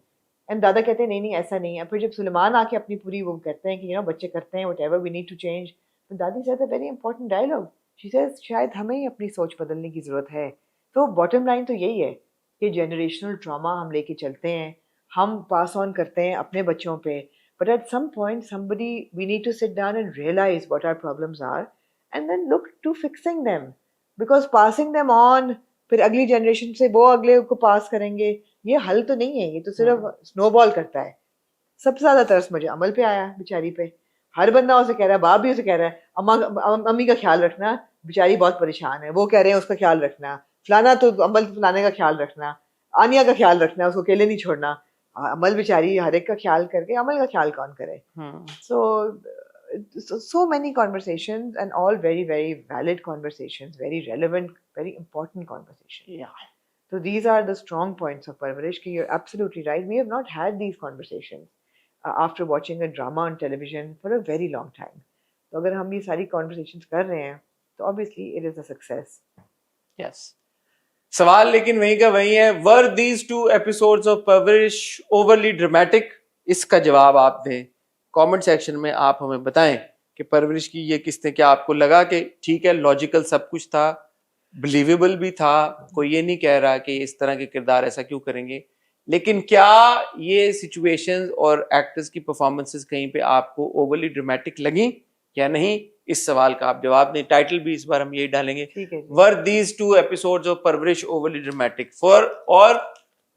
And दादा कहते हैं नहीं नहीं ऐसा नहीं है। फिर जब सुलेमान आके अपनी पूरी वो करते हैं कि बच्चे करते हैं whatever we need to change, तो दादी said a very important dialogue, she says शायद हमें ही अपनी सोच बदलने की ज़रूरत है। तो बॉटम लाइन तो यही है कि जनरेशनल ट्रॉमा हम लेके चलते हैं, हम पास ऑन करते हैं अपने बच्चों पे, but at some point we need to sit down and realize what our problems are and then look to fixing them, because passing them on, फिर अगली जनरेशन से वो अगले को पास करेंगे, ये हल तो नहीं है, ये तो सिर्फ स्नोबॉल करता है। सबसे ज्यादा तरस मुझे अमल पे आया, बेचारी पे। हर बंदा उसे कह रहा है, बाप भी उसे कह रहा है अम्मा अम्मी का ख्याल रखना, बेचारी बहुत परेशान है, वो कह रहे हैं उसका ख्याल रखना, फलाना तो अमल फलाने का ख्याल रखना, आनिया का ख्याल रखना, उसको अकेले नहीं छोड़ना। अमल बेचारी हर एक का ख्याल करके अमल का ख्याल कौन करे? So many conversations, and all very very valid conversations, very relevant, very important conversations. So these are the strong points of Parvarish. You're absolutely right, we have not had these conversations after watching a drama on television for a very long time. तो अगर हम ये सारी conversations कर रहे हैं तो obviously it is a success. Yes. सवाल लेकिन वहीं का वहीं है, were these 2 episodes of Parwarish overly dramatic? इसका जवाब आप दें कमेंट सेक्शन में, आप हमें बताएं कि परवरिश की ये किस्तें, क्या आपको लगा कि ठीक है लॉजिकल सब कुछ था, बिलीवेबल भी था, कोई ये नहीं कह रहा कि इस तरह के किरदार ऐसा क्यों करेंगे, लेकिन क्या ये सिचुएशंस और एक्टर्स की परफॉर्मेंसेस कहीं पे आपको ओवरली ड्रामेटिक लगी या नहीं? इस सवाल का आप जवाब दें। टाइटल भी इस बार हम यही डालेंगे, were these 2 episodes of Parwarish overly dramatic for, और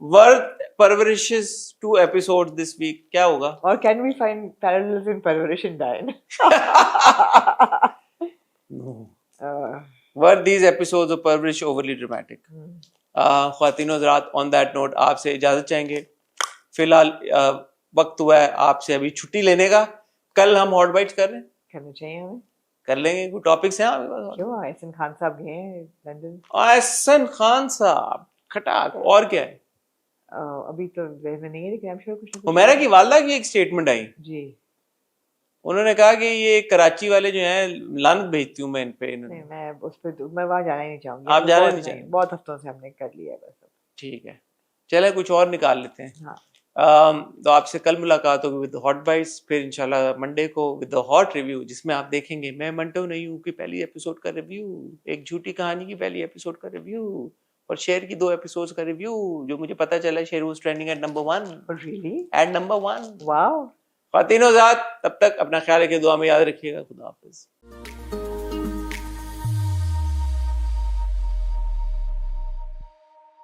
वर परवरिश's 2 episodes this week क्या होगा? और can we find parallels in Parwarish and Dayan? Were these episodes of Parwarish overly dramatic. ख्वातीनो हज़रात, ऑन दैट नोट आपसे इजाजत चाहेंगे। फिलहाल वक्त हुआ है आपसे अभी छुट्टी लेने का। कल हम हॉट बाइट्स कर रहे हैं, करना चाहिए हमें, कर लेंगे। कोई टॉपिक्स हैं आपके पास? क्यों, एहसन खान साहब गए हैं लंदन। एहसन खान साहब खटाक, और क्या है? अभी तो में नहीं है, लेकिन आई एम श्योर कुछ। उमेरा की वालदा की एक स्टेटमेंट आई जी, उन्होंने कहा कि ये कराची वाले जो हैं लानत भेजती हूँ मैं इन पे। नहीं, मैं उस पे मैं वहाँ जाना ही नहीं चाहूंगी। आप जाना नहीं चाहेंगे? बहुत हफ्तों से हमने कर लिया है बस। ठीक है, चले कुछ और निकाल लेते हैं। हाँ। तो आपसे कल मुलाकात होगी विद हॉट बाइट्स, फिर इंशाल्लाह मंडे को विद द हॉट रिव्यू, जिसमें आप देखेंगे मैं मंटो नहीं हूँ की पहली एपिसोड का रिव्यू, एक झूठी कहानी की पहली एपिसोड का रिव्यू, और शेर की 2 एपिसोड्स का रिव्यू, जो मुझे पता चला Sher was trending at number 1। Really? At number 1। Wow. ख्वातीनो ज़ात, तब तक अपना ख्याल रखिए, दुआ में याद रखिएगा। खुदा हाफिज।